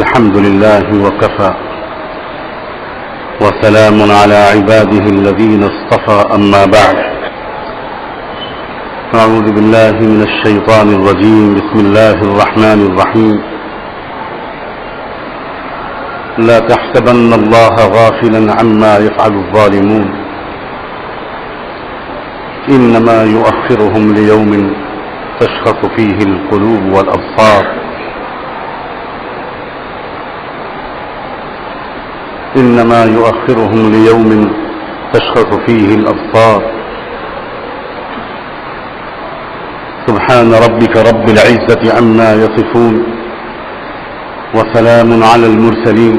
الحمد لله وكفى وسلام على عباده الذين اصطفى أما بعد أعوذ بالله من الشيطان الرجيم بسم الله الرحمن الرحيم لا تحسبن الله غافلا عما يفعل الظالمون إنما يؤخرهم ليوم تشخص فيه القلوب والأبصار إنما يؤخرهم ليوم تشخص فيه الأبصار سبحان ربك رب العزة عما يصفون وسلام على المرسلين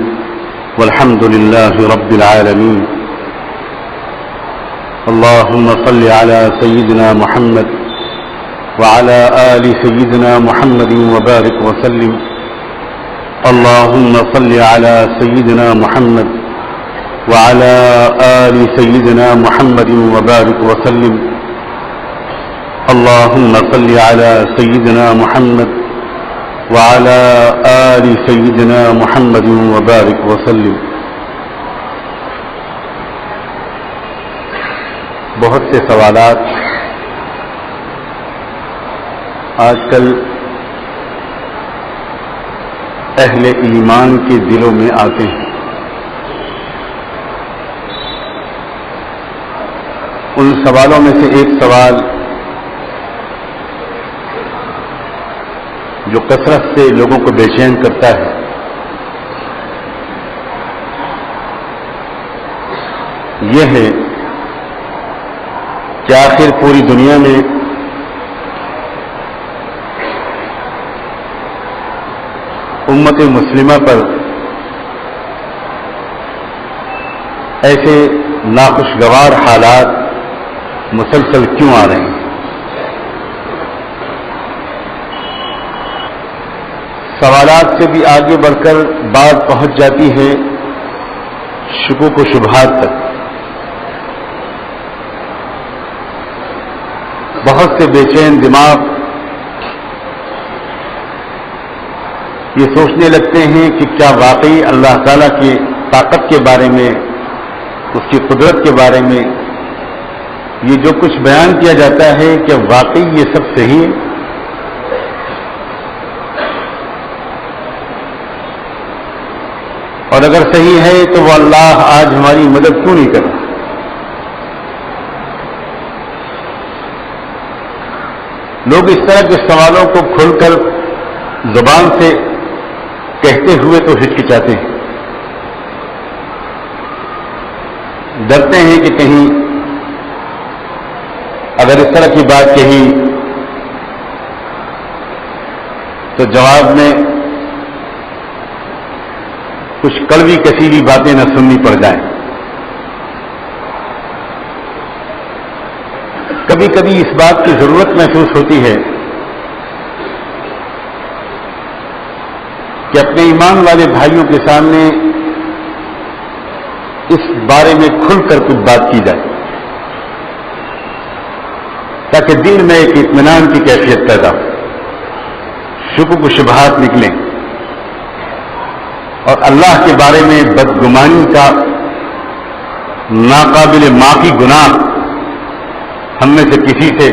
والحمد لله رب العالمين اللهم صل على سيدنا محمد وعلى آل سيدنا محمد وبارك وسلم اللهم صل على سيدنا محمد وعلى آل سيدنا محمد وبارك وسلم اللهم صل على سيدنا محمد وعلى آل سيدنا محمد وبارك وسلم. بہت سے سوالات آج کل اہل ایمان کے دلوں میں آتے ہیں. ان سوالوں میں سے ایک سوال جو کثرت سے لوگوں کو بے چین کرتا ہے یہ ہے کہ آخر پوری دنیا میں امت مسلمہ پر ایسے ناخوشگوار حالات مسلسل کیوں آ رہے ہیں؟ سوالات سے بھی آگے بڑھ کر بات پہنچ جاتی ہے شکوک و شبہات تک. بہت سے بے چین دماغ یہ سوچنے لگتے ہیں کہ کیا واقعی اللہ تعالیٰ کی طاقت کے بارے میں، اس کی قدرت کے بارے میں یہ جو کچھ بیان کیا جاتا ہے کہ واقعی یہ سب صحیح ہے؟ اور اگر صحیح ہے تو وہ اللہ آج ہماری مدد کیوں نہیں کر رہا؟ لوگ اس طرح کے سوالوں کو کھول کر زبان سے کہتے ہوئے تو ہچکچاتے ہیں، ڈرتے ہیں کہ کہیں اگر اس طرح کی بات کہی تو جواب میں کچھ کڑوی کسیلی باتیں نہ سننی پڑ جائیں. کبھی کبھی اس بات کی ضرورت محسوس ہوتی ہے کہ اپنے ایمان والے بھائیوں کے سامنے اس بارے میں کھل کر کچھ بات کی جائے تاکہ دل میں ایک اطمینان کی کیفیت پیدا ہو، شکوک و شبہات نکلیں اور اللہ کے بارے میں بدگمانی کا ناقابل معافی گناہ ہم میں سے کسی سے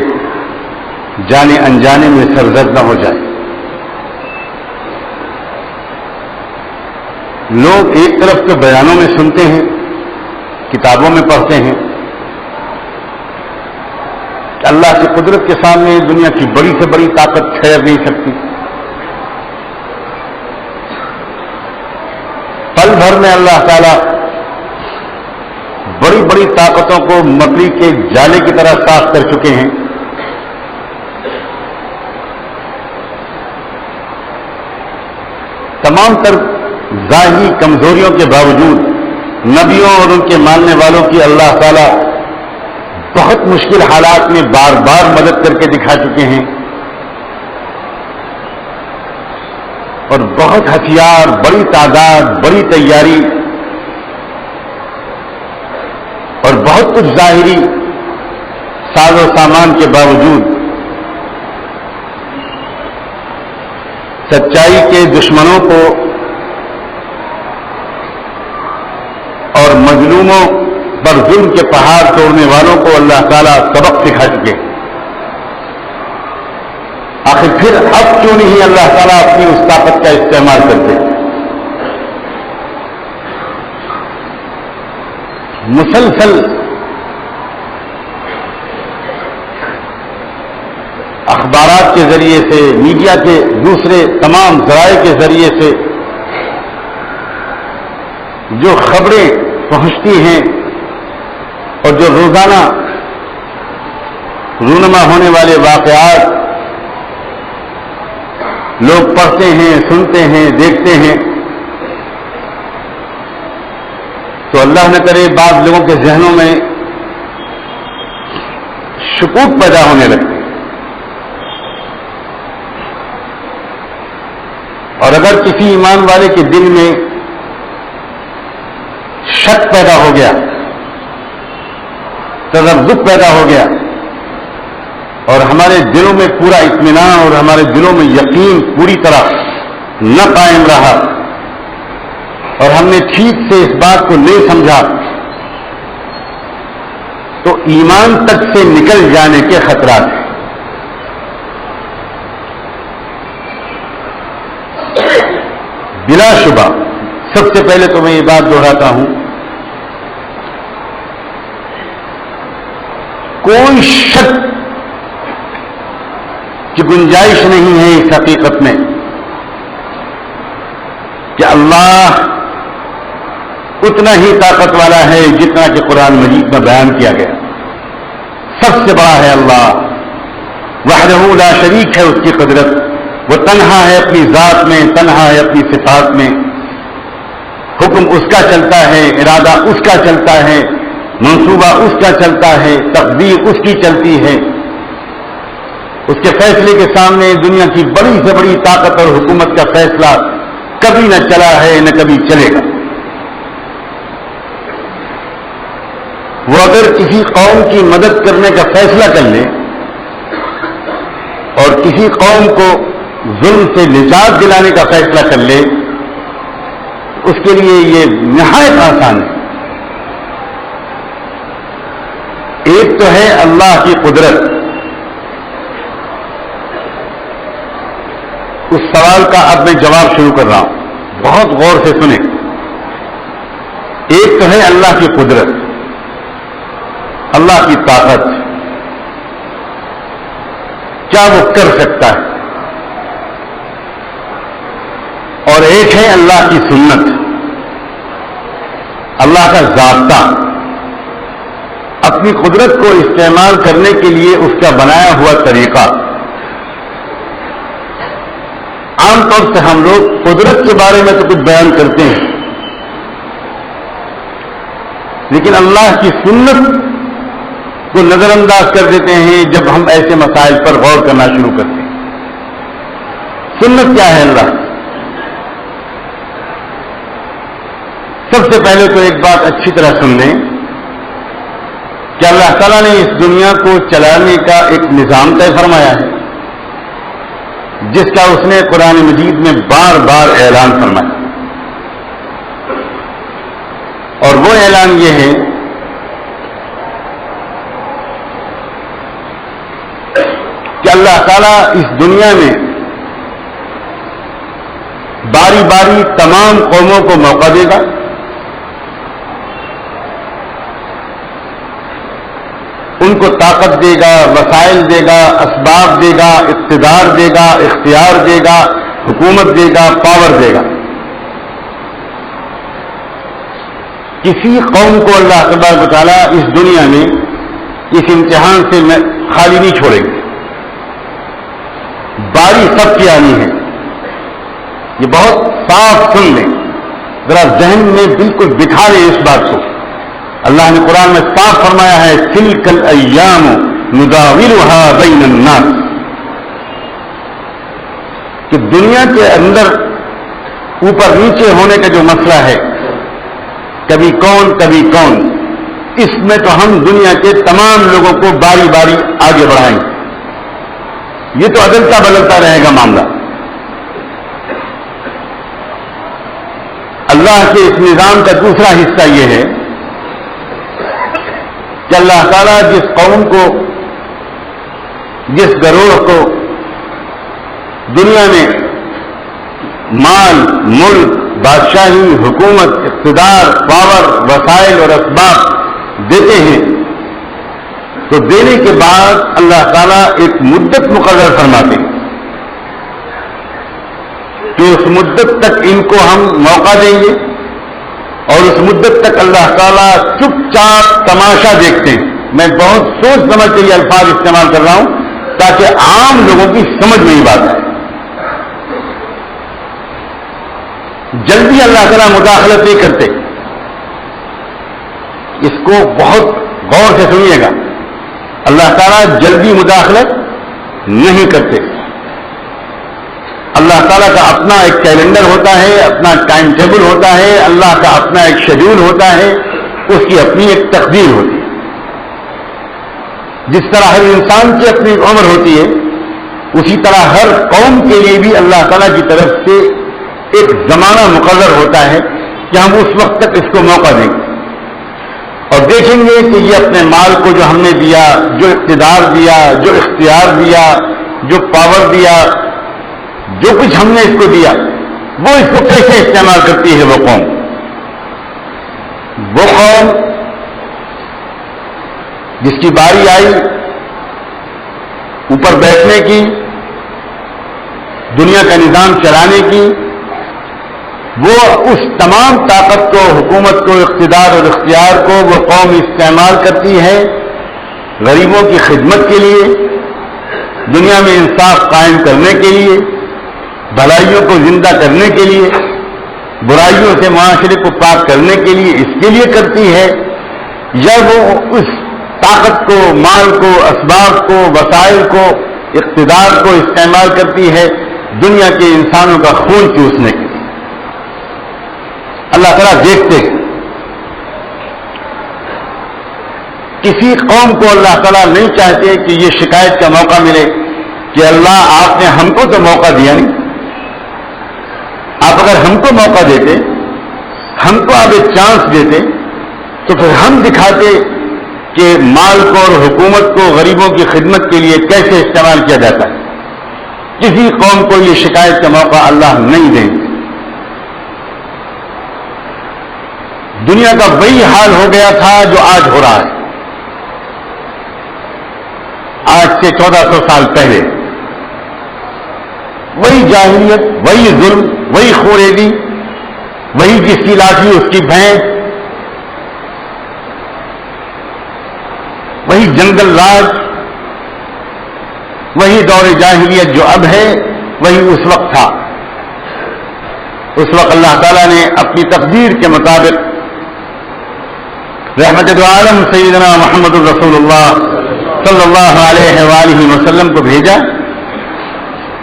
جانے انجانے میں سرزد نہ ہو جائے. لوگ ایک طرف تو بیانوں میں سنتے ہیں، کتابوں میں پڑھتے ہیں کہ اللہ کی قدرت کے سامنے دنیا کی بڑی سے بڑی طاقت ٹھہر نہیں سکتی. پل بھر میں اللہ تعالیٰ بڑی بڑی طاقتوں کو مکڑی کے جالے کی طرح صاف کر چکے ہیں. تمام تر ظاہری کمزوریوں کے باوجود نبیوں اور ان کے ماننے والوں کی اللہ تعالیٰ بہت مشکل حالات میں بار بار مدد کر کے دکھا چکے ہیں اور بہت ہتھیار، بڑی تعداد، بڑی تیاری اور بہت کچھ ظاہری ساز و سامان کے باوجود سچائی کے دشمنوں کو مظلوموں پر ظلم کے پہاڑ توڑنے والوں کو اللہ تعالیٰ سبق سکھا چکے. آخر پھر اب کیوں نہیں اللہ تعالیٰ اپنی اس طاقت کا استعمال کرتے؟ مسلسل اخبارات کے ذریعے سے، میڈیا کے دوسرے تمام ذرائع کے ذریعے سے جو خبریں پہنچتی ہیں اور جو روزانہ رونما ہونے والے واقعات لوگ پڑھتے ہیں، سنتے ہیں، دیکھتے ہیں، تو اللہ نہ کرے بعض لوگوں کے ذہنوں میں شکوک پیدا ہونے لگتے ہیں. اور اگر کسی ایمان والے کے دل میں شک پیدا ہو گیا، تذبذب پیدا ہو گیا، اور ہمارے دلوں میں پورا اطمینان اور ہمارے دلوں میں یقین پوری طرح نہ قائم رہا، اور ہم نے ٹھیک سے اس بات کو نہیں سمجھا، تو ایمان تک سے نکل جانے کے خطرات ہیں. بلا شبہ سب سے پہلے تو میں یہ بات دہراتا ہوں، کوئی شک کی گنجائش نہیں ہے اس حقیقت میں کہ اللہ اتنا ہی طاقت والا ہے جتنا کہ قرآن مجید میں بیان کیا گیا. سب سے بڑا ہے اللہ، وحدہ لا شریک ہے اس کی قدرت، وہ تنہا ہے اپنی ذات میں، تنہا ہے اپنی صفات میں، حکم اس کا چلتا ہے، ارادہ اس کا چلتا ہے، منصوبہ اس کا چلتا ہے، تقدیر اس کی چلتی ہے. اس کے فیصلے کے سامنے دنیا کی بڑی سے بڑی طاقت اور حکومت کا فیصلہ کبھی نہ چلا ہے نہ کبھی چلے گا. وہ اگر کسی قوم کی مدد کرنے کا فیصلہ کر لے اور کسی قوم کو ظلم سے نجات دلانے کا فیصلہ کر لے، اس کے لیے یہ نہایت آسان ہے. ایک تو ہے اللہ کی قدرت. اس سوال کا اب میں جواب شروع کر رہا ہوں، بہت غور سے سنیں. ایک تو ہے اللہ کی قدرت، اللہ کی طاقت، کیا وہ کر سکتا ہے. اور ایک ہے اللہ کی سنت، اللہ کا ضابطہ، اپنی قدرت کو استعمال کرنے کے لیے اس کا بنایا ہوا طریقہ. عام طور سے ہم لوگ قدرت کے بارے میں تو کچھ بیان کرتے ہیں، لیکن اللہ کی سنت کو نظر انداز کر دیتے ہیں جب ہم ایسے مسائل پر غور کرنا شروع کرتے ہیں. سنت کیا ہے اللہ؟ سب سے پہلے تو ایک بات اچھی طرح سن لیں کہ اللہ تعالیٰ نے اس دنیا کو چلانے کا ایک نظام طے فرمایا ہے، جس کا اس نے قرآن مجید میں بار بار اعلان فرمایا. اور وہ اعلان یہ ہے کہ اللہ تعالیٰ اس دنیا میں باری باری تمام قوموں کو موقع دے گا، ان کو طاقت دے گا، وسائل دے گا، اسباب دے گا، اقتدار دے گا، اختیار دے گا، حکومت دے گا، پاور دے گا. کسی قوم کو اللہ تبارک و تعالیٰ اس دنیا میں اس امتحان سے خالی نہیں چھوڑیں گے. باری سب کی آنی ہے، یہ بہت صاف سن لیں، ذرا ذہن میں بالکل بٹھا لیں اس بات کو. اللہ نے قرآن میں صاف فرمایا ہے تلک الایام نداولها بین الناس، کہ دنیا کے اندر اوپر نیچے ہونے کا جو مسئلہ ہے، کبھی کون، اس میں تو ہم دنیا کے تمام لوگوں کو باری باری آگے بڑھائیں گے. یہ تو عدلتا بدلتا رہے گا معاملہ. اللہ کے اس نظام کا دوسرا حصہ یہ ہے کہ اللہ تعالیٰ جس قوم کو، جس گروہ کو دنیا میں مال، ملک، بادشاہی، حکومت، اقتدار، پاور، وسائل اور اسباب دیتے ہیں، تو دینے کے بعد اللہ تعالیٰ ایک مدت مقرر فرماتے ہیں کہ اس مدت تک ان کو ہم موقع دیں گے، اور اس مدت تک اللہ تعالیٰ چپ چاپ تماشا دیکھتے ہیں۔ میں بہت سوچ سمجھ کے یہ الفاظ استعمال کر رہا ہوں تاکہ عام لوگوں کی سمجھ میں یہ بات آئے۔ جلدی اللہ تعالیٰ مداخلت نہیں کرتے، اس کو بہت غور سے سنیے گا۔ اللہ تعالیٰ جلدی مداخلت نہیں کرتے۔ اللہ تعالیٰ کا اپنا ایک کیلنڈر ہوتا ہے، اپنا ٹائم ٹیبل ہوتا ہے، اللہ کا اپنا ایک شیڈول ہوتا ہے، اس کی اپنی ایک تقدیر ہوتی ہے۔ جس طرح ہر انسان کی اپنی عمر ہوتی ہے، اسی طرح ہر قوم کے لیے بھی اللہ تعالیٰ کی طرف سے ایک زمانہ مقرر ہوتا ہے کہ ہم اس وقت تک اس کو موقع دیں گے، اور دیکھیں گے کہ یہ اپنے مال کو جو ہم نے دیا، جو اقتدار دیا، جو اختیار دیا، جو پاور دیا، جو کچھ ہم نے اس کو دیا، وہ اس کو کیسے استعمال کرتی ہے۔ وہ قوم جس کی باری آئی اوپر بیٹھنے کی، دنیا کا نظام چلانے کی، وہ اس تمام طاقت کو، حکومت کو، اقتدار اور اختیار کو وہ قوم استعمال کرتی ہے غریبوں کی خدمت کے لیے، دنیا میں انصاف قائم کرنے کے لیے، بھلائیوں کو زندہ کرنے کے لیے، برائیوں سے معاشرے کو پاک کرنے کے لیے، اس کے لیے کرتی ہے، یا وہ اس طاقت کو، مال کو، اسباب کو، وسائل کو، اقتدار کو استعمال کرتی ہے دنیا کے انسانوں کا خون چوسنے کے لیے۔ اللہ تعالیٰ دیکھتے ہیں کسی قوم کو اللہ تعالیٰ نہیں چاہتے کہ یہ شکایت کا موقع ملے کہ اللہ آپ نے ہم کو تو موقع دیا نہیں، آپ اگر ہم کو موقع دیتے، ہم کو آپ ایک چانس دیتے، تو پھر ہم دکھاتے کہ مال کو اور حکومت کو غریبوں کی خدمت کے لیے کیسے استعمال کیا جاتا ہے۔ کسی قوم کو یہ شکایت کا موقع اللہ نہیں دیں گے۔ دنیا کا وہی حال ہو گیا تھا جو آج ہو رہا ہے، آج سے 1400 سال پہلے وہی جاہلیت، وہی ظلم، وہی خوریزی، وہی جس کی لاٹھی اس کی بھینس، وہی جنگل راج، وہی دور جاہلیت جو اب ہے وہی اس وقت تھا۔ اس وقت اللہ تعالیٰ نے اپنی تقدیر کے مطابق رحمت دو عالم سیدنا محمد الرسول اللہ صلی اللہ علیہ وآلہ وسلم کو بھیجا،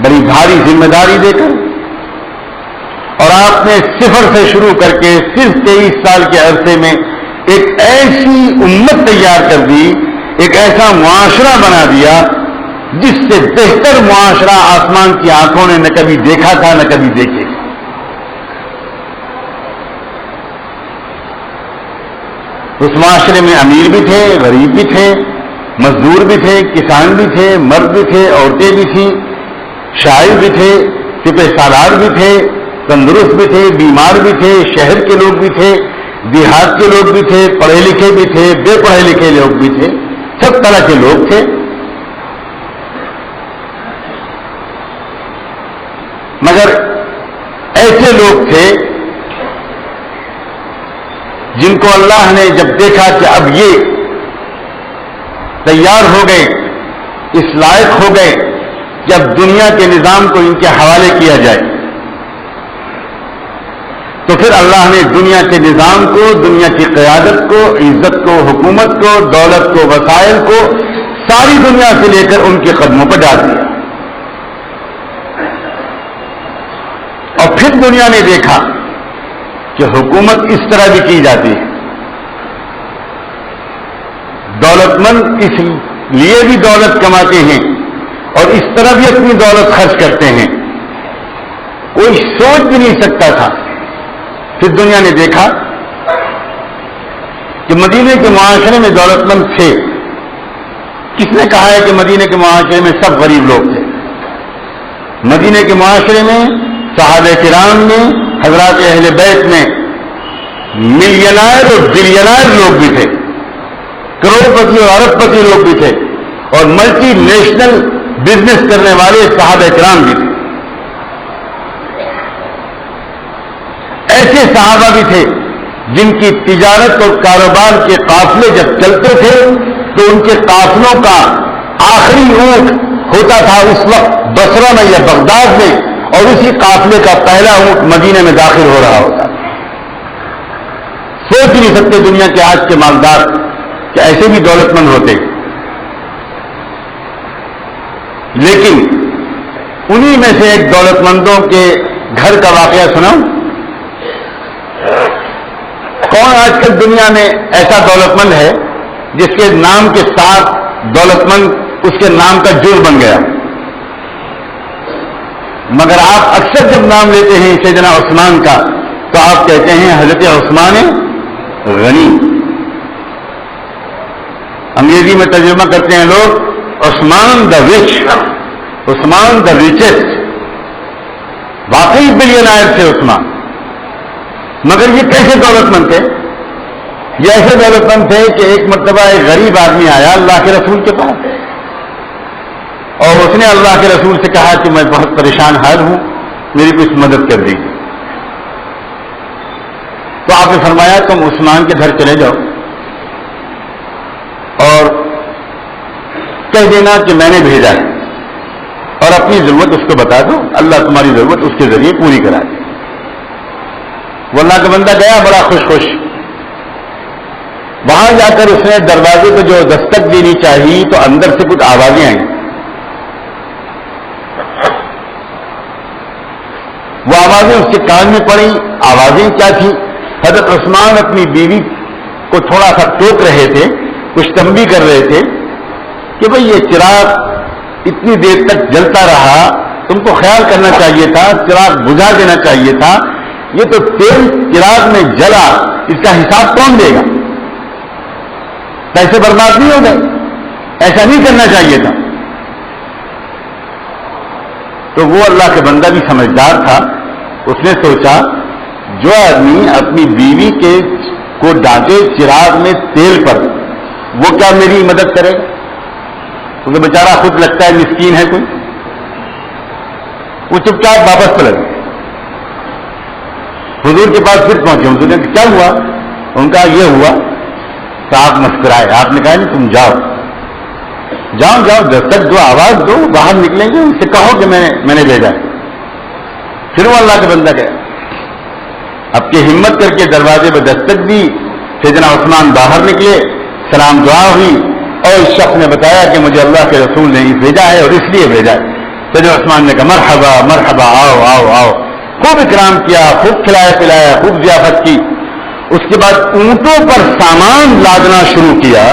بڑی بھاری ذمہ داری دے کر، اور آپ نے صفر سے شروع کر کے صرف 23 سال کے عرصے میں ایک ایسی امت تیار کر دی، ایک ایسا معاشرہ بنا دیا جس سے بہتر معاشرہ آسمان کی آنکھوں نے نہ کبھی دیکھا تھا نہ کبھی دیکھے۔ اس معاشرے میں امیر بھی تھے، غریب بھی تھے، مزدور بھی تھے، کسان بھی تھے، مرد بھی تھے، عورتیں بھی تھیں، شاعر بھی تھے، سپہ سالار بھی تھے، تندرست بھی تھے، بیمار بھی تھے، شہر کے لوگ بھی تھے، دیہات کے لوگ بھی تھے، پڑھے لکھے بھی تھے، بے پڑھے لکھے لوگ بھی تھے، سب طرح کے لوگ تھے۔ مگر ایسے لوگ تھے جن کو اللہ نے جب دیکھا کہ اب یہ تیار ہو گئے، اس لائق ہو گئے کہ اب دنیا کے نظام کو ان کے حوالے کیا جائے، تو پھر اللہ نے دنیا کے نظام کو، دنیا کی قیادت کو، عزت کو، حکومت کو، دولت کو، وسائل کو ساری دنیا سے لے کر ان کے قدموں پر ڈال دیا۔ اور پھر دنیا نے دیکھا کہ حکومت اس طرح بھی کی جاتی ہے، دولت مند اس لیے بھی دولت کماتے ہیں اور اس طرح بھی اپنی دولت خرچ کرتے ہیں، کوئی سوچ بھی نہیں سکتا تھا۔ پھر دنیا نے دیکھا کہ مدینے کے معاشرے میں دولت مند تھے. کس نے کہا ہے کہ مدینے کے معاشرے میں سب غریب لوگ تھے؟ مدینے کے معاشرے میں صحابہ کرام میں، حضرات اہل بیت میں ملینائر اور بلینائر لوگ بھی تھے، کروڑ پتی اور ارب پتی لوگ بھی تھے، اور ملٹی نیشنل بزنس کرنے والے صحابہ کرام بھی تھے. ایسے صحابہ بھی تھے جن کی تجارت اور کاروبار کے قافلے جب چلتے تھے تو ان کے قافلوں کا آخری اونٹ ہوتا تھا اس وقت بصرہ میں یا بغداد میں، اور اسی قافلے کا پہلا اونٹ مدینے میں داخل ہو رہا ہوتا. سوچ نہیں سکتے دنیا کے آج کے مالدار کہ ایسے بھی دولت مند ہوتے. لیکن انہی میں سے ایک دولت مندوں کے گھر کا واقعہ سناؤں. کون آج کل دنیا میں ایسا دولت مند ہے جس کے نام کے ساتھ دولت مند اس کے نام کا جز بن گیا؟ مگر آپ اکثر جب نام لیتے ہیں سیدنا عثمان کا تو آپ کہتے ہیں حضرت عثمان غنی. انگریزی میں ترجمہ کرتے ہیں لوگ عثمان the rich, Usman the richest. واقعی بلینائر تھے عثمان، مگر یہ کیسے دولت مند تھے؟ یہ ایسے دولت مند تھے کہ ایک مرتبہ ایک غریب آدمی آیا اللہ کے رسول کے پاس، اور اس نے اللہ کے رسول سے کہا کہ میں بہت پریشان حال ہوں، میری کچھ مدد کر دیجیے. تو آپ نے فرمایا تم عثمان کے گھر چلے جاؤ اور کہہ دینا کہ میں نے بھیجا ہے، اور اپنی ضرورت اس کو بتا دو، اللہ تمہاری ضرورت اس کے ذریعے پوری کرا دے. وہ اللہ کا بندہ گیا بڑا خوش. وہاں جا کر اس نے دروازے کو جو دستک دینی چاہیے تو اندر سے کچھ آوازیں آئیں. وہ آوازیں اس کے کان میں پڑیں. آوازیں کیا تھیں؟ حضرت عثمان اپنی بیوی کو تھوڑا سا ٹوک رہے تھے، کچھ تنبیہ کر رہے تھے کہ بھئی یہ چراغ اتنی دیر تک جلتا رہا، تم کو خیال کرنا چاہیے تھا، چراغ بجھا دینا چاہیے تھا. یہ تو تیل چراغ میں جلا، اس کا حساب کون دے گا؟ پیسے برباد نہیں ہو گئے؟ ایسا نہیں کرنا چاہیے تھا. تو وہ اللہ کے بندہ بھی سمجھدار تھا. اس نے سوچا جو آدمی اپنی بیوی کو ڈانٹے چراغ میں تیل پر، وہ کیا میری مدد کرے گا؟ کیونکہ بیچارہ خود لگتا ہے مسکین ہے کوئی. وہ چپ چاپ واپس پلٹ گئے. حضور کے پاس پھر پہنچے. حضور نے کیا ہوا؟ ان کا یہ ہوا. تو آپ مسکرائے. آپ نے کہا نہیں تم جاؤ جاؤ جاؤ، جب تک دو آواز دو باہر نکلیں گے ان سے کہو کہ میں نے بھیجا. پھر وہ اللہ کا بندہ گیا، اب کی ہمت کر کے دروازے پہ دستک دی. سیدنا عثمان باہر نکلے، سلام دعا ہوئی، اور اس شخص نے بتایا کہ مجھے اللہ کے رسول نے بھیجا ہے اور اس لیے بھیجا ہے. سیدنا عثمان نے کہا مرحبا مرحبا، آؤ آؤ آؤ. خوب اکرام کیا، خوب کھلایا پلایا، خوب ضیافت کی. اس کے بعد اونٹوں پر سامان لادنا شروع کیا.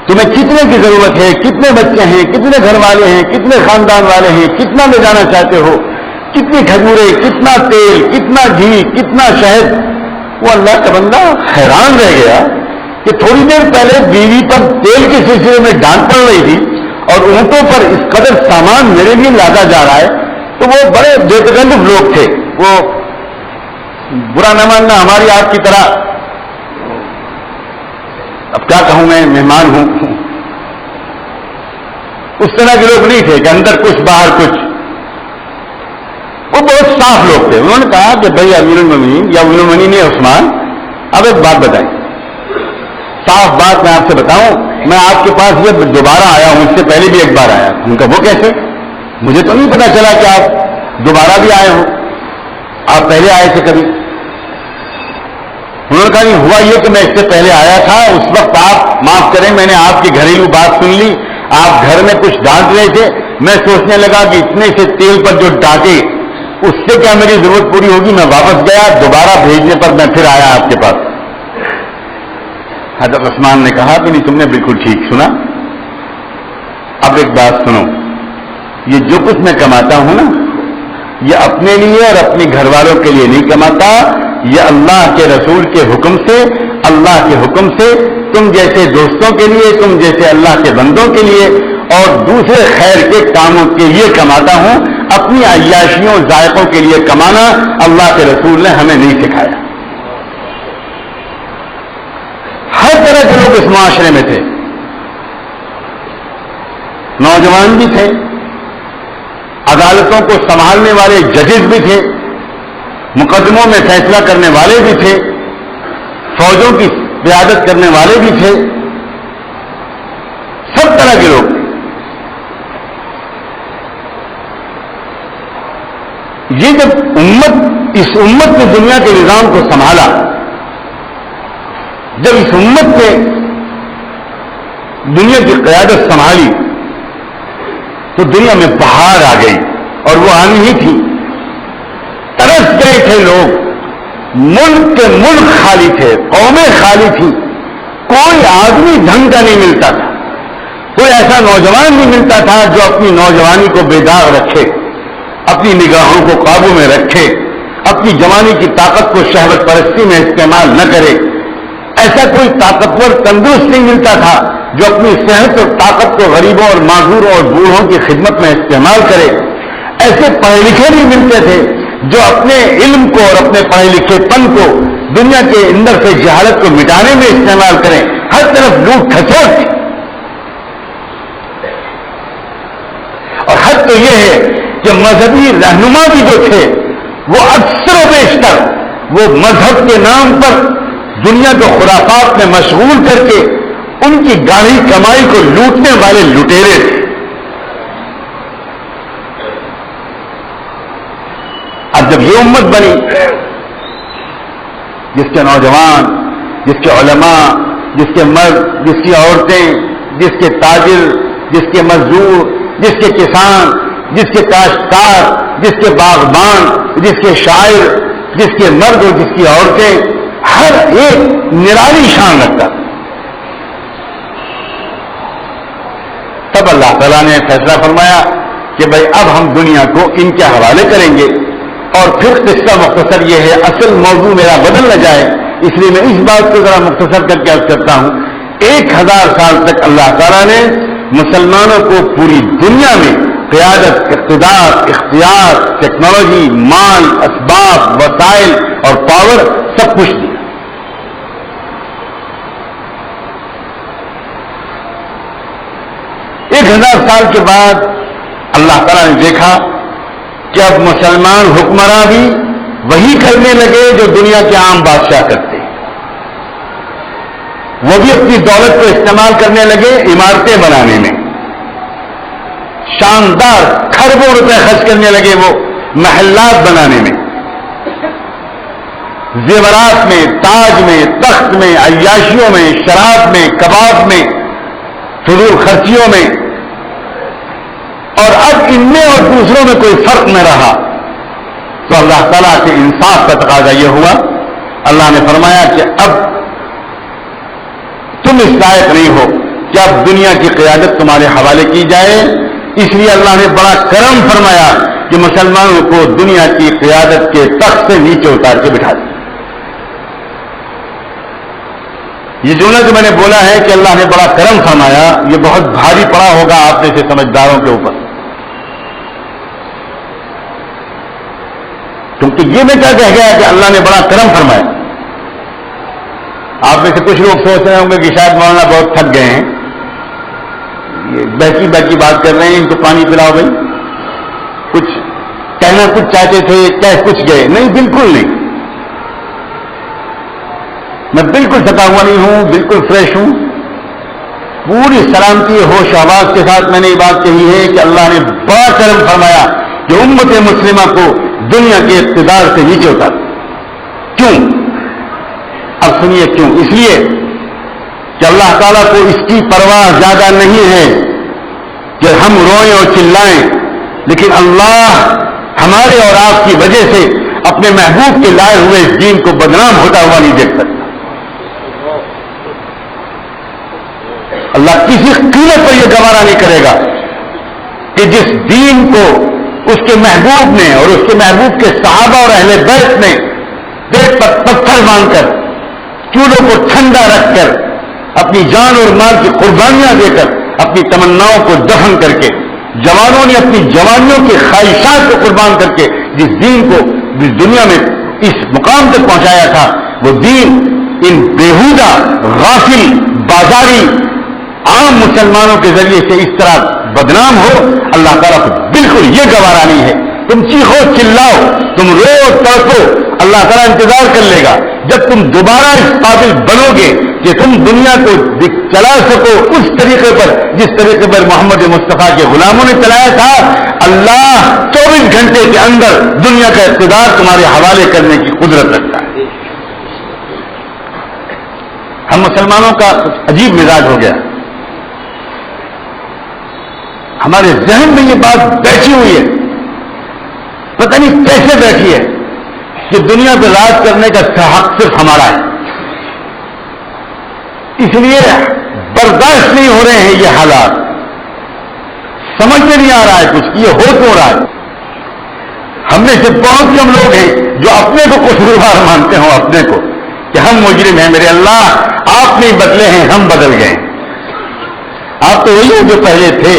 تمہیں کتنے کی ضرورت ہے، کتنے بچے ہیں، کتنے گھر والے ہیں، کتنے خاندان والے ہیں، کتنا لے جانا چاہتے ہو، کتنی کھجورے، کتنا تیل، کتنا گھی، کتنا شہد. وہ اللہ کا بندہ حیران رہ گیا کہ تھوڑی دیر پہلے بیوی پر تیل کے سلسلے میں ڈانٹ پڑ رہی تھی اور اونٹوں پر اس قدر سامان میرے لیے لادا جا رہا ہے. تو وہ بڑے بے تکلف لوگ تھے. وہ برا نہ ماننا، ہماری آپ کی طرح، اب کیا کہوں میں، مہمان ہوں، اس طرح کے لوگ نہیں تھے کہ اندر کچھ باہر کچھ. وہ بہت صاف لوگ تھے. انہوں نے کہا کہ بھائی امیر المومنین یا امیر المومنین عثمان، اب ایک بات بتائیں، صاف بات میں آپ سے بتاؤں، میں آپ کے پاس یہ دوبارہ آیا ہوں، اس سے پہلے بھی ایک بار آیا. ان کا وہ کیسے؟ مجھے تو نہیں پتا چلا کہ آپ دوبارہ بھی آئے ہوں، آپ پہلے آئے تھے کبھی. انہوں نے کہا نہیں، ہوا یہ کہ میں اس سے پہلے آیا تھا، اس وقت آپ معاف کریں میں نے آپ کی گھریلو بات سن لی، آپ گھر میں کچھ ڈانٹ رہے تھے، میں سوچنے لگا کہ اتنے سے تیل پر جو ڈانٹے اس سے کیا میری ضرورت پوری ہوگی. میں واپس گیا، دوبارہ بھیجنے پر میں پھر آیا آپ کے پاس. حضرت عثمان نے کہا کہ نہیں، تم نے بالکل ٹھیک سنا. اب ایک بات سنو، یہ جو کچھ میں کماتا ہوں نا، یہ اپنے لیے اور اپنے گھر والوں کے لیے نہیں کماتا، یہ اللہ کے رسول کے حکم سے، اللہ کے حکم سے، تم جیسے دوستوں کے لیے، تم جیسے اللہ کے بندوں کے لیے اور دوسرے خیر کے کاموں کے لیے کماتا ہوں، اپنی عیاشیوں ذائقوں کے لیے کمانا اللہ کے رسول نے ہمیں نہیں سکھایا۔ ہر طرح کے لوگ اس معاشرے میں تھے، نوجوان بھی تھے، عدالتوں کو سنبھالنے والے ججز بھی تھے، مقدموں میں فیصلہ کرنے والے بھی تھے، فوجوں کی قیادت کرنے والے بھی تھے، سب طرح کے لوگ تھے۔ یہ جب اس امت نے دنیا کے نظام کو سنبھالا، جب اس امت نے دنیا کی قیادت سنبھالی تو دنیا میں بہار آ گئی، اور وہ آنی ہی تھی۔ ترس گئے تھے لوگ، ملک کے ملک خالی تھے، قومیں خالی تھی، کوئی آدمی ڈھنگ کا نہیں ملتا تھا، کوئی ایسا نوجوان نہیں ملتا تھا جو اپنی نوجوانی کو بیدار رکھے، اپنی نگاہوں کو قابو میں رکھے، اپنی جوانی کی طاقت کو شہوت پرستی میں استعمال نہ کرے۔ ایسا کوئی طاقتور تندرست نہیں ملتا تھا جو اپنی صحت اور طاقت کو غریبوں اور معذوروں اور بوڑھوں کی خدمت میں استعمال کرے۔ ایسے پڑھے لکھے نہیں ملتے تھے جو اپنے علم کو اور اپنے پڑھے لکھے پن کو دنیا کے اندر سے جہالت کو مٹانے میں استعمال کریں۔ ہر طرف لوٹ کھسوٹ تھی، اور حد تو یہ ہے کہ مذہبی رہنما بھی جو تھے وہ اکثر و بیشتر وہ مذہب کے نام پر دنیا کو خرافات میں مشغول کر کے ان کی گاڑی کمائی کو لوٹنے والے لٹیرے تھے۔ اب جب یہ امت بنی جس کے نوجوان، جس کے علماء، جس کے مرد، جس کی عورتیں، جس کے تاجر، جس کے مزدور، جس کے کسان، جس کے کاشتکار، جس کے باغبان، جس کے شاعر، جس کے مرد اور جس کی عورتیں، ہر ایک نرالی شان رکھتا، تب اللہ تعالیٰ نے فیصلہ فرمایا کہ بھائی اب ہم دنیا کو ان کے حوالے کریں گے۔ اور پھر قصہ مختصر یہ ہے، اصل موضوع میرا بدل نہ جائے اس لیے میں اس بات کو ذرا مختصر کر کے عرض کرتا ہوں۔ 1000 سال تک اللہ تعالیٰ نے مسلمانوں کو پوری دنیا میں قیادت، اقتدار، اختیار، ٹیکنالوجی، مال، اسباب، وسائل اور پاور سب کچھ دیا۔ ایک 1000 سال کے بعد اللہ تعالیٰ نے دیکھا کہ اب مسلمان حکمراں بھی وہی کرنے لگے جو دنیا کے عام بادشاہ کرتے، وہ بھی اپنی دولت کو استعمال کرنے لگے عمارتیں بنانے میں، شاندار کھربوں روپے خرچ کرنے لگے وہ محلات بنانے میں، زیورات میں، تاج میں، تخت میں، عیاشیوں میں، شراب میں، کباب میں، فضول خرچیوں میں، اور اب ان میں اور دوسروں میں کوئی فرق نہ رہا۔ تو اللہ تعالیٰ کے انصاف کا تقاضا یہ ہوا، اللہ نے فرمایا کہ اب تم اس لائق نہیں ہو کہ اب دنیا کی قیادت تمہارے حوالے کی جائے، اس لیے اللہ نے بڑا کرم فرمایا کہ مسلمانوں کو دنیا کی قیادت کے تخت سے نیچے اتار کے بٹھا دیا۔ یہ جملہ جو میں نے بولا ہے کہ اللہ نے بڑا کرم فرمایا، یہ بہت بھاری پڑا ہوگا آپ جیسے سمجھداروں کے اوپر، کیونکہ یہ میں کیا کہہ گیا کہ اللہ نے بڑا کرم فرمایا۔ آپ میں سے کچھ لوگ سوچ رہے ہوں گے کہ شاید مولانا بہت تھک گئے ہیں، یہ بہکی بہکی بات کر رہے ہیں، ان کو پانی پلاؤ بھائی، کچھ کہنا کچھ چاہتے تھے کہہ کچھ گئے۔ نہیں، بالکل نہیں، میں بالکل تھکا ہوا نہیں ہوں، بالکل فریش ہوں، پوری سلامتی ہوش آواز کے ساتھ میں نے یہ بات کہی ہے کہ اللہ نے بڑا کرم فرمایا کہ امت مسلمہ کو دنیا کے اقتدار سے نیچے اتار۔ کیوں؟ اب سنیے کیوں۔ اس لیے کہ اللہ تعالیٰ کو اس کی پرواہ زیادہ نہیں ہے کہ ہم روئیں اور چلائیں، لیکن اللہ ہمارے اور آپ کی وجہ سے اپنے محبوب کے لائے ہوئے اس دین کو بدنام ہوتا ہوا نہیں دیکھ سکتا۔ اللہ کسی قیمت پر یہ گوارا نہیں کرے گا کہ جس دین کو اس کے محبوب نے اور اس کے محبوب کے صحابہ اور اہل بیت نے پیٹ پر پتھر باندھ کر، چولہوں کو ٹھنڈا رکھ کر، اپنی جان اور مال کی قربانیاں دے کر، اپنی تمناؤں کو دفن کر کے، جوانوں نے اپنی جوانیوں کی خواہشات کو قربان کر کے جس دین کو اس دنیا میں اس مقام تک پہنچایا تھا، وہ دین ان بیہودہ، غافل، بازاری عام مسلمانوں کے ذریعے سے اس طرح بدنام ہو، اللہ تعالیٰ کو بالکل یہ گوارا نہیں ہے۔ تم چیخو چلاؤ، تم رو تڑپو، اللہ تعالیٰ انتظار کر لے گا جب تم دوبارہ اس قابل بنو گے کہ تم دنیا کو چلا سکو اس طریقے پر جس طریقے پر محمد مصطفیٰ کے غلاموں نے چلایا تھا۔ اللہ 24 گھنٹے کے اندر دنیا کا اقتدار تمہارے حوالے کرنے کی قدرت رکھتا ہے۔ ہم مسلمانوں کا عجیب مزاج ہو گیا، ہمارے ذہن میں یہ بات بیٹھی ہوئی ہے، پتہ نہیں کیسے بیٹھی ہے کہ دنیا پہ راج کرنے کا حق صرف ہمارا ہے، اس لیے برداشت نہیں ہو رہے ہیں یہ حالات، سمجھ میں نہیں آ رہا ہے کچھ یہ ہو کیوں رہا ہے۔ ہم میں سے بہت کم لوگ ہیں جو اپنے کو قصوروار مانتے ہوں، اپنے کو کہ ہم مجرم ہیں، میرے اللہ آپ نہیں بدلے ہیں، ہم بدل گئے۔ آپ تو وہی ہیں جو پہلے تھے،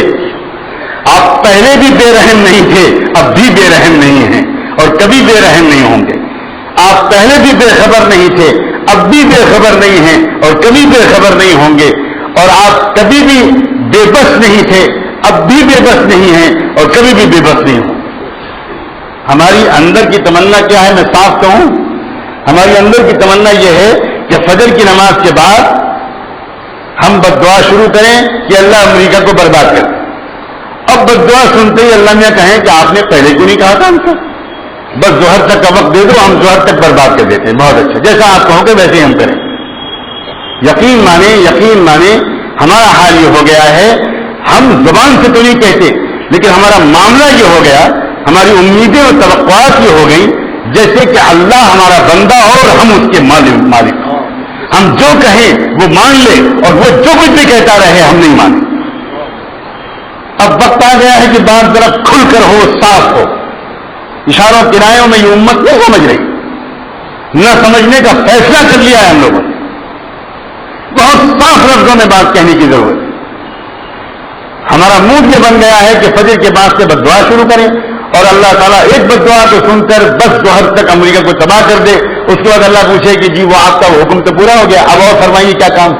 آپ پہلے بھی بے رحم نہیں تھے، اب بھی بے رحم نہیں ہیں اور کبھی بے رحم نہیں ہوں گے۔ آپ پہلے بھی بے خبر نہیں تھے، اب بھی بے خبر نہیں ہیں اور کبھی بے خبر نہیں ہوں گے، اور آپ کبھی بھی بے بس نہیں تھے، اب بھی بے بس نہیں ہیں اور کبھی بھی بے بس نہیں ہوں۔ ہماری اندر کی تمنا کیا ہے، میں صاف کہوں، ہماری اندر کی تمنا یہ ہے کہ فجر کی نماز کے بعد ہم بد دعا شروع کریں کہ اللہ امریکہ کو برباد کر دے۔ اب بد دعا سنتے ہی اللہ میاں کہیں کہ آپ نے پہلے کیوں نہیں کہا تھا ہم سے، بس ظہر تک کا وقت دے دو، ہم ظہر تک برباد کر دیتے ہیں۔ بہت اچھا، جیسا آپ کہو گے ویسے ہی ہم کریں۔ یقین مانے ہمارا حال یہ ہو گیا ہے، ہم زبان سے تو نہیں کہتے لیکن ہمارا معاملہ یہ ہو گیا، ہماری امیدیں اور توقعات یہ ہو گئی جیسے کہ اللہ ہمارا بندہ اور ہم اس کے مالک ہوں۔ ہم جو کہیں وہ مان لے اور وہ جو کچھ بھی کہتا رہے ہم نہیں مانیں۔ اب وقت آ گیا ہے کہ بات ذرا کھل کر ہو، صاف ہو۔ اشاروں کنایوں میں یہ امت نہیں سمجھ رہی، نہ سمجھنے کا فیصلہ کر لیا ہے ہم لوگوں نے۔ بہت صاف لفظوں میں بات کہنے کی ضرورت ہے۔ ہمارا موڈ یہ بن گیا ہے کہ فجر کے بعد سے بد دعا شروع کریں اور اللہ تعالیٰ ایک بد دعا کو سن کر بس ظہر تک امریکہ کو تباہ کر دے، اس کے بعد اللہ پوچھے کہ جی وہ آپ کا حکم تو پورا ہو گیا، اب اور فرمائیے کیا کام۔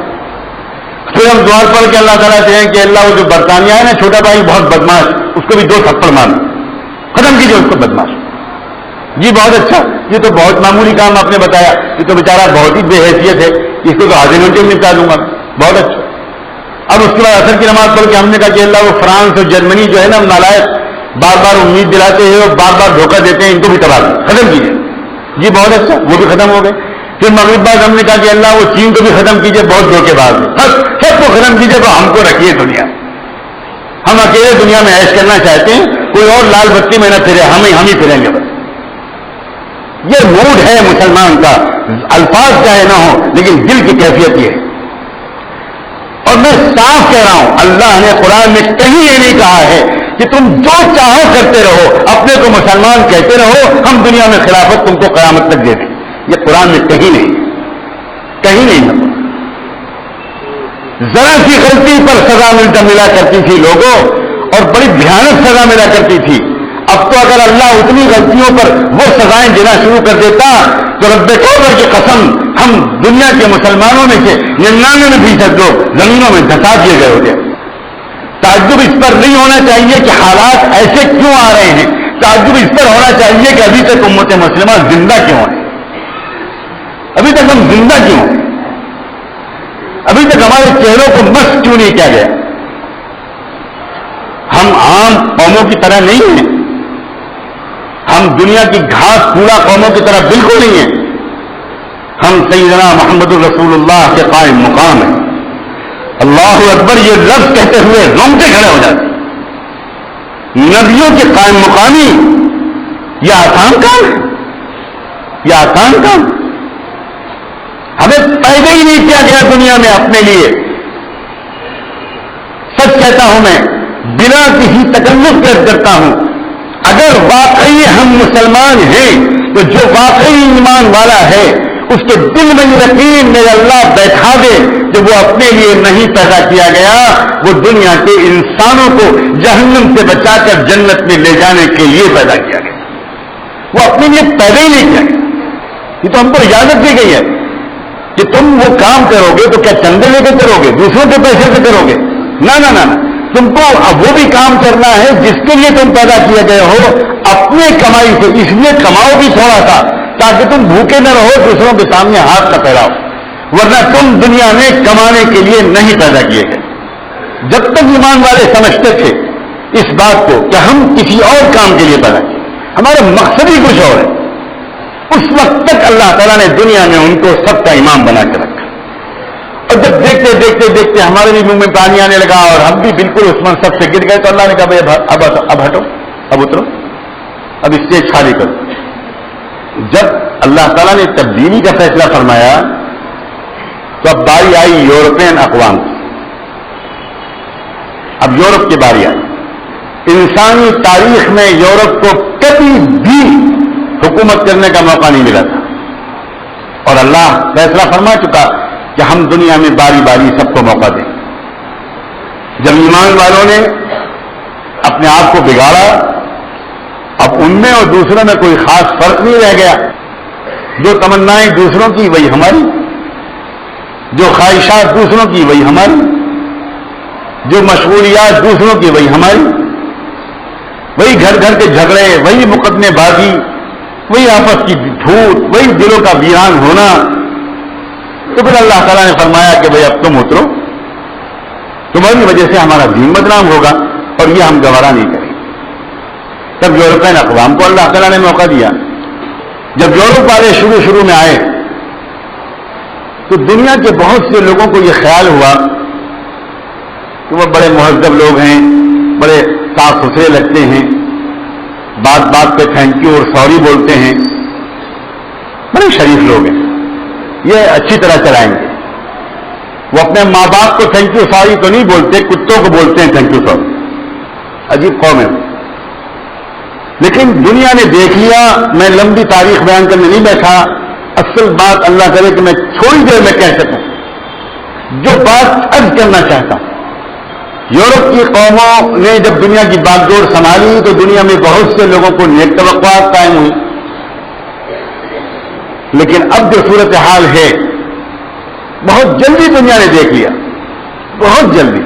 پھر ہم دعا پڑھ کے اللہ تعالیٰ سے ہیں کہ اللہ وہ جو برطانیہ ہے نا چھوٹا بھائی بہت بدماش، اس کو بھی 2 تھپڑ مارو، ختم کیجیے اس کو بدماش۔ جی بہت اچھا، یہ تو بہت معمولی کام آپ نے بتایا، یہ تو بیچارہ بہت ہی بے حیثیت ہے، اس کو تو آدھے گھنٹے میں نپٹا دوں گا۔ بہت اچھا۔ اب اس کے بعد عصر کی نماز پڑھ کے ہم نے کہا کہ اللہ وہ فرانس اور جرمنی جو ہے نا نالائق، بار بار امید دلاتے ہیں اور بار بار دھوکہ دیتے ہیں، ان کو بھی تباہ ختم کیجیے۔ جی بہت اچھا، وہ بھی ختم ہو گئے۔ پھر مغرب بعد ہم نے کہا کہ اللہ وہ چین کو بھی ختم کیجیے، بہت دھوکے باز ہے، سب کو ختم کیجیے، تو ہم کو رکھیے دنیا، ہم اکیلے دنیا میں عیش کرنا چاہتے ہیں، کوئی اور لال بتی میں نہ پھرے، ہم ہی پھریں گے بس۔ یہ موڈ ہے مسلمان کا، الفاظ چاہے نہ ہو لیکن دل کی کیفیت یہ ہے۔ اور میں صاف کہہ رہا ہوں، اللہ نے قرآن میں کہیں یہ نہیں کہا ہے کہ تم جو چاہو کرتے رہو، اپنے کو مسلمان کہتے رہو، ہم دنیا میں خلافت تم کو قیامت تک دے دیں۔ یہ قرآن میں کہیں نہیں ہے۔ ذرا سی غلطی پر سزا ملا کرتی تھی لوگوں، اور بڑی بھیانک سزا ملا کرتی تھی۔ اب تو اگر اللہ اتنی غلطیوں پر وہ سزائیں دینا شروع کر دیتا تو رب کعبہ کی قسم ہم دنیا کے مسلمانوں میں سے 99% لوگ زمینوں میں دھسا دیے گئے ہوتے۔ تعجب اس پر نہیں ہونا چاہیے کہ حالات ایسے کیوں آ رہے ہیں، تعجب اس پر ہونا چاہیے کہ ابھی تک امت مسلمہ زندہ کیوں ہے، ابھی تک ہم زندہ کیوں ہیں، ابھی تک ہمارے چہروں کو مست کیوں نہیں کیا گیا۔ ہم عام قوموں کی طرح نہیں ہیں، ہم دنیا کی گھاس پھوڑا قوموں کی طرح بالکل نہیں ہیں، ہم سیدنا محمد رسول اللہ کے قائم مقام ہیں۔ اللہ اکبر یہ لفظ کہتے ہوئے رونگٹے کھڑے ہو جاتے۔ نبیوں کے قائم مقامی یہ آسان کام ہے، یہ آسان کام، ہمیں پیدا ہی نہیں کیا گیا دنیا میں اپنے لیے۔ سچ کہتا ہوں میں، بنا کسی تکلف کے کرتا ہوں، اگر واقعی ہم مسلمان ہیں تو جو واقعی ایمان والا ہے اس کے دل میں یقین میرے اللہ بیٹھا دے کہ وہ اپنے لیے نہیں پیدا کیا گیا، وہ دنیا کے انسانوں کو جہنم سے بچا کر جنت میں لے جانے کے لیے پیدا کیا گیا، وہ اپنے لیے پیدا ہی نہیں کیا گیا۔ یہ تو ہم کو اجازت دی گئی ہے کہ تم وہ کام کرو گے تو کیا چندے لے کے کرو گے، دوسروں کے پیسے سے کرو گے؟ نہ، تم کو اب وہ بھی کام کرنا ہے جس کے لیے تم پیدا کیے گئے ہو، اپنے کمائی سے، اس لیے کماؤ بھی تھوڑا سا تاکہ تم بھوکے نہ رہو، دوسروں کے سامنے ہاتھ نہ پھیلاؤ، ورنہ تم دنیا میں کمانے کے لیے نہیں پیدا کیے گئے۔ جب تک ایمان والے سمجھتے تھے اس بات کو کہ ہم کسی اور کام کے لیے پیدا کیے، ہمارا مقصد ہی کچھ اور ہے، اس وقت تک اللہ تعالیٰ نے دنیا میں ان کو سب کا امام بنا کے رکھا۔ اور جب دیکھتے ہمارے بھی منہ میں پانی آنے لگا اور ہم بھی بالکل اس منصب سے گر گئے تو اللہ نے کہا بھائی اب ہٹو، اب اترو، اب اسٹیج خالی کرو۔ جب اللہ تعالیٰ نے تبدیلی کا فیصلہ فرمایا تو اب باری آئی یورپین اقوام کی، اب یورپ کی باری آئی۔ انسانی تاریخ میں یورپ کو کبھی بھی حکومت کرنے کا موقع نہیں ملا تھا، اور اللہ فیصلہ فرما چکا کہ ہم دنیا میں باری باری سب کو موقع دیں۔ جب ایمان والوں نے اپنے آپ کو بگاڑا، اب ان میں اور دوسروں میں کوئی خاص فرق نہیں رہ گیا، جو تمنائیں دوسروں کی وہی ہماری، جو خواہشات دوسروں کی وہی ہماری، جو مشغولیات دوسروں کی وہی ہماری، وہی گھر گھر کے جھگڑے، وہی مقدمے بازی، وہی آپس کی جھوٹ، وہی دلوں کا ویران ہونا۔ تو پھر اللہ تعالیٰ نے فرمایا کہ بھئی اب تم اترو، تمہاری وجہ سے ہمارا دین بدنام ہوگا اور یہ ہم گوارا نہیں کریں۔ تب یورپین اقوام کو اللہ تعالیٰ نے موقع دیا۔ جب یورپ والے شروع میں آئے تو دنیا کے بہت سے لوگوں کو یہ خیال ہوا کہ وہ بڑے مہذب لوگ ہیں، بڑے صاف ستھرے لگتے ہیں، بات بات پہ تھینک یو اور سوری بولتے ہیں، بڑے شریف لوگ ہیں، یہ اچھی طرح چلائیں گے۔ وہ اپنے ماں باپ کو تھینک یو سوری تو نہیں بولتے، کتوں کو بولتے ہیں تھینک یو سوری۔ عجیب قوم ہے۔ لیکن دنیا نے دیکھ لیا، میں لمبی تاریخ بیان کرنے نہیں بیٹھا، اصل بات اللہ کرے کہ میں تھوڑی دیر میں کہہ سکوں جو بات عرض کرنا چاہتا ہوں۔ یورپ کی قوموں نے جب دنیا کی باغ ڈور سنبھالی تو دنیا میں بہت سے لوگوں کو نیک توقعات قائم ہوئی، لیکن اب جو صورتحال ہے بہت جلدی دنیا نے دیکھ لیا، بہت جلدی،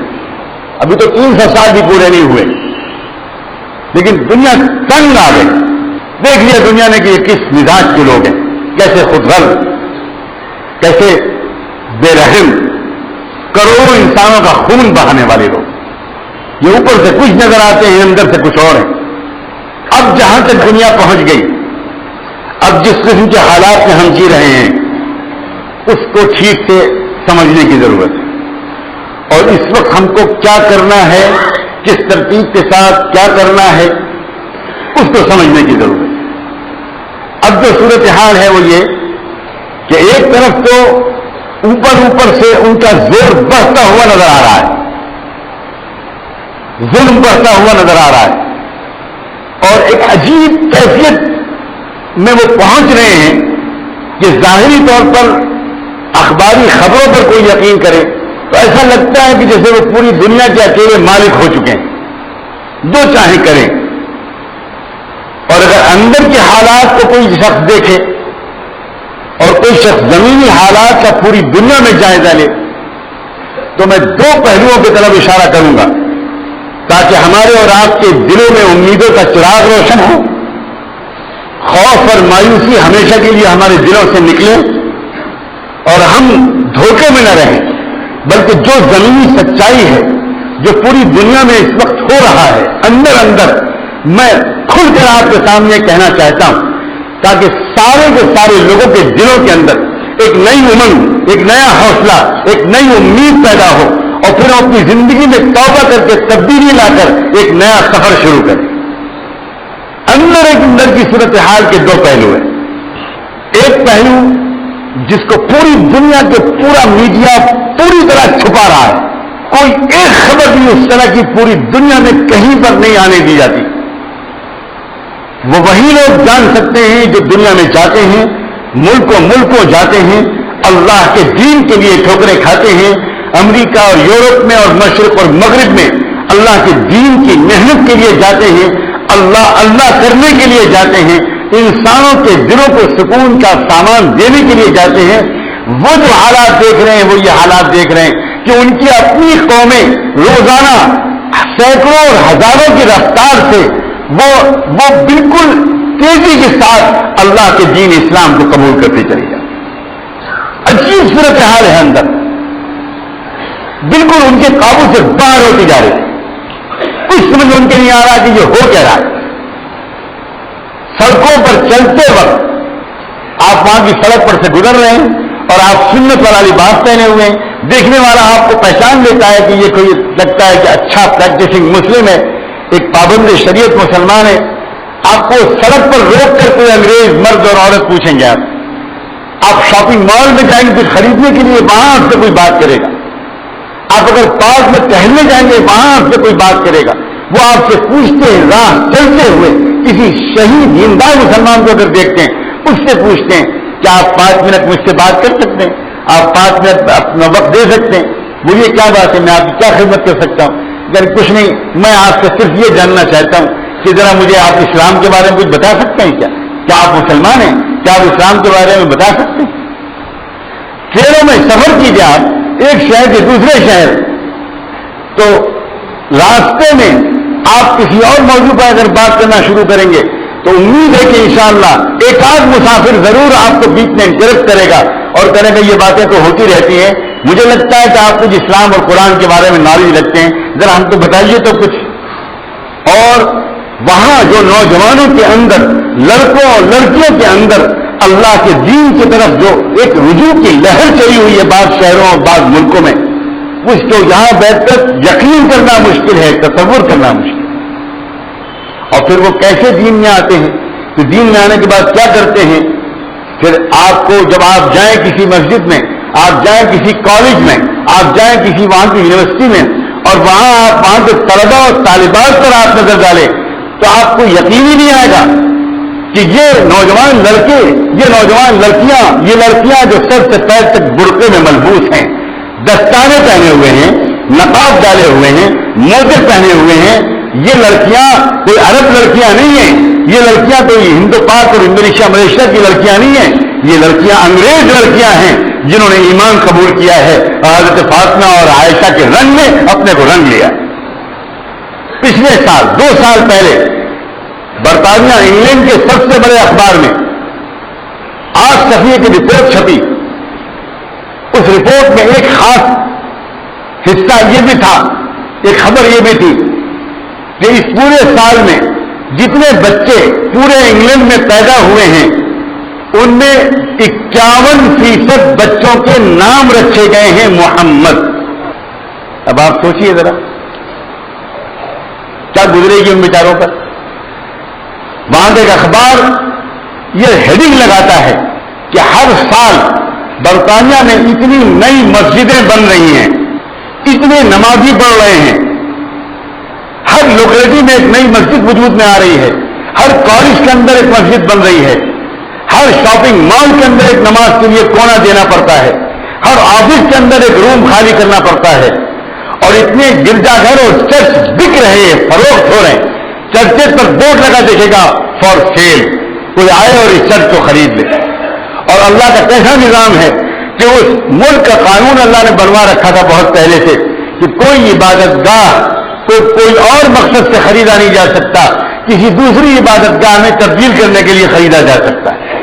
ابھی تو 300 سال بھی پورے نہیں ہوئے، لیکن دنیا تنگ آ گئی۔ دیکھ لیا دنیا نے کہ یہ کس مزاج کے لوگ ہیں، کیسے خودغرض، کیسے بے رحم، کروڑوں انسانوں کا خون بہانے والے لوگ، یہ اوپر سے کچھ نظر آتے ہیں، اندر سے کچھ اور ہیں۔ اب جہاں تک دنیا پہنچ گئی، اب جس قسم کے حالات میں ہم جی رہے ہیں اس کو ٹھیک سے سمجھنے کی ضرورت ہے، اور اس وقت ہم کو کیا کرنا ہے، کس ترتیب کے ساتھ کیا کرنا ہے، اس کو سمجھنے کی ضرورت ہے۔ اب جو صورتحال ہے وہ یہ کہ ایک طرف تو اوپر سے ان کا زور بڑھتا ہوا نظر آ رہا ہے، ظلم بڑھتا ہوا نظر آ رہا ہے، اور ایک عجیب کیفیت میں وہ پہنچ رہے ہیں کہ ظاہری طور پر اخباری خبروں پر کوئی یقین کرے تو ایسا لگتا ہے کہ جیسے وہ پوری دنیا کے اکیلے مالک ہو چکے ہیں، جو چاہے کریں۔ اور اگر اندر کے حالات کو کوئی شخص دیکھے اور کوئی شخص زمینی حالات کا پوری دنیا میں جائزہ لے تو میں دو پہلوؤں کی طرف اشارہ کروں گا تاکہ ہمارے اور آپ کے دلوں میں امیدوں کا چراغ روشن ہو، خوف اور مایوسی ہمیشہ کے لیے ہمارے دلوں سے نکلے اور ہم دھوکے میں نہ رہیں، بلکہ جو زمینی سچائی ہے جو پوری دنیا میں اس وقت ہو رہا ہے اندر میں کھل کر آپ کے سامنے کہنا چاہتا ہوں تاکہ سارے کے سارے لوگوں کے دلوں کے اندر ایک نئی امنگ، ایک نیا حوصلہ، ایک نئی امید پیدا ہو اور پھر ہم اپنی زندگی میں توبہ کر کے تبدیلی لا کر ایک نیا سفر شروع کریں۔ اندر کی صورتحال کے دو پہلو ہیں۔ ایک پہلو جس کو پوری دنیا کے پورا میڈیا پوری طرح چھپا رہا ہے، کوئی ایک خبر بھی اس طرح کی پوری دنیا میں کہیں پر نہیں آنے دی جاتی، وہ وہی لوگ جان سکتے ہیں جو دنیا میں جاتے ہیں، ملکوں جاتے ہیں، اللہ کے دین کے لیے ٹھوکریں کھاتے ہیں، امریکہ اور یورپ میں اور مشرق اور مغرب میں اللہ کے دین کی محنت کے لیے جاتے ہیں، اللہ کرنے کے لیے جاتے ہیں، انسانوں کے دلوں کو سکون کا سامان دینے کے لیے جاتے ہیں۔ وہ جو حالات دیکھ رہے ہیں وہ یہ حالات دیکھ رہے ہیں کہ ان کی اپنی قومیں روزانہ سینکڑوں اور ہزاروں کی رفتار سے وہ بالکل تیزی کے ساتھ اللہ کے دین اسلام کو قبول کرتے چلے جائیں۔ عجیب صورتحال ہے اندر، بالکل ان کے قابو سے باہر ہوتی جا رہی ہے، کچھ سمجھ ان کے نہیں آ رہا کہ یہ ہو کیا رہا ہے۔ سڑکوں پر چلتے وقت آپ وہاں کی سڑک پر سے گزر رہے ہیں اور آپ سنت والا لباس پہنے ہوئے ہیں، دیکھنے والا آپ کو پہچان لیتا ہے کہ یہ کوئی لگتا ہے کہ اچھا پریکٹسنگ مسلم ہے، ایک پابند شریعت مسلمان ہے۔ آپ کو سڑک پر روک کر کوئی انگریز مرد اور عورت پوچھیں گے، آپ شاپنگ مال میں جائیں گے خریدنے کے لیے، وہاں آپ سے کوئی بات کرے گا۔ آپ اگر پارک میں ٹہلنے جائیں گے وہاں آپ سے کوئی بات کرے گا۔ وہ آپ سے پوچھتے ہیں، راہ چلتے ہوئے کسی شہید دیندار مسلمان کو اگر دیکھتے ہیں اس سے پوچھتے ہیں کیا آپ 5 منٹ مجھ سے بات کر سکتے ہیں، آپ 5 منٹ اپنا وقت دے سکتے ہیں، بولیے کیا بات ہے، میں آپ کی کیا خدمت کر سکتا ہوں۔ اگر کچھ نہیں، میں آپ سے صرف یہ جاننا چاہتا ہوں کہ ذرا مجھے آپ اسلام کے بارے میں کچھ بتا سکتے ہیں کیا آپ مسلمان ہیں، کیا آپ اسلام کے بارے میں بتا سکتے ہیں۔ ٹرینوں میں سفر کیجیے آپ ایک شہر سے دوسرے شہر، تو راستے میں آپ کسی اور موضوع پر اگر بات کرنا شروع کریں گے تو امید ہے کہ انشاءاللہ ایک آدھ مسافر ضرور آپ کو بیچ میں انٹرپٹ کرے گا اور کہے گا یہ باتیں تو ہوتی رہتی ہیں، مجھے لگتا ہے کہ آپ کچھ اسلام اور قرآن کے بارے میں نالج رکھتے ہیں، ذرا ہم کو بتائیے تو کچھ۔ اور وہاں جو نوجوانوں کے اندر، لڑکوں اور لڑکیوں کے اندر اللہ کے دین کی طرف جو ایک رجوع کی لہر چلی ہوئی ہے بعض شہروں اور بعض ملکوں میں، اس کو یہاں بیٹھ کر یقین کرنا مشکل ہے، تصور کرنا مشکل ہے۔ اور پھر وہ کیسے دین میں آتے ہیں؟ تو دین میں آنے کے بعد کیا کرتے ہیں؟ پھر آپ کو جب آپ جائیں کسی مسجد میں، آپ جائیں کسی کالج میں، آپ جائیں کسی وہاں کی یونیورسٹی میں، اور وہاں کے طلباء اور طالبات پر آپ نظر ڈالیں تو آپ کو یقین ہی نہیں آئے گا کہ یہ نوجوان لڑکے، یہ نوجوان لڑکیاں جو سر سے پیر تک برقعے میں ملبوس ہیں، دستانے پہنے ہوئے ہیں، نقاب ڈالے ہوئے ہیں، موزے پہنے ہوئے ہیں، یہ لڑکیاں کوئی عرب لڑکیاں نہیں ہیں، یہ لڑکیاں کوئی ہند پاک اور انڈونیشیا ملیشیا کی لڑکیاں نہیں ہیں، یہ لڑکیاں انگریز لڑکیاں ہیں جنہوں نے ایمان قبول کیا ہے اور حضرت فاطمہ اور عائشہ کے رنگ میں اپنے کو رنگ لیا۔ پچھلے سال 2 سال پہلے برطانیہ انگلینڈ کے سب سے بڑے اخبار میں 8 صفحے کی رپورٹ چھپی، اس رپورٹ میں ایک خاص حصہ یہ بھی تھا، ایک خبر یہ بھی تھی کہ اس پورے سال میں جتنے بچے پورے انگلینڈ میں پیدا ہوئے ہیں ان میں 51% بچوں کے نام رکھے گئے ہیں محمد۔ اب آپ سوچئے ذرا کیا گزرے گی ان بیچاروں پر۔ وہاں کا ایک اخبار یہ ہیڈنگ لگاتا ہے کہ ہر سال برطانیہ میں اتنی نئی مسجدیں بن رہی ہیں، اتنے نمازی پڑھ رہے ہیں، ہر لوکیلٹی میں ایک نئی مسجد وجود میں آ رہی ہے، ہر کالج کے اندر ایک مسجد بن رہی ہے، ہر شاپنگ مال کے اندر ایک نماز کے لیے کونا دینا پڑتا ہے، ہر آفس کے اندر ایک روم خالی کرنا پڑتا ہے، اور اتنے گرجا گھر اور چرچ بک رہے ہیں، فروخت ہو رہے ہیں۔ چرچز پر بورڈ لگا دیکھے گا فار سیل، کوئی آئے اور اس چرچ کو خرید لے۔ اور اللہ کا کیسا نظام ہے کہ اس ملک کا قانون اللہ نے بنوا رکھا تھا بہت پہلے سے کہ کوئی عبادت گاہ کوئی اور مقصد سے خریدا نہیں جا سکتا، کسی دوسری عبادت گاہ میں تبدیل کرنے کے لیے خریدا جا سکتا ہے۔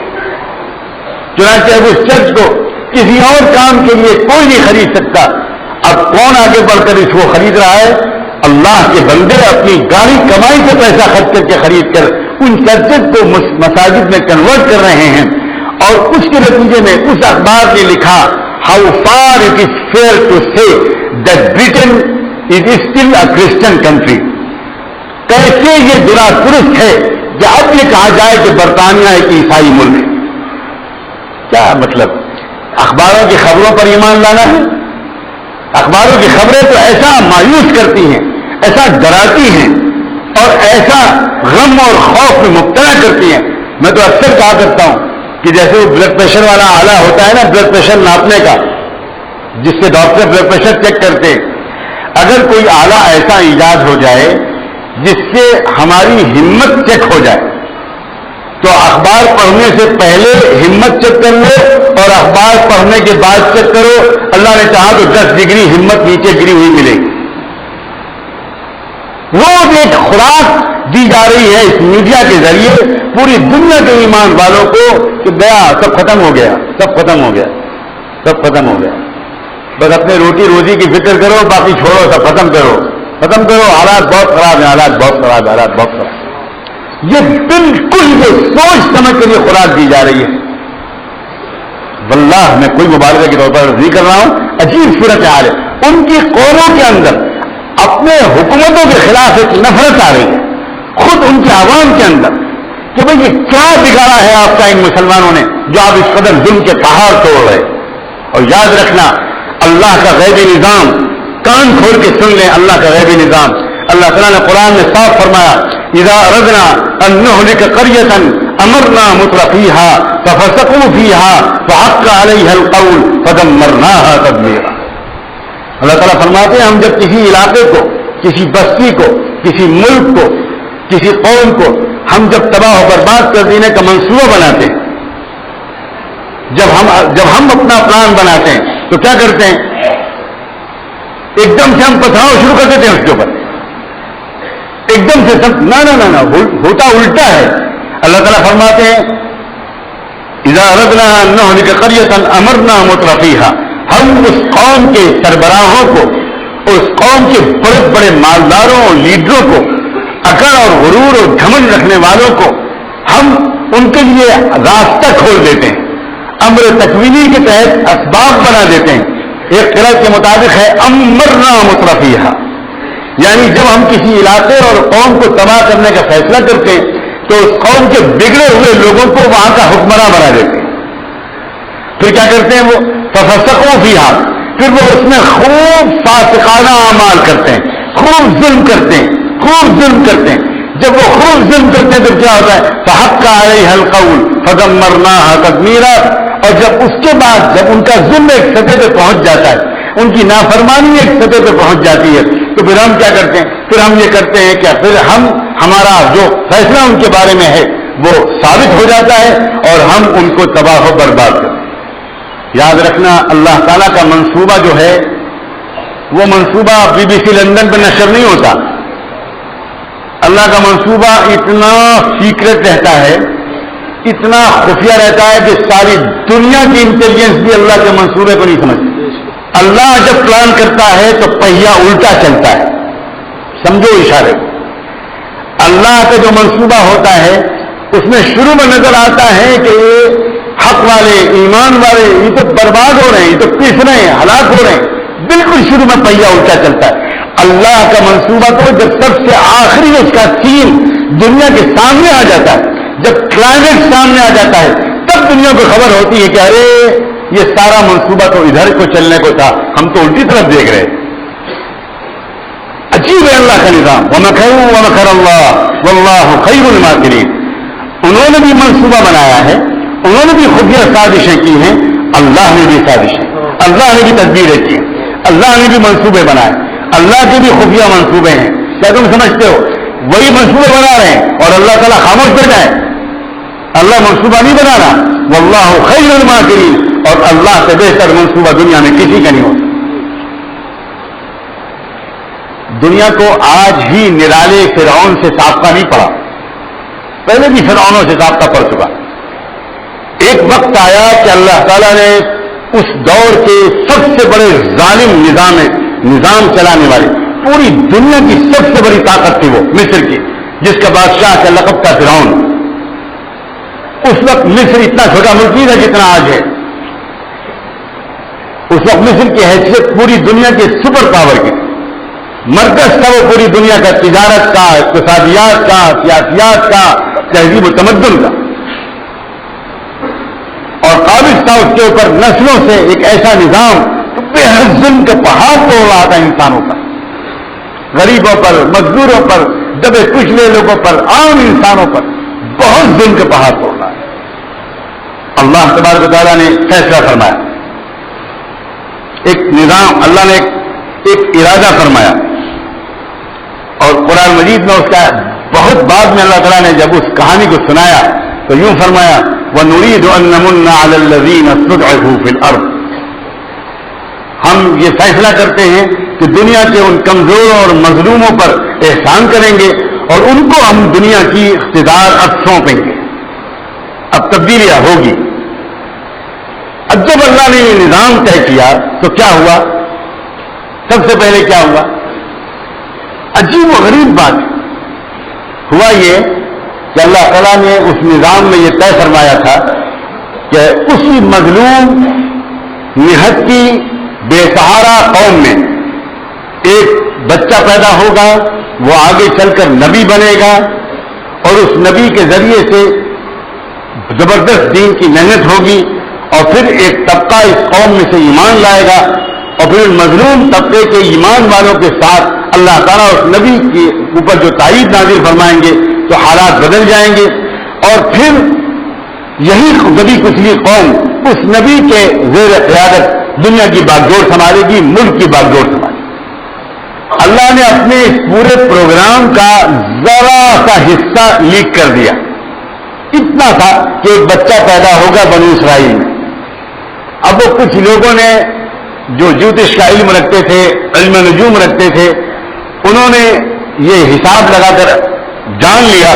چنانچہ اس چرچ کو کسی اور کام کے لیے کوئی نہیں خرید سکتا۔ اب کون آگے بڑھ کر اس کو خرید رہا ہے؟ اللہ کے بندے اپنی گاڑی کمائی سے پیسہ خرچ کر کے خرید کر ان چرچز کو مساجد میں کنورٹ کر رہے ہیں، اور اس کے نتیجے میں اس اخبار نے لکھا how far it is fair to say that Britain it is still a Christian country. کیسے یہ درست ہے کہ اب یہ کہا جائے کہ برطانیہ ایک عیسائی ملک ہے؟ کیا مطلب؟ اخباروں کی خبروں پر ایمان لانا ہے؟ اخباروں کی خبریں تو ایسا مایوس کرتی ہیں، ایسا ڈراتی ہیں اور ایسا غم اور خوف میں مبتلا کرتی ہیں. میں تو اکثر کہا کرتا ہوں کہ جیسے وہ بلڈ پریشر والا آلہ ہوتا ہے نا بلڈ پریشر ناپنے کا, جس سے ڈاکٹر بلڈ پریشر چیک کرتے, اگر کوئی آلہ ایسا ایجاد ہو جائے جس سے ہماری ہمت چیک ہو جائے, تو اخبار پڑھنے سے پہلے ہمت چیک کر لو اور اخبار پڑھنے کے بعد چیک کرو, اللہ نے چاہا تو 10 ڈگری ہمت نیچے گری ہوئی ملے گی. روز ایک خوراک دی جا رہی ہے اس میڈیا کے ذریعے پوری دنیا کے ایمان والوں کو کہ گیا سب ختم ہو گیا, سب ختم ہو گیا, سب ختم ہو گیا, بس اپنے روٹی روزی کی فکر کرو, باقی چھوڑو, سب ختم کرو, ختم کرو, حالات بہت خراب ہیں, حالات بہت خراب, حالات بہت خراب. یہ بالکل یہ سوچ سمجھ کر یہ خوراک دی جا رہی ہے. واللہ میں کوئی مبالغہ کے طور پر نہیں کر رہا ہوں, عجیب صورت حال ہے. ان کی قوموں کے اندر اپنے حکومتوں کے خلاف ایک نفرت آ رہی ہے, خود ان کے عوام کے اندر, کہ بھئی یہ کیا بگاڑا ہے آپ کا ان مسلمانوں نے جو آپ اس قدر ظلم کے پہاڑ توڑ رہے. اور یاد رکھنا اللہ کا غیبی نظام, کان کھول کے سن لیں اللہ کا غیبی نظام. اللہ تعالیٰ نے قرآن میں صاف فرمایا اذا اردنا ان نهلك قرية امرنا مترفيها ففسقوا فيها فحق عليها القول فدمرناها تدميرا. اللہ تعالیٰ فرماتے ہیں ہم جب کسی علاقے کو, کسی بستی کو, کسی ملک کو, کسی قوم کو ہم جب تباہ و برباد کر دینے کا منصوبہ بناتے ہیں, جب ہم اپنا پلان بناتے ہیں تو کیا کرتے ہیں, ایک دم سے ہم پتھراؤ شروع کر دیتے ہیں اس کے اوپر, ایک دم سے سب نہ ہوتا الٹا ہے. اللہ تعالیٰ فرماتے ہیں اذا اردنا ان نهلك قرية امرنا مترفيها, ہم اس قوم کے سربراہوں کو, اس قوم کے بڑے بڑے مالداروں اور لیڈروں کو, اکڑ اور غرور اور گھمنڈ رکھنے والوں کو ہم ان کے لیے راستہ کھول دیتے ہیں, امر تکوینی کے تحت اسباب بنا دیتے ہیں. ایک قرآن کے مطابق ہے امرنا مترفیہا, یعنی جب ہم کسی علاقے اور قوم کو تباہ کرنے کا فیصلہ کرتے ہیں تو اس قوم کے بگڑے ہوئے لوگوں کو وہاں کا حکمراں بنا دیتے ہیں. پھر کیا کرتے ہیں وہ ففسقوا فیہا, پھر وہ اس میں خوب فاسقانہ اعمال کرتے ہیں, خوب ظلم کرتے ہیں, خوب ظلم کرتے ہیں. جب وہ خوب ظلم کرتے ہیں تو کیا ہوتا ہے فحق علیہا القول فدمرناها تدمیرا. اور جب اس کے بعد جب ان کا ظلم ایک سطح پہ پہنچ جاتا ہے, ان کی نافرمانی ایک سطح پہ پہنچ جاتی ہے, تو پھر ہم کیا کرتے ہیں, پھر ہم یہ کرتے ہیں کہ پھر ہمارا جو فیصلہ ان کے بارے میں ہے وہ ثابت ہو جاتا ہے اور ہم ان کو تباہ و برباد کرتے ہیں. یاد رکھنا اللہ تعالیٰ کا منصوبہ جو ہے وہ منصوبہ BBC لندن پہ نشر نہیں ہوتا. اللہ کا منصوبہ اتنا سیکرٹ رہتا ہے, اتنا خفیہ رہتا ہے کہ ساری دنیا کی انٹیلیجنس بھی اللہ کے منصوبے کو نہیں سمجھتی. اللہ جب پلان کرتا ہے تو پہیا الٹا چلتا ہے, سمجھو اشارے کو. اللہ کا جو منصوبہ ہوتا ہے اس میں شروع میں نظر آتا ہے کہ یہ حق والے, ایمان والے, یہ تو برباد ہو رہے ہیں, یہ تو پس رہے ہیں, ہلاک ہو رہے ہیں. بالکل شروع میں پہیا الٹا چلتا ہے. اللہ کا منصوبہ تو جب سب سے آخری اس کا سین دنیا کے سامنے آ جاتا ہے, جب کلائمیکس سامنے آ جاتا ہے, تب دنیا کو خبر ہوتی ہے کہ ارے یہ سارا منصوبہ تو ادھر کو چلنے کو تھا, ہم تو الٹی طرف دیکھ رہے. عجیب ہے اللہ کا نظام. وَمَكَرُوا وَمَكَرَ اللَّهُ وَاللَّهُ خَيْرُ الْمَاكِرِينَ. انہوں نے بھی منصوبہ بنایا ہے, انہوں نے بھی خفیہ سازشیں کی ہیں, اللہ نے بھی سازشیں, اللہ نے بھی تدبیریں کی, اللہ نے بھی منصوبے بنائے, اللہ کے بھی خفیہ منصوبے ہیں. کیا تم سمجھتے ہو وہی منصوبے بنا رہے ہیں اور اللہ تعالیٰ خاموش کر جائے؟ اللہ منصوبہ نہیں بنا رہا. واللہ خیر الماکرین, اور اللہ سے بہتر منصوبہ دنیا میں کسی کا نہیں ہوتا. دنیا کو آج ہی نرالے فرعون سے سابقہ نہیں پڑا, پہلے بھی فرعونوں سے سابقہ پڑ چکا. ایک وقت آیا کہ اللہ تعالیٰ نے اس دور کے سب سے بڑے ظالم نظام چلانے والے, پوری دنیا کی سب سے بڑی طاقت تھی وہ مصر کی, جس کا بادشاہ کا لقب تھا فرعون. اس وقت مصر اتنا چھوٹا ملک نہیں تھا جتنا آج ہے. اس وقت مصر کی حیثیت پوری دنیا کے سپر پاور کی, مرکز تھا وہ پوری دنیا کا, تجارت کا, اقتصادیات کا, سیاسیات کا, تہذیب و تمدن کا, اور قابض تھا اس کے اوپر نسلوں سے ایک ایسا نظام بے حد ظلم کا پہاڑ توڑ رہا تھا انسانوں پر, غریبوں پر, مزدوروں پر, دبے کچلے لوگوں پر، عام انسانوں پر بہت ظلم کے پہاڑ توڑ رہا ہے۔ اللہ تبارک و تعالیٰ نے فیصلہ فرمایا، ایک نظام، اللہ نے ایک ارادہ فرمایا، اور قرآن مجید میں اس کا بہت بعد میں اللہ تعالیٰ نے جب اس کہانی کو سنایا تو یوں فرمایا، وَنُرِيدُ أَن نَّمُنَّ عَلَى الَّذِينَ اسْتُضْعِفُوا فِي الْأَرْضِ، ہم یہ فیصلہ کرتے ہیں کہ دنیا کے ان کمزوروں اور مظلوموں پر احسان کریں گے اور ان کو ہم دنیا کی اقتدار اب سونپیں گے، اب تبدیلیاں ہوگی۔ اب جب اللہ نے یہ نظام طے کیا تو کیا ہوا؟ سب سے پہلے کیا ہوا؟ عجیب و غریب بات ہوا یہ کہ اللہ تعالیٰ نے اس نظام میں یہ طے فرمایا تھا کہ اسی مظلوم نہتی بے سہارا قوم میں ایک بچہ پیدا ہوگا، وہ آگے چل کر نبی بنے گا اور اس نبی کے ذریعے سے زبردست دین کی محنت ہوگی، اور پھر ایک طبقہ اس قوم میں سے ایمان لائے گا، اور پھر مظلوم طبقے کے ایمان والوں کے ساتھ اللہ تعالیٰ اس نبی کے اوپر جو تائید نازل فرمائیں گے تو حالات بدل جائیں گے، اور پھر یہی نبی کچلی قوم اس نبی کے زیر قیادت دنیا کی باغ ڈور سنبھالے گی، ملک کی باغ ڈور سنبھالے گی۔ اللہ نے اپنے اس پورے پروگرام کا ذرا سا حصہ لیک کر دیا، اتنا تھا کہ ایک بچہ پیدا ہوگا بنی اسرائیل میں۔ اب وہ کچھ لوگوں نے جو جوتش کا علم رکھتے تھے، علم نجوم رکھتے تھے، انہوں نے یہ حساب لگا کر جان لیا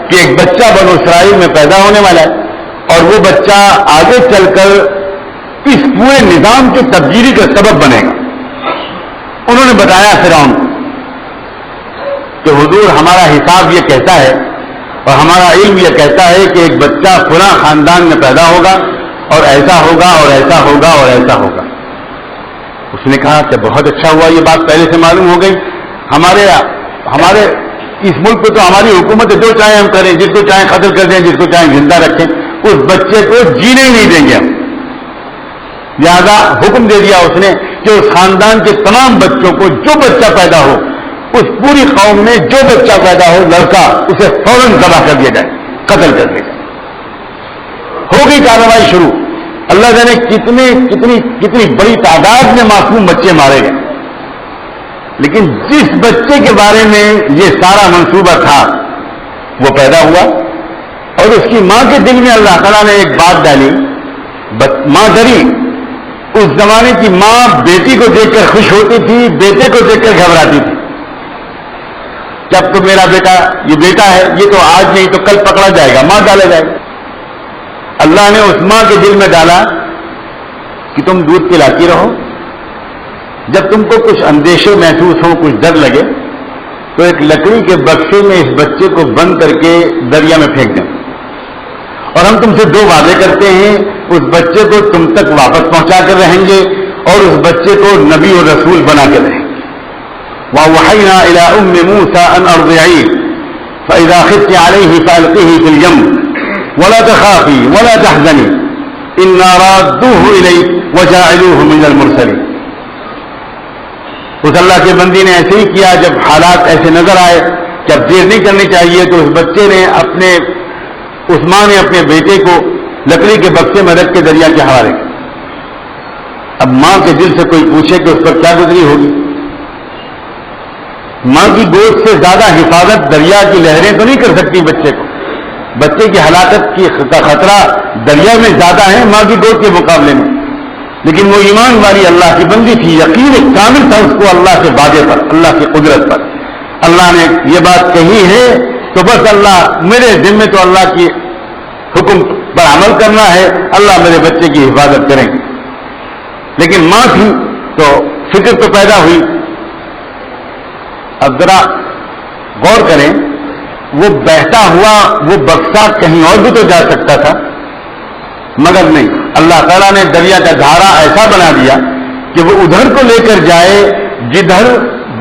کہ ایک بچہ بنو اسرائیل میں پیدا ہونے والا ہے، اور وہ بچہ آگے چل کر اس پورے نظام کی تبدیلی کا سبب بنے گا۔ انہوں نے بتایا فرعون کہ حضور ہمارا حساب یہ کہتا ہے اور ہمارا علم یہ کہتا ہے کہ ایک بچہ فلاں خاندان میں پیدا ہوگا اور ایسا ہوگا اور ایسا ہوگا اور ایسا ہوگا۔ اس نے کہا کہ بہت اچھا ہوا، یہ بات پہلے سے معلوم ہو گئی، ہمارے اس ملک پہ تو ہماری حکومت ہے، جو چاہے ہم کریں، جس کو چاہیں قتل کر دیں، جس کو چاہیں زندہ رکھیں، اس بچے کو جینے ہی نہیں دیں گے ہم۔ لہذا حکم دے دیا اس نے کہ اس خاندان کے تمام بچوں کو، جو بچہ پیدا ہو، اس پوری قوم میں جو بچہ پیدا ہو لڑکا، اسے فوراً ذبح کر دیا جائے، قتل کر دیا جائے۔ ہو گئی کارروائی شروع۔ اللہ جانے کتنی بڑی تعداد میں معصوم بچے مارے گئے، لیکن جس بچے کے بارے میں یہ سارا منصوبہ تھا وہ پیدا ہوا، اور اس کی ماں کے دل میں اللہ تعالیٰ نے ایک بات ڈالی، ماں ڈری۔ اس زمانے کی ماں بیٹی کو دیکھ کر خوش ہوتی تھی، بیٹے کو دیکھ کر گھبراتی تھی کہ اب تو میرا بیٹا، یہ بیٹا ہے، یہ تو آج نہیں تو کل پکڑا جائے گا، ماں ڈالا جائے گا۔ اللہ نے اس ماں کے دل میں ڈالا کہ تم دودھ پلاتی رہو، جب تم کو کچھ اندیشے محسوس ہو، کچھ ڈر لگے تو ایک لکڑی کے بکسے میں اس بچے کو بند کر کے دریا میں پھینک دیں، اور ہم تم سے 2 وعدے کرتے ہیں، اس بچے کو تم تک واپس پہنچا کر رہیں گے اور اس بچے کو نبی اور رسول بنا کر رہیں گے۔ وَأَوْحَيْنَا إِلَىٰ أُمِّ مُوسَىٰ أَنْ أَرْضِعِيهِ فَإِذَا خِفْتِ عَلَيْهِ فَأَلْقِيهِ فِي الْيَمِّ وَلَا تَخَافِي وَلَا تَحْزَنِي إِنَّا رَادُّوهُ إِلَيْكِ وَجَاعِلُوهُ مِنَ الْمُرْسَلِينَ۔ اس اللہ کے بندی نے ایسے ہی کیا، جب حالات ایسے نظر آئے کہ اب دیر نہیں کرنی چاہیے تو اس بچے نے اس ماں نے اپنے بیٹے کو لکڑی کے بکسے میں رکھ کے دریا کے حوالے کیا۔ اب ماں کے دل سے کوئی پوچھے کہ اس پر کیا گزری ہوگی؟ ماں کی گود سے زیادہ حفاظت دریا کی لہریں تو نہیں کر سکتی بچے کو، بچے کی ہلاکت کی خطرہ دریا میں زیادہ ہے ماں کی گود کے مقابلے میں، لیکن وہ ایمان والی اللہ کی بندی تھی، یقین کامل تھا اس کو اللہ کے وعدے پر، اللہ کی قدرت پر۔ اللہ نے یہ بات کہی ہے تو بس اللہ میرے ذمے تو اللہ کی حکم پر عمل کرنا ہے، اللہ میرے بچے کی حفاظت کریں گے۔ لیکن ماں تھی تو فکر تو پیدا ہوئی۔ اب ذرا غور کریں، وہ بہتا ہوا وہ بکسا کہیں اور بھی تو جا سکتا تھا، مگر نہیں، اللہ تعالیٰ نے دریا کا دھارا ایسا بنا دیا کہ وہ ادھر کو لے کر جائے جدھر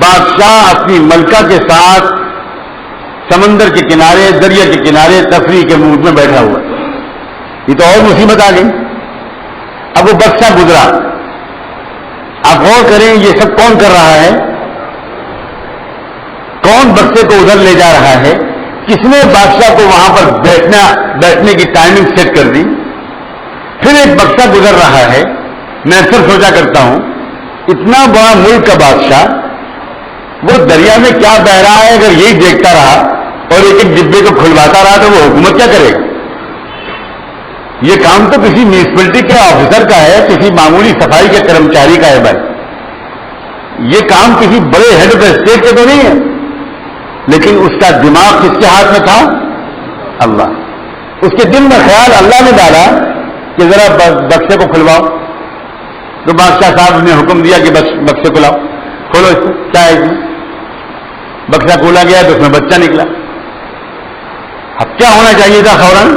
بادشاہ اپنی ملکہ کے ساتھ سمندر کے کنارے، دریا کے کنارے تفریح کے موڈ میں بیٹھا ہوا۔ یہ تو اور مصیبت آ گئی۔ اب وہ بکسا گزرا، آپ غور کریں یہ سب کون کر رہا ہے؟ کون بکسے کو ادھر لے جا رہا ہے؟ کس نے بادشاہ کو وہاں پر بیٹھنے کی ٹائمنگ سیٹ کر دی؟ پھر ایک بکسا گزر رہا ہے. میں اکثر سوچا کرتا ہوں اتنا بڑا ملک کا بادشاہ وہ دریا میں کیا بہ رہا ہے اگر یہی دیکھتا رہا اور ایک ایک ڈبے کو کھلواتا رہا تو وہ حکومت کیا کرے گا؟ یہ کام تو کسی میونسپلٹی کے آفیسر کا ہے, کسی معمولی صفائی کے کرمچاری کا ہے بھائی. یہ کام کسی بڑے ہیڈ آف اسٹیٹ کے تو نہیں ہے. لیکن اس کا دماغ کس کے ہاتھ میں تھا؟ اللہ. اس کے دل میں خیال اللہ نے ڈالا کہ ذرا بکسے کو کھلواؤ. تو بادشاہ صاحب نے حکم دیا کہ بکسے کو لاؤ, کھولو اس کو, کیا ہے اس میں؟ بکسا کھولا گیا تو اس میں بچہ نکلا. اب کیا ہونا چاہیے تھا؟ فوراً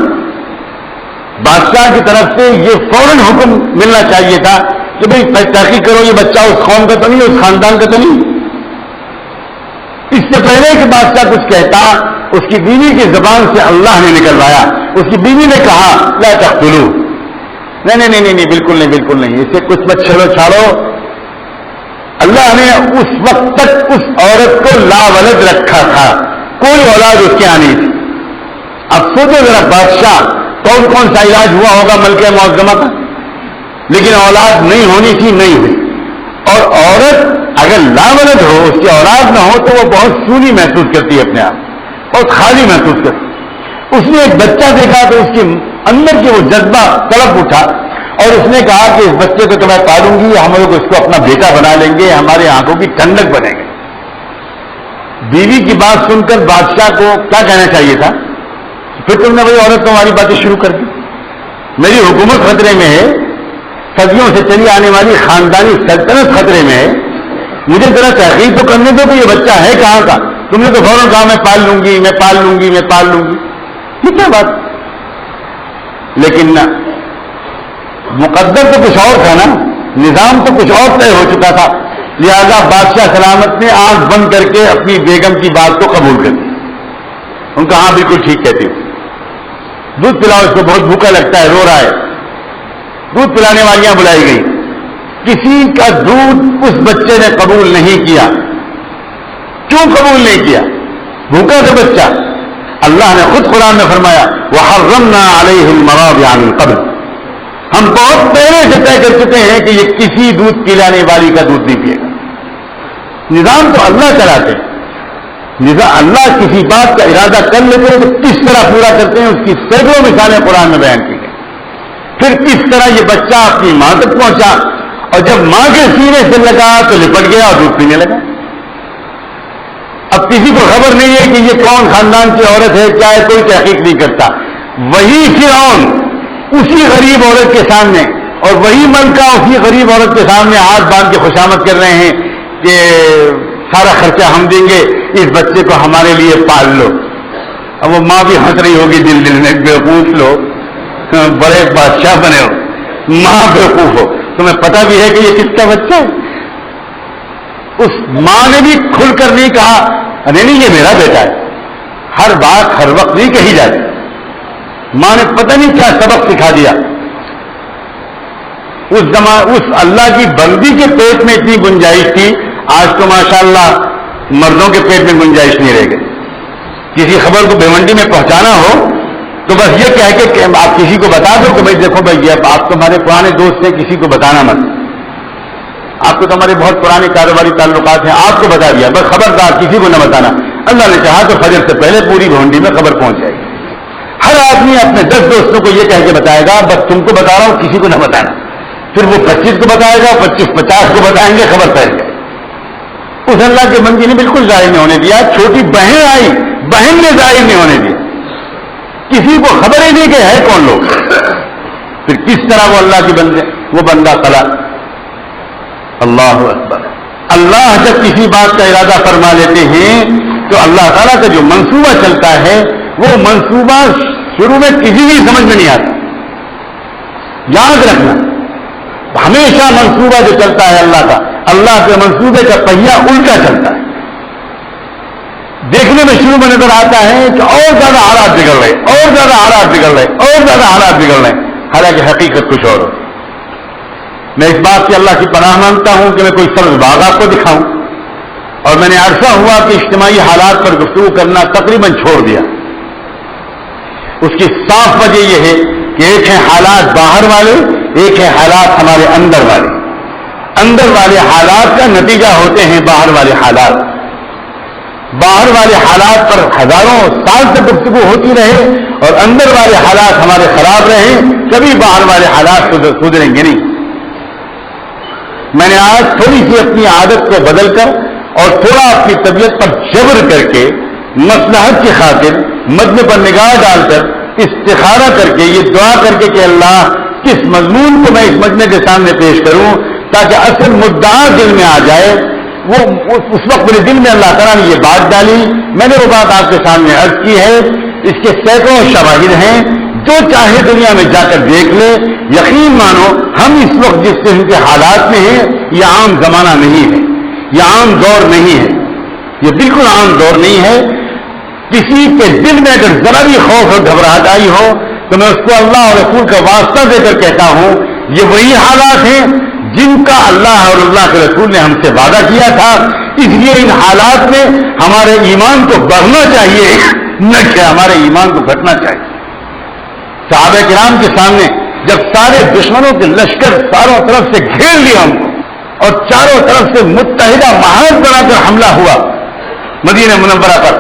بادشاہ کی طرف سے یہ فوراً حکم ملنا چاہیے تھا کہ بھائی تحقیق کرو یہ بچہ اس قوم کا تو نہیں, اس خاندان کا تو نہیں. اس سے پہلے کہ بادشاہ کچھ کہتا اس کی بیوی کی زبان سے اللہ نے نکلوایا. اس کی بیوی نے کہا لا تقتلوا. نہیں, بالکل نہیں, بالکل نہیں, اسے کچھ مت چھاڑو. اللہ نے اس وقت تک اس عورت کو لاولد رکھا تھا, کوئی اولاد اس کے آنی تھی. اب سوچو ذرا بادشاہ کون سا علاج ہوا ہوگا ملکہ معظمہ کا, لیکن اولاد نہیں ہونی تھی, نہیں ہوئی. اور عورت اگر لاولد ہو, اس کی اولاد نہ ہو تو وہ بہت سونی محسوس کرتی ہے اپنے آپ, بہت خالی محسوس کرتی. اس نے ایک بچہ دیکھا تو اس کے اندر کے وہ جذبہ تڑپ اٹھا اور اس نے کہا کہ اس بچے کو تو میں پالوں گی, ہم لوگ اس کو اپنا بیٹا بنا لیں گے, ہمارے آنکھوں کی ٹھنڈک بنے گے. بیوی کی بات سن کر بادشاہ کو کیا کہنا چاہیے تھا؟ پھر تم نے وہی عورت تمہاری باتیں شروع کر دی, میری حکومت خطرے میں ہے, صدیوں سے چلی آنے والی خاندانی سلطنت خطرے میں ہے, مجھے ذرا تحقیق تو کرنے دو کہ یہ بچہ ہے کہاں کا. تم نے تو فوراً کہا میں پال لوں گی, میں پال لوں گی, میں پال لوں گی. یہ کیا بات؟ لیکن نہ, مقدر تو کچھ اور تھا نا, نظام تو کچھ اور طے ہو چکا تھا. لہذا بادشاہ سلامت نے آنکھ بند کر کے اپنی بیگم کی بات کو قبول کر دی. ان کا ہاں بالکل ٹھیک کہتی ہوں, دودھ پلاؤ, اس کو بہت بھوکا لگتا ہے, رو رہا ہے. دودھ پلانے والیاں بلائی گئی. کسی کا دودھ اس بچے نے قبول نہیں کیا. کیوں قبول نہیں کیا؟ بھوکا تھا بچہ. اللہ نے خود قرآن میں فرمایا وَحَرَّمْنَا عَلَيْهِ الْمَرَاضِعَ مِنْ قَبْلُ. ہم بہت پہلے سے طے کر چکے ہیں کہ یہ کسی دودھ پلانے والی کا دودھ نہیں پیے گا. نظام تو اللہ چلاتے ہیں. اللہ کسی بات کا ارادہ کر لیتے ہیں تو کس طرح پورا کرتے ہیں اس کی سینکڑوں مثالیں قرآن میں بیان کی گئی. پھر کس طرح یہ بچہ اپنی ماں تک پہنچا اور جب ماں کے سینے سے لگا تو لپٹ گیا اور دودھ پینے لگا. اب کسی کو خبر نہیں ہے کہ یہ کون خاندان کی عورت ہے, کیا ہے, کوئی تحقیق نہیں کرتا. وہی فرعون اسی غریب عورت کے سامنے اور وہی ملکہ اسی غریب عورت کے سامنے ہاتھ باندھ کے خوشامد کر رہے ہیں کہ سارا خرچہ ہم دیں گے, اس بچے کو ہمارے لیے پال لو. اب وہ ماں بھی ہنس رہی ہوگی دل دل میں, بیوقوف لوگ, بڑے بادشاہ بنے ہو, ماں بیوقوف ہو, تمہیں پتہ بھی ہے کہ یہ کس کا بچہ ہے. اس ماں نے بھی کھل کر نہیں کہا نہیں یہ میرا بیٹا ہے. ہر بات ہر وقت نہیں کہی جاتی. ماں نے پتہ نہیں کیا سبق سکھا دیا. اس اللہ کی بندی کے پیٹ میں اتنی گنجائش تھی, آج تو ماشاءاللہ مردوں کے پیٹ میں گنجائش نہیں رہ گئی. کسی خبر کو بھیونڈی میں پہنچانا ہو تو بس یہ کہہ کے کہ آپ کسی کو بتا دو کہ بھائی دیکھو بھائی یہ آپ تو ہمارے پرانے دوست ہیں, کسی کو بتانا مت, آپ کو تو ہمارے بہت پرانے کاروباری تعلقات ہیں, آپ کو بتا دیا, بس خبردار کسی کو نہ بتانا. اللہ نے چاہا تو فجر سے پہلے پوری بھونڈی میں خبر پہنچ جائے گی. ہر آدمی اپنے 10 دوستوں کو یہ کہہ کے بتائے گا بس تم کو بتا رہا ہوں, کسی کو نہ بتانا. پھر وہ 25 کو بتائے گا, 25-50 کو بتائیں گے, خبر پھیل جائے. اس اللہ کے بندی نے بالکل ظاہر نہیں ہونے دیا. چھوٹی بہن آئی, بہن نے ظاہر نہیں ہونے دیا. کسی کو خبر ہی نہیں کہ ہے کون لوگ. پھر کس طرح وہ اللہ کی بندے, وہ بندہ خلا. اللہ اکبر. اللہ جب کسی بات کا ارادہ فرما لیتے ہیں تو اللہ تعالیٰ کا جو منصوبہ چلتا ہے وہ منصوبہ شروع میں کسی بھی سمجھ میں نہیں آتا. یاد رکھنا, ہمیشہ منصوبہ جو چلتا ہے اللہ کا, اللہ کے منصوبے کا پہیا الٹا چلتا ہے. دیکھنے میں شروع میں نظر آتا ہے کہ اور زیادہ حالات بگڑ رہے, اور زیادہ حالات بگڑ رہے, اور زیادہ حالات بگڑ رہے, حالانکہ حقیقت کچھ اور ہو. میں اس بات سے اللہ کی پناہ مانگتا ہوں کہ میں کوئی سبز باغ آپ کو دکھاؤں, اور میں نے عرصہ ہوا کہ اجتماعی حالات پر گفتگو کرنا تقریباً چھوڑ دیا. اس کی صاف وجہ یہ ہے کہ ایک ہے حالات باہر والے، ایک ہے حالات ہمارے اندر والے. اندر والے حالات کا نتیجہ ہوتے ہیں باہر والے حالات. باہر والے حالات پر ہزاروں سال تک گفتگو ہوتی رہے اور اندر والے حالات ہمارے خراب رہے، کبھی باہر والے حالات سدھریں گے نہیں. میں نے آج تھوڑی سی اپنی عادت کو بدل کر اور تھوڑا اپنی طبیعت پر جبر کر کے مصلحت کی خاطر مجمع پر نگاہ ڈال کر استخارہ کر کے یہ دعا کر کے کہ اللہ کس مضمون کو میں اس مجمع کے سامنے پیش کروں تاکہ اصل مدعا دل میں آ جائے. وہ اس وقت میرے دل میں اللہ تعالیٰ نے یہ بات ڈالی. میں نے وہ بات آپ کے سامنے عرض کی ہے. اس کے سینکڑوں شواہد ہیں، جو چاہے دنیا میں جا کر دیکھ لے. یقین مانو ہم اس وقت جس قسم کے حالات میں ہیں یہ عام زمانہ نہیں ہے، یہ عام دور نہیں ہے، یہ بالکل عام دور نہیں ہے. کسی کے دل میں اگر ذرا بھی خوف اور گھبراہٹ آئی ہو تو میں اس کو اللہ اور رسول کا واسطہ دے کر کہتا ہوں یہ وہی حالات ہیں جن کا اللہ اور اللہ کے رسول نے ہم سے وعدہ کیا تھا. اس لیے ان حالات میں ہمارے ایمان کو بڑھنا چاہیے، نہ کہ ہمارے ایمان کو گھٹنا چاہیے. صحابہ کرام کے سامنے جب سارے دشمنوں کے لشکر چاروں طرف سے گھیر لیا ہم کو اور چاروں طرف سے متحدہ محاذ بنا کر حملہ ہوا مدینہ منورہ پر،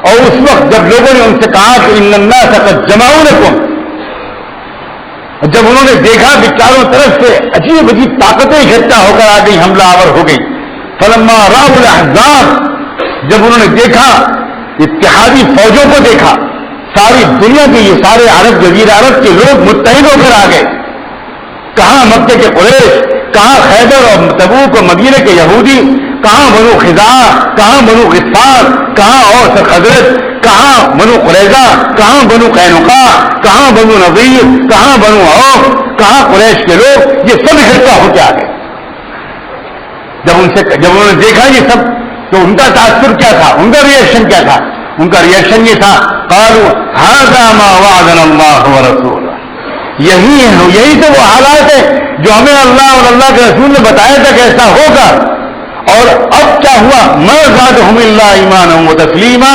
اور اس وقت جب لوگوں نے ان سے کہا کہ ان الناس قد جمعوا لكم، جب انہوں نے دیکھا کہ چاروں طرف سے عجیب عجیب طاقتیں اکٹھا ہو کر آ گئی، حملہ آور ہو گئی. فلما راوا الاحزاب، جب انہوں نے دیکھا اتحادی فوجوں کو دیکھا، ساری دنیا کے یہ سارے عرب جزیرہ عرب کے لوگ متحد ہو کر آ گئے. کہاں مکے کے قریش، کہاں خیبر اور تبوک و مدینے کے یہودی، کہاں بنو خزاعہ، کہاں بنو غطفان، کہاں اوس اور خزرج، کہاں بنو قریظہ، کہاں بنو قینقاع، کہاں بنو نضیر، کہاں بنو عوف، کہاں قریش کے لوگ، یہ سب اکٹھا ہو کے آ گئے. جب انہوں نے دیکھا یہ سب تو ان کا تاثر کیا تھا، ان کا ریئیکشن کیا تھا؟ ان کا ریئیکشن یہ تھا قالوا هذا ما وعدنا الله ورسوله، یہی تو وہ حالات ہے جو ہمیں اللہ اور اللہ کے رسول نے بتایا تھا کہ ایسا ہوگا. اور اب کیا ہوا؟ ما زادهم الا ایمانا وتسلیما،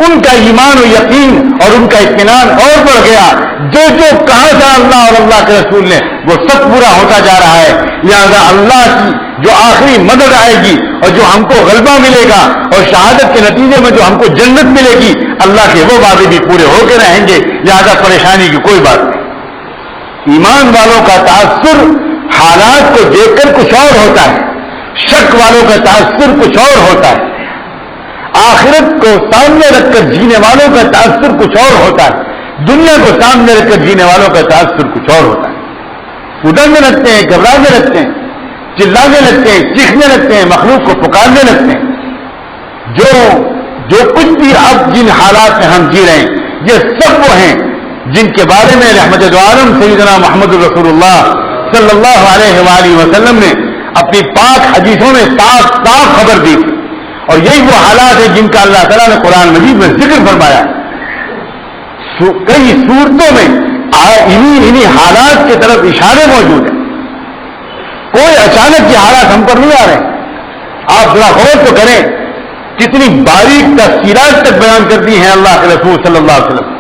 ان کا ایمان و یقین اور ان کا اطمینان اور بڑھ گیا. جو کہا تھا اللہ اور اللہ کے رسول نے وہ سب پورا ہوتا جا رہا ہے. لہذا اللہ کی جو آخری مدد آئے گی اور جو ہم کو غلبہ ملے گا اور شہادت کے نتیجے میں جو ہم کو جنت ملے گی، اللہ کے وہ وعدے بھی پورے ہو کے رہیں گے. لہذا پریشانی کی کوئی بات نہیں. ایمان والوں کا تاثر حالات کو دیکھ کر کچھ اور ہوتا ہے، شک والوں کا تاثر کچھ اور ہوتا ہے. آخرت کو سامنے رکھ کر جینے والوں کا تاثر کچھ اور ہوتا ہے. دنیا کو سامنے رکھ کر جینے والوں کا تاثر کچھ اور ہوتا ہے. ادھرنے لگتے ہیں، گھبرانے لگتے ہیں، چلانے لگتے ہیں، چیخنے لگتے ہیں، مخلوق کو پکارنے لگتے ہیں. جو کچھ بھی اب جن حالات میں ہم جی رہے ہیں یہ سب وہ ہیں جن کے بارے میں رحمت دو عالم سیدنا محمد رسول اللہ صلی اللہ علیہ وآلہ وسلم نے اپنی پاک حدیثوں میں صاف خبر دی. اور یہی وہ حالات ہیں جن کا اللہ تعالیٰ نے قرآن مجید میں ذکر فرمایا. کئی صورتوں میں انہی حالات کی طرف اشارے موجود ہیں. کوئی اچانک یہ حالات ہم پر نہیں آ رہے. آپ ذرا غور تو کریں کتنی باریک تفصیلات تک بیان کر دی ہیں اللہ کے رسول صلی اللہ علیہ وسلم.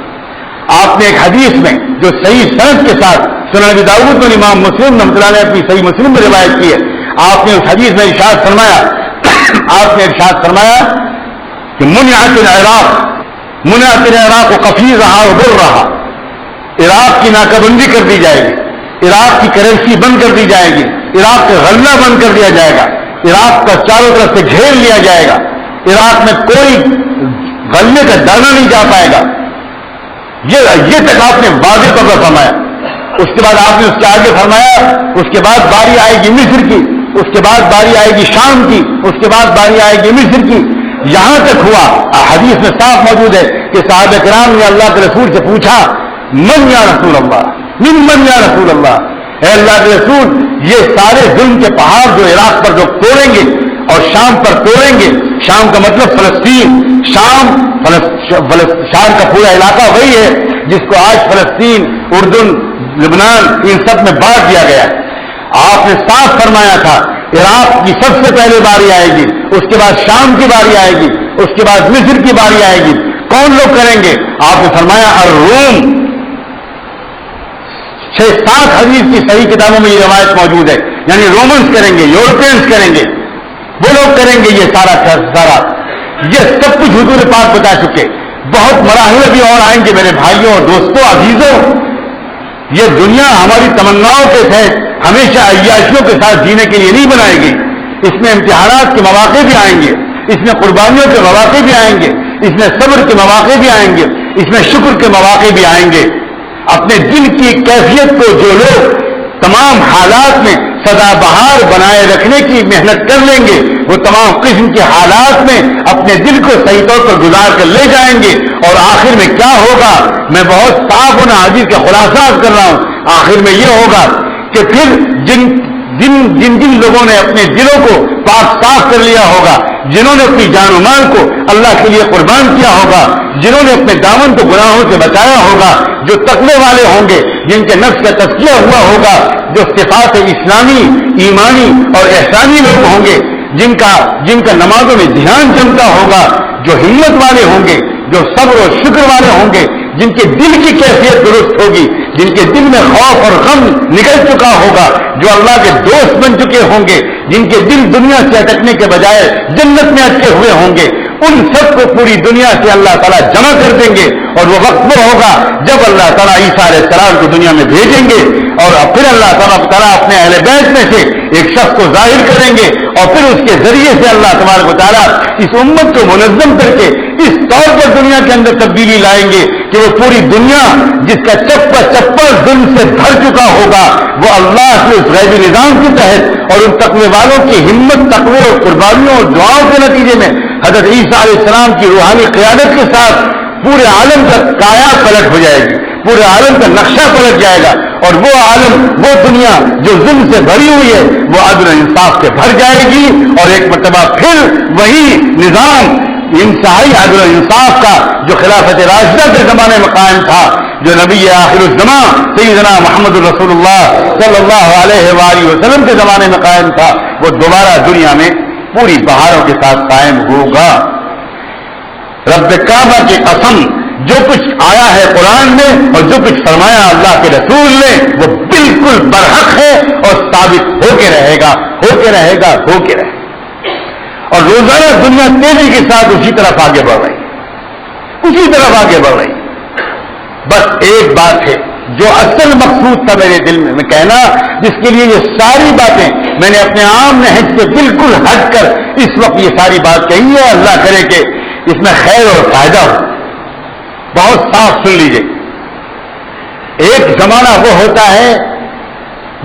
آپ نے ایک حدیث میں جو صحیح سند کے ساتھ سنن ابی داؤد میں امام مسلم رحمۃ اللہ نے اپنی صحیح مسلم میں روایت کی ہے، آپ نے اس حدیث میں ارشاد فرمایا کہ منعت العراق قفیر رہا و بر رہا، عراق کی ناکہ بندی کر دی جائے گی، عراق کی کرنسی بند کر دی جائے گی، عراق کا غلہ بند کر دیا جائے گا، عراق کا چاروں طرف سے گھیر لیا جائے گا، عراق میں کوئی غلے کا دانہ نہیں جا پائے گا. یہ تک آپ نے واضح طور پر فرمایا. اس کے بعد آپ نے اس کے آگے فرمایا اس کے بعد باری آئے گی مصر کی، اس کے بعد باری آئے گی شام کی، اس کے بعد باری آئے گی مصر کی. یہاں تک ہوا حدیث میں صاف موجود ہے کہ صحابہ کرام نے اللہ کے رسول سے پوچھا من یا رسول اللہ، من یا رسول اللہ، اے اللہ کے رسول یہ سارے ظلم کے پہاڑ جو عراق پر جو توڑیں گے اور شام پر توڑیں گے، شام کا مطلب فلسطین، شام کا پورا علاقہ وہی ہے جس کو آج فلسطین، اردن، لبنان ان سب میں بانٹ دیا گیا. آپ نے صاف فرمایا تھا عراق کی سب سے پہلے باری آئے گی، اس کے بعد شام کی باری آئے گی، اس کے بعد مصر کی باری آئے گی. کون لوگ کریں گے؟ آپ نے فرمایا الروم. 6-7 حدیث کی صحیح کتابوں میں یہ روایت موجود ہے. یعنی رومنز کریں گے، یورپینز کریں گے، وہ لوگ کریں گے یہ سارا. یہ سب کچھ حضور پاک بتا چکے. بہت مراحل بھی اور آئیں گے میرے بھائیوں اور دوستوں عزیزوں. یہ دنیا ہماری تمناؤں کے تحت ہمیشہ عیاشیوں کے ساتھ جینے کے لیے نہیں بنائی گئی. اس میں امتحانات کے مواقع بھی آئیں گے، اس میں قربانیوں کے مواقع بھی آئیں گے، اس میں صبر کے مواقع بھی آئیں گے، اس میں شکر کے مواقع بھی آئیں گے. اپنے دل کی کیفیت کو جو لوگ تمام حالات میں سدا بہار بنائے رکھنے کی محنت کر لیں گے، وہ تمام قسم کے حالات میں اپنے دل کو صحیح طور پر گزار کر لے جائیں گے. اور آخر میں کیا ہوگا؟ میں بہت صاف ہونا حدیث کا خلاصہ کر رہا ہوں. آخر میں یہ ہوگا کہ پھر جن لوگوں نے اپنے دلوں کو پاک صاف کر لیا ہوگا، جنہوں نے اپنی جان و مال کو اللہ کے لیے قربان کیا ہوگا، جنہوں نے اپنے دامن کو گناہوں سے بچایا ہوگا، جو تقوی والے ہوں گے، جن کے نفس کا تزکیہ ہوا ہوگا، جو صفات اسلامی، ایمانی اور احسانی لوگ ہوں گے، جن کا نمازوں میں دھیان جمتا ہوگا، جو ہمت والے ہوں گے، جو صبر و شکر والے ہوں گے، جن کے دل کی کیفیت درست ہوگی، جن کے دل میں خوف اور غم نکل چکا ہوگا، جو اللہ کے دوست بن چکے ہوں گے، جن کے دل دنیا سے اٹکنے کے بجائے جنت میں اٹکے ہوئے ہوں گے، ان سب کو پوری دنیا سے اللہ تعالیٰ جمع کر دیں گے. اور وہ وقت وہ ہوگا جب اللہ تعالیٰ عیسیٰ علیہ السلام کو دنیا میں بھیجیں گے، اور پھر اللہ تعالیٰ اپنے اہل بیت میں سے ایک شخص کو ظاہر کریں گے، اور پھر اس کے ذریعے سے اللہ تبارک و تعالیٰ اس امت کو منظم کر کے اس طور پر دنیا کے اندر تبدیلی لائیں گے کہ وہ پوری دنیا جس کا چپا چپا ظلم سے بھر چکا ہوگا، وہ اللہ کے اس غیبی نظام کے تحت اور ان تقوی والوں کی ہمت، تقوی اور قربانیوں اور دعاؤں کے نتیجے میں حضرت عیسیٰ علیہ السلام کی روحانی قیادت کے ساتھ پورے عالم کا کایا پلٹ ہو جائے گی، پورے عالم کا نقشہ پلٹ جائے گا. اور وہ عالم، وہ دنیا جو ظلم سے بھری ہوئی ہے، وہ عدل انصاف سے بھر جائے گی. اور ایک مرتبہ پھر وہی نظام انتہائی عدل و انصاف کا جو خلافت راشدہ کے زمانے میں قائم تھا، جو نبی آخر الزمان سیدنا محمد رسول اللہ صلی اللہ علیہ وآلہ وسلم کے زمانے میں قائم تھا، وہ دوبارہ دنیا میں پوری بہاروں کے ساتھ قائم ہوگا. رب کعبہ کی قسم، جو کچھ آیا ہے قرآن میں اور جو کچھ فرمایا اللہ کے رسول نے، وہ بالکل برحق ہے اور ثابت ہو کے رہے گا، ہو کے رہے گا، ہو کے رہے گا. اور روزانہ دنیا تیزی کے ساتھ اسی طرف آگے بڑھ رہی، اسی طرف آگے بڑھ رہی. بس ایک بات ہے جو اصل مقصود تھا میرے دل میں کہنا، جس کے لیے یہ ساری باتیں میں نے اپنے عام نہج سے بالکل ہٹ کر اس وقت یہ ساری بات کہی ہے. اللہ کرے کہ اس میں خیر اور فائدہ ہو. بہت صاف سن لیجیے. ایک زمانہ وہ ہوتا ہے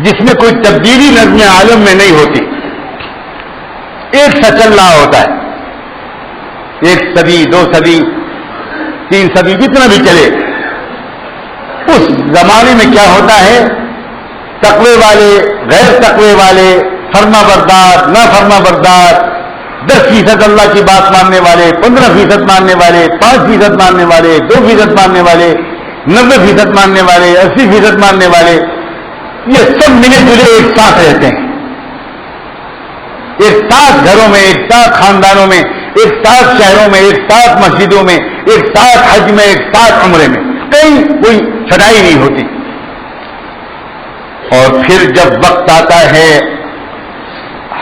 جس میں کوئی تبدیلی نظم عالم میں نہیں ہوتی، ایک سا چل رہا ہوتا ہے. 1 صدی 2 صدی 3 صدی جتنا بھی چلے، اس زمانے میں کیا ہوتا ہے، تقوی والے، غیر تقوی والے، فرما بردار، نہ فرما بردار، 10% اللہ کی بات ماننے والے، 15% ماننے والے، 5% ماننے والے، 2% ماننے والے، 90% ماننے والے، 80% ماننے والے، یہ سب ملے جلے ایک ساتھ رہتے ہیں، ایک ساتھ گھروں میں، ایک ساتھ خاندانوں میں، ایک ساتھ شہروں میں، ایک ساتھ مسجدوں میں، ایک ساتھ حج میں، ایک ساتھ عمرے میں، کہیں کوئی چھٹائی نہیں ہوتی. اور پھر جب وقت آتا ہے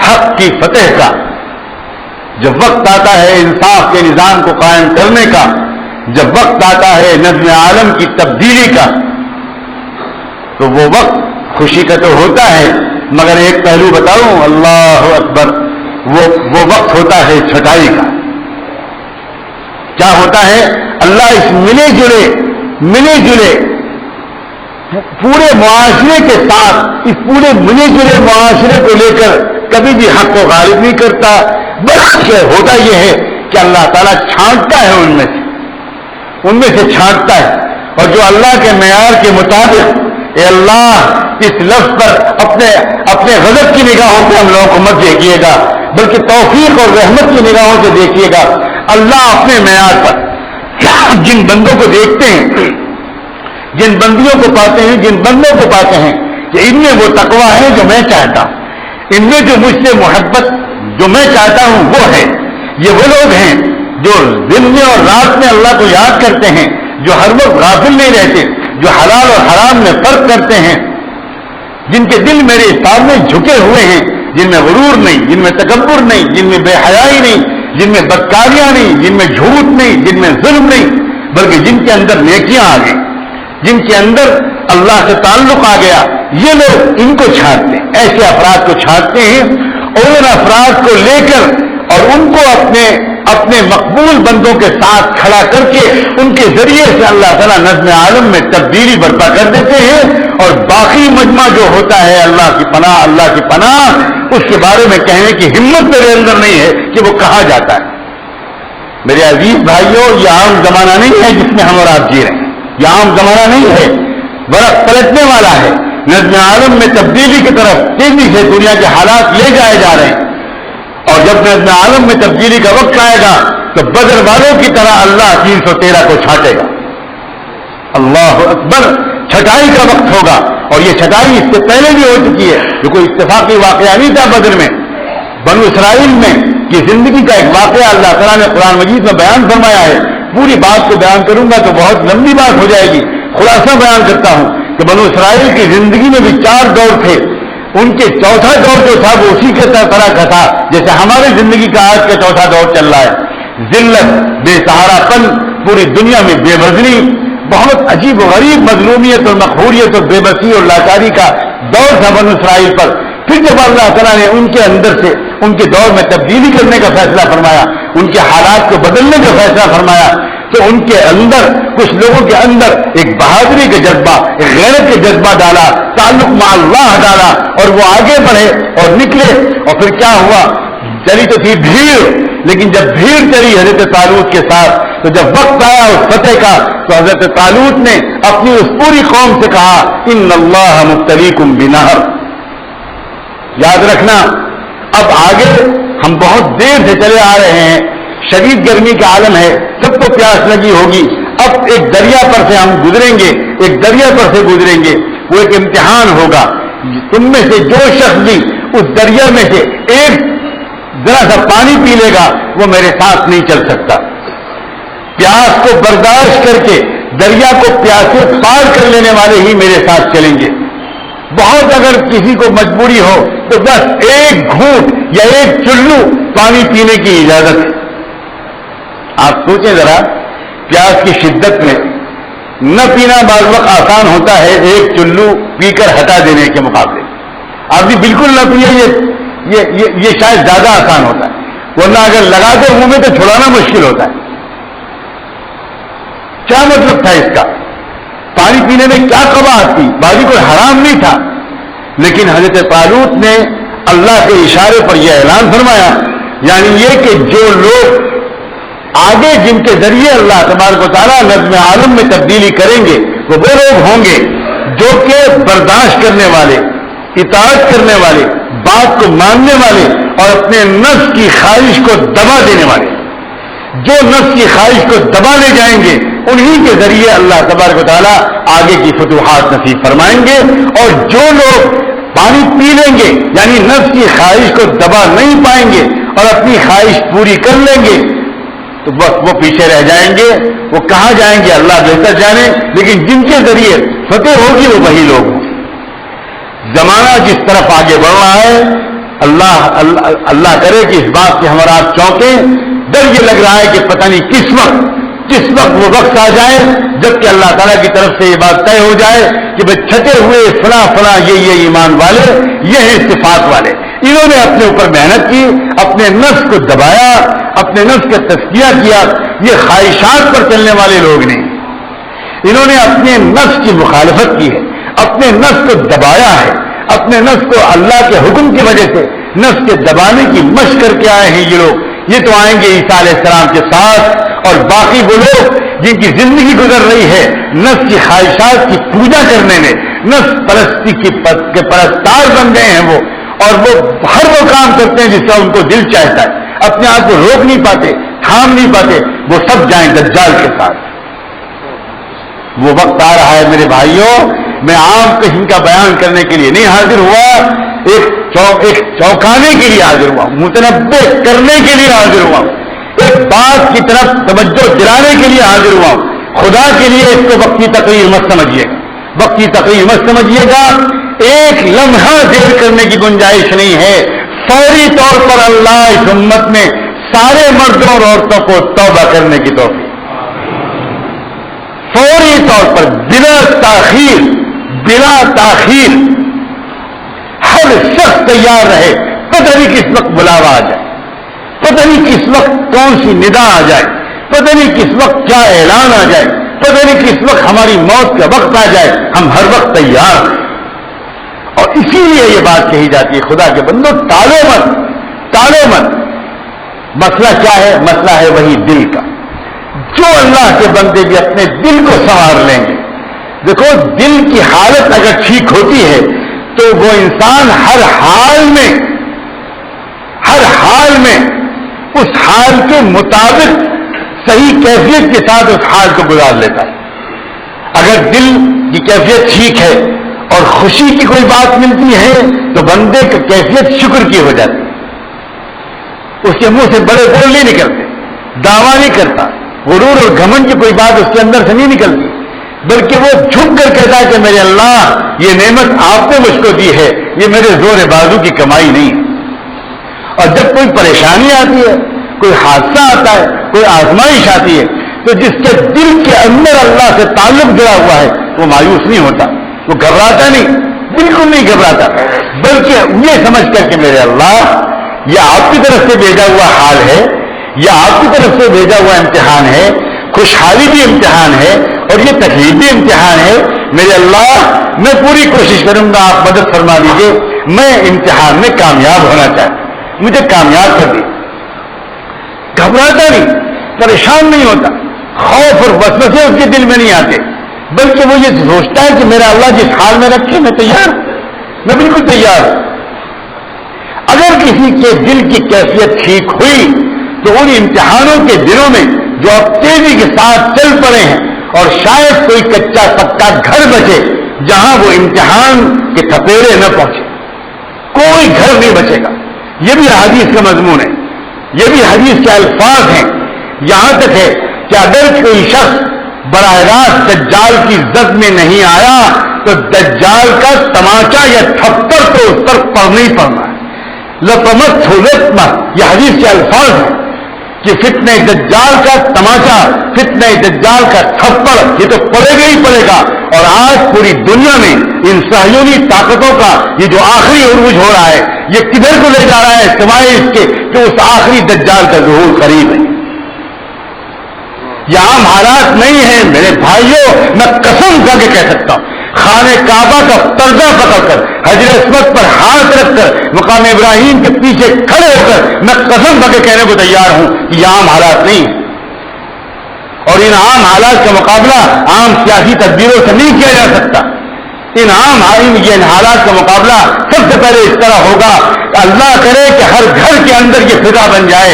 حق کی فتح کا، جب وقت آتا ہے انصاف کے نظام کو قائم کرنے کا، جب وقت آتا ہے نظم عالم کی تبدیلی کا، تو وہ وقت خوشی کا تو ہوتا ہے، مگر ایک پہلو بتاؤں، اللہ اکبر، وہ وقت ہوتا ہے چھٹائی کا. کیا ہوتا ہے؟ اللہ اس ملے جلے پورے معاشرے کے ساتھ، اس پورے ملے جلے معاشرے کو لے کر کبھی بھی حق کو غالب نہیں کرتا، بلکہ ہوتا یہ ہے کہ اللہ تعالیٰ چھانٹتا ہے ان میں سے چھانٹتا ہے. اور جو اللہ کے معیار کے مطابق، اے اللہ اس لفظ پر اپنے غضب کی نگاہوں سے ہم لوگوں کو مت دیکھیے گا، بلکہ توفیق اور رحمت کی نگاہوں سے دیکھیے گا. اللہ اپنے معیار پر جن بندوں کو دیکھتے ہیں، جن بندیوں کو پاتے ہیں، جن بندوں کو پاتے ہیں کہ ان میں وہ تقویٰ ہے جو میں چاہتا ہوں، ان میں جو مجھ سے محبت جو میں چاہتا ہوں وہ ہے. یہ وہ لوگ ہیں جو دن میں اور رات میں اللہ کو یاد کرتے ہیں, جو ہر وقت غافل نہیں رہتے, جو حلال اور حرام میں فرق کرتے ہیں, جن کے دل میرے سامنے جھکے ہوئے ہیں, جن میں غرور نہیں, جن میں تکبر نہیں, جن میں بے حیائی نہیں, جن میں بدکاریاں نہیں, جن میں جھوٹ نہیں, جن میں ظلم نہیں, بلکہ جن کے اندر نیکیاں آ گئی, جن کے اندر اللہ سے تعلق آ گیا. یہ لوگ ان کو چھانٹتے ہیں, ایسے افراد کو چھانٹتے ہیں, اور ان افراد کو لے کر اور ان کو اپنے مقبول بندوں کے ساتھ کھڑا کر کے ان کے ذریعے سے اللہ تعالیٰ نظم عالم میں تبدیلی برپا کر دیتے ہیں. اور باقی مجمع جو ہوتا ہے اللہ کی پناہ, اس کے بارے میں کہنے کی ہمت میرے اندر نہیں ہے کہ وہ کہا جاتا ہے. میرے عزیز بھائیوں, یہ عام زمانہ نہیں ہے جس میں ہم اور آپ جی رہے ہیں. یہ عام زمانہ نہیں ہے, برف پلٹنے والا ہے. نظم عالم میں تبدیلی کی طرف تیزی سے دنیا کے حالات لے جائے جا رہے ہیں. اور جب نظم عالم میں تبدیلی کا وقت آئے گا تو بدر والوں کی طرح اللہ 313 کو چھانٹے گا. اللہ اکبر, چھٹائی کا وقت ہوگا. اور یہ چھٹائی اس سے پہلے بھی ہو چکی ہے. یہ کوئی اتفاقی واقعہ نہیں تھا بدر میں. بنو اسرائیل میں یہ زندگی کا ایک واقعہ اللہ تعالیٰ نے قرآن مجید میں بیان فرمایا ہے. پوری بات کو بیان کروں گا تو بہت لمبی بات ہو جائے گی. خلاصہ بیان کرتا ہوں کہ بنو اسرائیل کی زندگی میں بھی 4 دور تھے. ان کے چوتھا دور جو تھا وہ اسی کے طرح کا تھا جیسے ہماری زندگی کا آج کا چوتھا دور چل رہا ہے. ذلت, بے سہارا پن, پوری دنیا میں بے وزنی, بہت عجیب و غریب مظلومیت اور مقہوریت اور بے بسی اور لاچاری کا دور تھا بنو اسرائیل پر. پھر جب اللہ تعالیٰ نے ان کے اندر سے ان کے دور میں تبدیلی کرنے کا فیصلہ فرمایا, ان کے حالات کو بدلنے کا فیصلہ فرمایا, تو ان کے اندر کچھ لوگوں کے اندر ایک بہادری کا جذبہ, ایک غیرت کا جذبہ ڈالا, تعلق مع اللہ ڈالا, اور وہ آگے بڑھے اور نکلے. اور پھر کیا ہوا, چلی تو تھی بھیڑ, لیکن جب بھیڑ چلی حضرت طالوت کے ساتھ, تو جب وقت آیا اس فتح کا تو حضرت طالوت نے اپنی اس پوری قوم سے کہا ان اللہ مبتلیکم بنہر. یاد رکھنا, اب آگے ہم بہت دیر سے چلے آ رہے ہیں, شدید گرمی کا عالم ہے, سب کو پیاس لگی ہوگی. اب ایک دریا پر سے ہم گزریں گے, ایک دریا پر سے گزریں گے. وہ ایک امتحان ہوگا. تم میں سے جو شخص بھی اس دریا میں سے ایک ذرا سا پانی پی لے گا وہ میرے ساتھ نہیں چل سکتا. پیاس کو برداشت کر کے دریا کو پیاسے پار کر لینے والے ہی میرے ساتھ چلیں گے. بہت اگر کسی کو مجبوری ہو تو بس ایک گھونٹ یا ایک چلو پانی پینے کی اجازت ہے. آپ سوچیں ذرا, پیاس کی شدت میں نہ پینا بعض وقت آسان ہوتا ہے ایک چلو پی کر ہٹا دینے کے مقابلے. آپ بھی بالکل نہ پیے, یہ شاید زیادہ آسان ہوتا ہے, ورنہ اگر لگا دے منہ میں تو چھڑانا مشکل ہوتا ہے. کیا مطلب تھا اس کا؟ پانی پینے میں کیا قباحت تھی؟ باقی کوئی حرام نہیں تھا, لیکن حضرت طالوت نے اللہ کے اشارے پر یہ اعلان فرمایا, یعنی یہ کہ جو لوگ آگے جن کے ذریعے اللہ تبارک و تعالیٰ نظم عالم میں تبدیلی کریں گے وہ لوگ ہوں گے جو کہ برداشت کرنے والے, اطاعت کرنے والے, بات کو ماننے والے اور اپنے نفس کی خواہش کو دبا دینے والے. جو نفس کی خواہش کو دبا لے جائیں گے انہی کے ذریعے اللہ تبارک و تعالیٰ آگے کی فتوحات نصیب فرمائیں گے. اور جو لوگ پانی پی لیں گے یعنی نفس کی خواہش کو دبا نہیں پائیں گے اور اپنی خواہش پوری کر لیں گے تو بس وہ پیچھے رہ جائیں گے. وہ کہاں جائیں گے اللہ بہتر جانے, لیکن جن کے ذریعے فتح ہوگی وہ وہی لوگ ہوں. زمانہ جس طرف آگے بڑھ رہا ہے, اللہ کرے کہ اس بات سے ہمارا آپ چونکیں. ڈر یہ لگ رہا ہے کہ پتہ نہیں کس وقت وہ وقت آ جائے جبکہ اللہ تعالیٰ کی طرف سے یہ بات طے ہو جائے کہ بھائی چھٹے ہوئے فلاں یہ ایمان والے, یہ ہیں صفات والے. انہوں نے اپنے اوپر محنت کی, اپنے نفس کو دبایا, اپنے نفس کا تزکیہ کیا. یہ خواہشات پر چلنے والے لوگ نہیں, انہوں نے اپنے نفس کی مخالفت کی ہے, اپنے نفس کو دبایا ہے, اپنے نفس کو اللہ کے حکم کی وجہ سے نفس کے دبانے کی مشق کر کے آئے ہیں یہ لوگ. یہ تو آئیں گے عیسیٰ علیہ السلام کے ساتھ, اور باقی وہ لوگ جن کی زندگی گزر رہی ہے نفس کی خواہشات کی پوجا کرنے میں, نفس پرستی کے پرستار بن گئے ہیں وہ, اور وہ ہر وہ کام کرتے ہیں جس کا ان کو دل چاہتا ہے, اپنے آپ کو روک نہیں پاتے, تھام نہیں پاتے. وہ سب جائیں دجال کے ساتھ. وہ وقت آ رہا ہے میرے بھائیوں, میں عام قسم کا بیان کرنے کے لیے نہیں حاضر ہوا, ایک چوکانے کے لیے حاضر ہوا ہوں، متنبع کرنے کے لیے حاضر ہوا ہوں، ایک بات کی طرف توجہ دلانے کے لیے حاضر ہوا ہوں. خدا کے لیے اس کو وقتی تقریر مت سمجھیے گا، وقتی تقریر مت سمجھیے گا. ایک لمحہ دیر کرنے کی گنجائش نہیں ہے. فوری طور پر اللہ اس امت میں سارے مردوں اور عورتوں کو توبہ کرنے کی توفیق، فوری طور پر بلا تاخیر ہر شخص تیار رہے. پتہ نہیں کس وقت بلاوا آ جائے، پتہ نہیں کس وقت کون سی ندا آ جائے، پتہ نہیں کس وقت کیا اعلان آ جائے، پتہ نہیں کس وقت ہماری موت کا وقت آ جائے. ہم ہر وقت تیار ہیں. اور اسی لیے یہ بات کہی جاتی ہے خدا کے بندو ٹالو مت. مسئلہ کیا ہے؟ مسئلہ ہے وہی دل کا. جو اللہ کے بندے بھی اپنے دل کو سنوار لیں گے. دیکھو دل کی حالت اگر ٹھیک ہوتی ہے تو وہ انسان ہر حال میں اس حال کے مطابق صحیح کیفیت کے ساتھ اس حال کو گزار لیتا ہے. اگر دل کی کیفیت ٹھیک ہے اور خوشی کی کوئی بات ملتی ہے تو بندے کی کیفیت شکر کی ہو جاتی ہے. اس کے منہ سے بڑے بول نہیں نکلتے، دعویٰ نہیں کرتا، غرور اور گھمنڈ کی کوئی بات اس کے اندر سے نہیں نکلتی، بلکہ وہ جھک کر کہتا ہے کہ میرے اللہ یہ نعمت آپ نے مجھ کو دی ہے، یہ میرے زور بازو کی کمائی نہیں ہے. اور جب کوئی پریشانی آتی ہے، کوئی حادثہ آتا ہے، کوئی آزمائش آتی ہے، تو جس کے دل کے اندر اللہ سے تعلق جڑا ہوا ہے وہ مایوس نہیں ہوتا، وہ گھبراتا نہیں، بالکل نہیں گھبراتا، بلکہ یہ سمجھ کر کہ میرے اللہ یہ آپ کی طرف سے بھیجا ہوا حال ہے، یہ آپ کی طرف سے بھیجا ہوا امتحان ہے، خوشحالی بھی امتحان ہے اور یہ تکلیف بھی امتحان ہے. میرے اللہ میں پوری کوشش کروں گا، آپ مدد فرما دیجیے، میں امتحان میں کامیاب ہونا چاہتا ہوں، مجھے کامیاب کر دیجیے. گھبراتا نہیں، پریشان نہیں ہوتا، خوف اور وسوسے اس کے دل میں نہیں آتے، بلکہ وہ یہ سوچتا ہے کہ میرا اللہ جس حال میں رکھے میں تیار ہوں، میں بالکل تیار ہوں. اگر کسی کے دل کی کیفیت ٹھیک ہوئی تو ان امتحانوں کے دنوں میں جو اب تیزی کے ساتھ چل پڑے ہیں اور شاید کوئی کچا پکا گھر بچے جہاں وہ امتحان کے تھپیڑے نہ پہنچے، کوئی گھر نہیں بچے گا. یہ بھی حدیث کا مضمون ہے، یہ بھی حدیث کے الفاظ ہیں. یہاں تک ہے کہ اگر کوئی شخص براہ راست دجال کی زد میں نہیں آیا تو دجال کا تماچا یا تھپڑ تو اس پر پڑنا ہی پڑنا ہے. لطمت یہ حدیث کے الفاظ ہیں کہ فتنہ دجال کا تماچا، فتنہ دجال کا تھپڑ یہ تو پڑے گا ہی پڑے گا. اور آج پوری دنیا میں ان صہیونی طاقتوں کا یہ جو آخری عروج ہو رہا ہے یہ کدھر کو لے جا رہا ہے سوائے اس کے کہ اس آخری دجال کا ظہور قریب ہے. یہ عام حالات نہیں ہیں میرے بھائیوں، میں قسم کھا کے کہہ سکتا ہوں، خانہ کعبہ کا پردہ پکڑ کر حجر اسود پر ہاتھ رکھ کر مقام ابراہیم کے پیچھے کھڑے ہو کر میں قسم کھا کے کہنے کو تیار ہوں کہ یہ عام حالات نہیں ہیں. اور ان عام حالات کا مقابلہ عام سیاسی تدبیروں سے نہیں کیا جا سکتا. ان حالات کا مقابلہ سب سے پہلے اس طرح ہوگا کہ اللہ کرے کہ ہر گھر کے اندر یہ فضا بن جائے.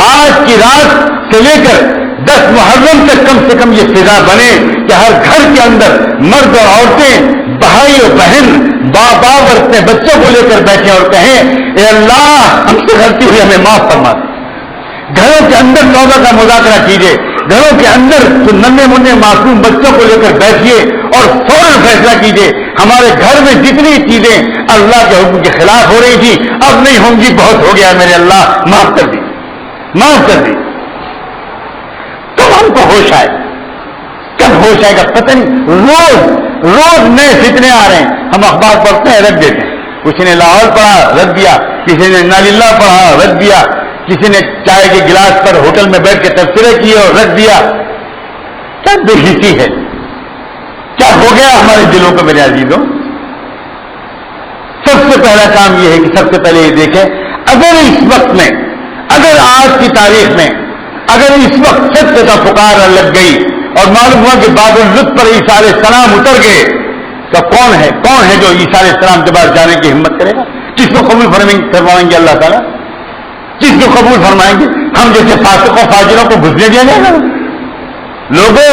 آج کی رات سے لے کر 10 محرم تک کم سے کم یہ فضا بنے کہ ہر گھر کے اندر مرد اور عورتیں، بھائی اور بہن، باپ اور اپنے بچوں کو لے کر بیٹھے اور کہیں اے اللہ ہم سے غلطی ہوئی ہمیں معاف فرما دے. گھروں کے اندر توبہ کا مذاکرہ کیجیے، گھروں کے اندر جو ننھے منھے معصوم بچوں کو لے کر بیٹھیے اور فوراً فیصلہ کیجیے ہمارے گھر میں جتنی چیزیں اللہ کے حکم کے خلاف ہو رہی تھی اب نہیں ہوں گی، بہت ہو گیا میرے اللہ معاف کر دی، معاف کر دی. کب ہم کو ہوش آئے، کب ہوش آئے گا پتہ نہیں. روز نئے فتنے آ رہے ہیں، ہم اخبار پڑھتے ہیں رکھ دیتے ہیں. کسی نے لاہور پڑھا رکھ دیا، کسی نے ناللہ پڑھا رکھ دیا، کسی نے چائے کے گلاس پر ہوٹل میں بیٹھ کے تبصرے کیے اور رکھ دیا. کیا بے حسی ہے، کیا ہو گیا ہمارے دلوں کو میرے عزیزوں. سب سے پہلا کام یہ ہے کہ سب سے پہلے یہ دیکھیں اگر اس وقت میں، اگر آج کی تاریخ میں اگر اس وقت سچ کا پکار لگ گئی اور معلوم ہوا کہ باب اللطف پر عیسیٰ علیہ السلام اتر گئے تو کون ہے جو عیسیٰ علیہ السلام کے بعد جانے کی ہمت کرے گا؟ کس کو قبول فرمائیں گے اللہ تعالیٰ؟ کس کو قبول فرمائیں گے؟ ہم جیسے فاسقوں فاجروں کو گھسنے دیا جائے گا؟ لوگوں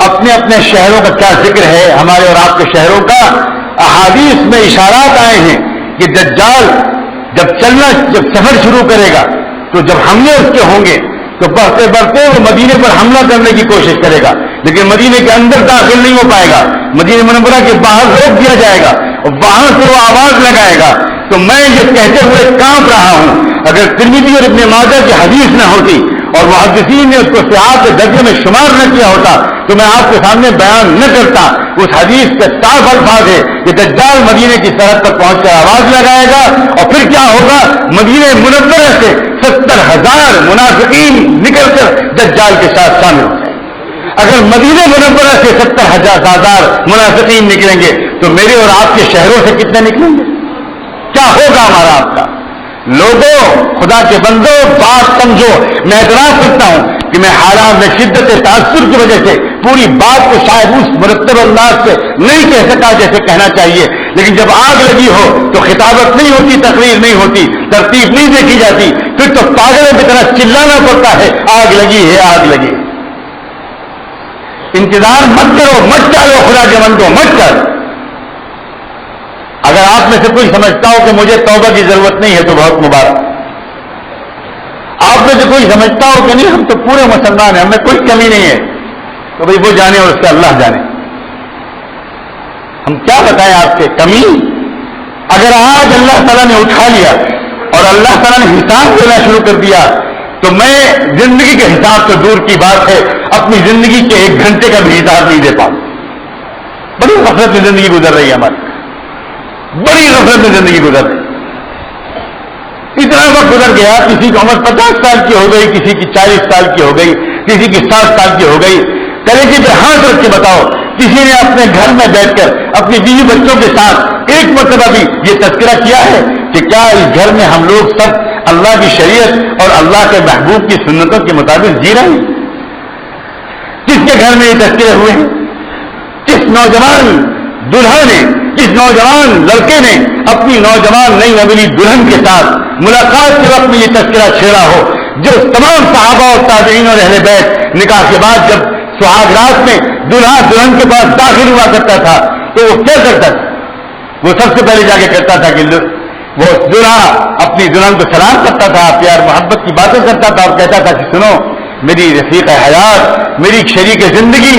اپنے اپنے شہروں کا کیا ذکر ہے، ہمارے اور آپ کے شہروں کا احادیث میں اشارات آئے ہیں کہ دجال جب سفر شروع کرے گا تو جب حملے اس کے ہوں گے تو بڑھتے بڑھتے وہ مدینے پر حملہ کرنے کی کوشش کرے گا، لیکن مدینے کے اندر داخل نہیں ہو پائے گا، مدینہ منورہ کے باہر روک دیا جائے گا اور وہاں سے وہ آواز لگائے گا تو میں یہ کہتے ہوئے کانپ رہا ہوں، اگر ترمذی اور ابن ماجہ کی حدیث نہ ہوتی اور محدثین نے اس کو صحاح کے درجے میں شمار نہ کیا ہوتا تو میں آپ کے سامنے بیان نہ کرتا۔ اس حدیث کے صاف الفاظ ہے کہ دجال مدینے کی سرحد پر پہنچ کر آواز لگائے گا اور پھر کیا ہوگا، مدینہ منورہ سے 70,000 منافقین نکل کر دجال کے ساتھ شامل ہو جائیں گے۔ اگر مدینہ منورہ سے 70,000 منافقین نکلیں گے تو میرے اور آپ کے شہروں سے کتنے نکلیں گے؟ کیا ہوگا ہمارا آپ کا؟ لوگوں، خدا کے بندوں، بات سمجھو۔ میں اعتراف کرتا ہوں کہ میں حالات میں شدت تاثر کی وجہ سے پوری بات کو شاید اس مرتب انداز سے نہیں کہہ سکا جیسے کہنا چاہیے، لیکن جب آگ لگی ہو تو خطابت نہیں ہوتی، تقریر نہیں ہوتی، ترتیب نہیں دیکھی جاتی، پھر تو پاگلوں کی طرح چلانا پڑتا ہے، آگ لگی ہے، آگ لگی۔ انتظار مت کرو، مت ڈالو، خدا کے بندوں مت کرو۔ اگر آپ میں سے کوئی سمجھتا ہو کہ مجھے توبہ کی ضرورت نہیں ہے تو بہت مبارک۔ آپ میں سے کوئی سمجھتا ہو کہ نہیں ہم تو پورے مسلمان ہیں، ہمیں کوئی کمی نہیں ہے، تو بھائی وہ جانے اور اس کا اللہ جانے۔ ہم کیا بتائیں آپ سے کمی؟ اگر آج اللہ تعالیٰ نے اٹھا لیا اور اللہ تعالیٰ نے حساب دینا شروع کر دیا تو میں زندگی کے حساب سے دور کی بات ہے، اپنی زندگی کے 1 گھنٹے کا بھی حساب نہیں دے پاؤں۔ بڑی غفلت میں زندگی گزر رہی ہے ہماری، بڑی غفلت میں زندگی گزر رہی۔ اتنا وقت گزر گیا، کسی کی عمر 50 سال کی ہو گئی، کسی کی 40 سال کی ہو گئی، کسی کی 60 سال کی ہو گئی۔ کلیجے پہ ہاتھ رکھ کے بتاؤ، کسی نے اپنے گھر میں بیٹھ کر اپنی بیوی بچوں کے ساتھ ایک مرتبہ بھی یہ تذکرہ کیا ہے کہ کیا اس گھر میں ہم لوگ سب اللہ کی شریعت اور اللہ کے محبوب کی سنتوں کے مطابق جی رہے ہیں؟ کس کے گھر میں یہ تذکرے ہوئے ہیں؟ کس نوجوان دلہا نے، اس نوجوان لڑکے نے اپنی نوجوان نئی نویلی دلہن کے ساتھ ملاقات کے وقت میں یہ تذکرہ چھیڑا ہو؟ جو تمام صحابہ اور تابعین اور اہل بیت نکاح کے بعد جب سہاگ رات میں دلہا دلہن کے پاس داخل ہوا کرتا تھا تو وہ کیا کرتا تھا؟ وہ سب سے پہلے جا کے کہتا تھا کہ وہ دلہا اپنی دلہن کو سلام کرتا تھا، پیار محبت کی باتیں کرتا تھا اور کہتا تھا کہ سنو میری رفیق حیات، میری شریک زندگی،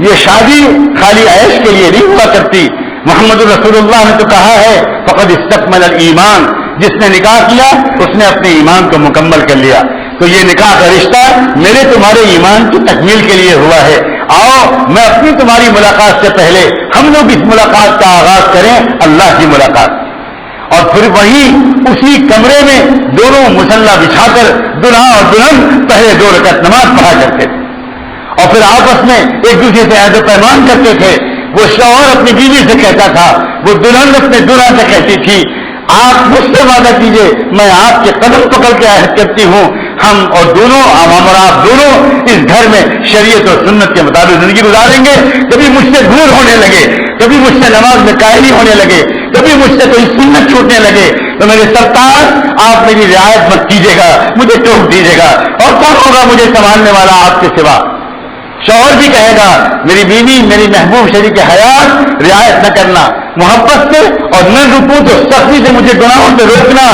یہ شادی خالی عیش کے لیے نہیں ہوا کرتی۔ محمد رسول اللہ نے تو کہا ہے فقد استکمل الایمان، جس نے نکاح کیا اس نے اپنے ایمان کو مکمل کر لیا۔ تو یہ نکاح کا رشتہ میرے تمہارے ایمان کی تکمیل کے لیے ہوا ہے۔ آؤ میں اپنی تمہاری ملاقات سے پہلے ہم لوگ اس ملاقات کا آغاز کریں اللہ کی ملاقات، اور پھر وہی اسی کمرے میں دونوں مصلی بچھا کر دلہا اور دلہن پہلے 2 رکعت نماز پڑھا کرتے تھے اور پھر آپس میں ایک دوسرے سے عہد و پیمان کرتے تھے۔ وہ شوہر اپنی بیوی سے کہتا تھا، وہ دلہن اپنے دلہا سے کہتی تھی آپ مجھ سے وعدہ کیجئے، میں آپ کے قدم پکڑ کے عہد کرتی ہوں ہم اور آپ دونوں اس گھر میں شریعت اور سنت کے مطابق زندگی گزاریں گے۔ کبھی مجھ سے دور ہونے لگے، کبھی مجھ سے نماز میں قائل ہونے لگے، کبھی مجھ سے کوئی سنت چھوٹنے لگے تو میرے سرکار آپ میری رعایت مت کیجیے گا، مجھے ٹوک دیجیے گا، اور کون ہوگا مجھے سنبھالنے والا آپ کے سوا؟ شوہر بھی کہے گا میری بیوی میری محبوب شریک حیات رعایت نہ کرنا، محبت سے اور نہ رکو تو سختی سے مجھے گناہوں سے روکنا۔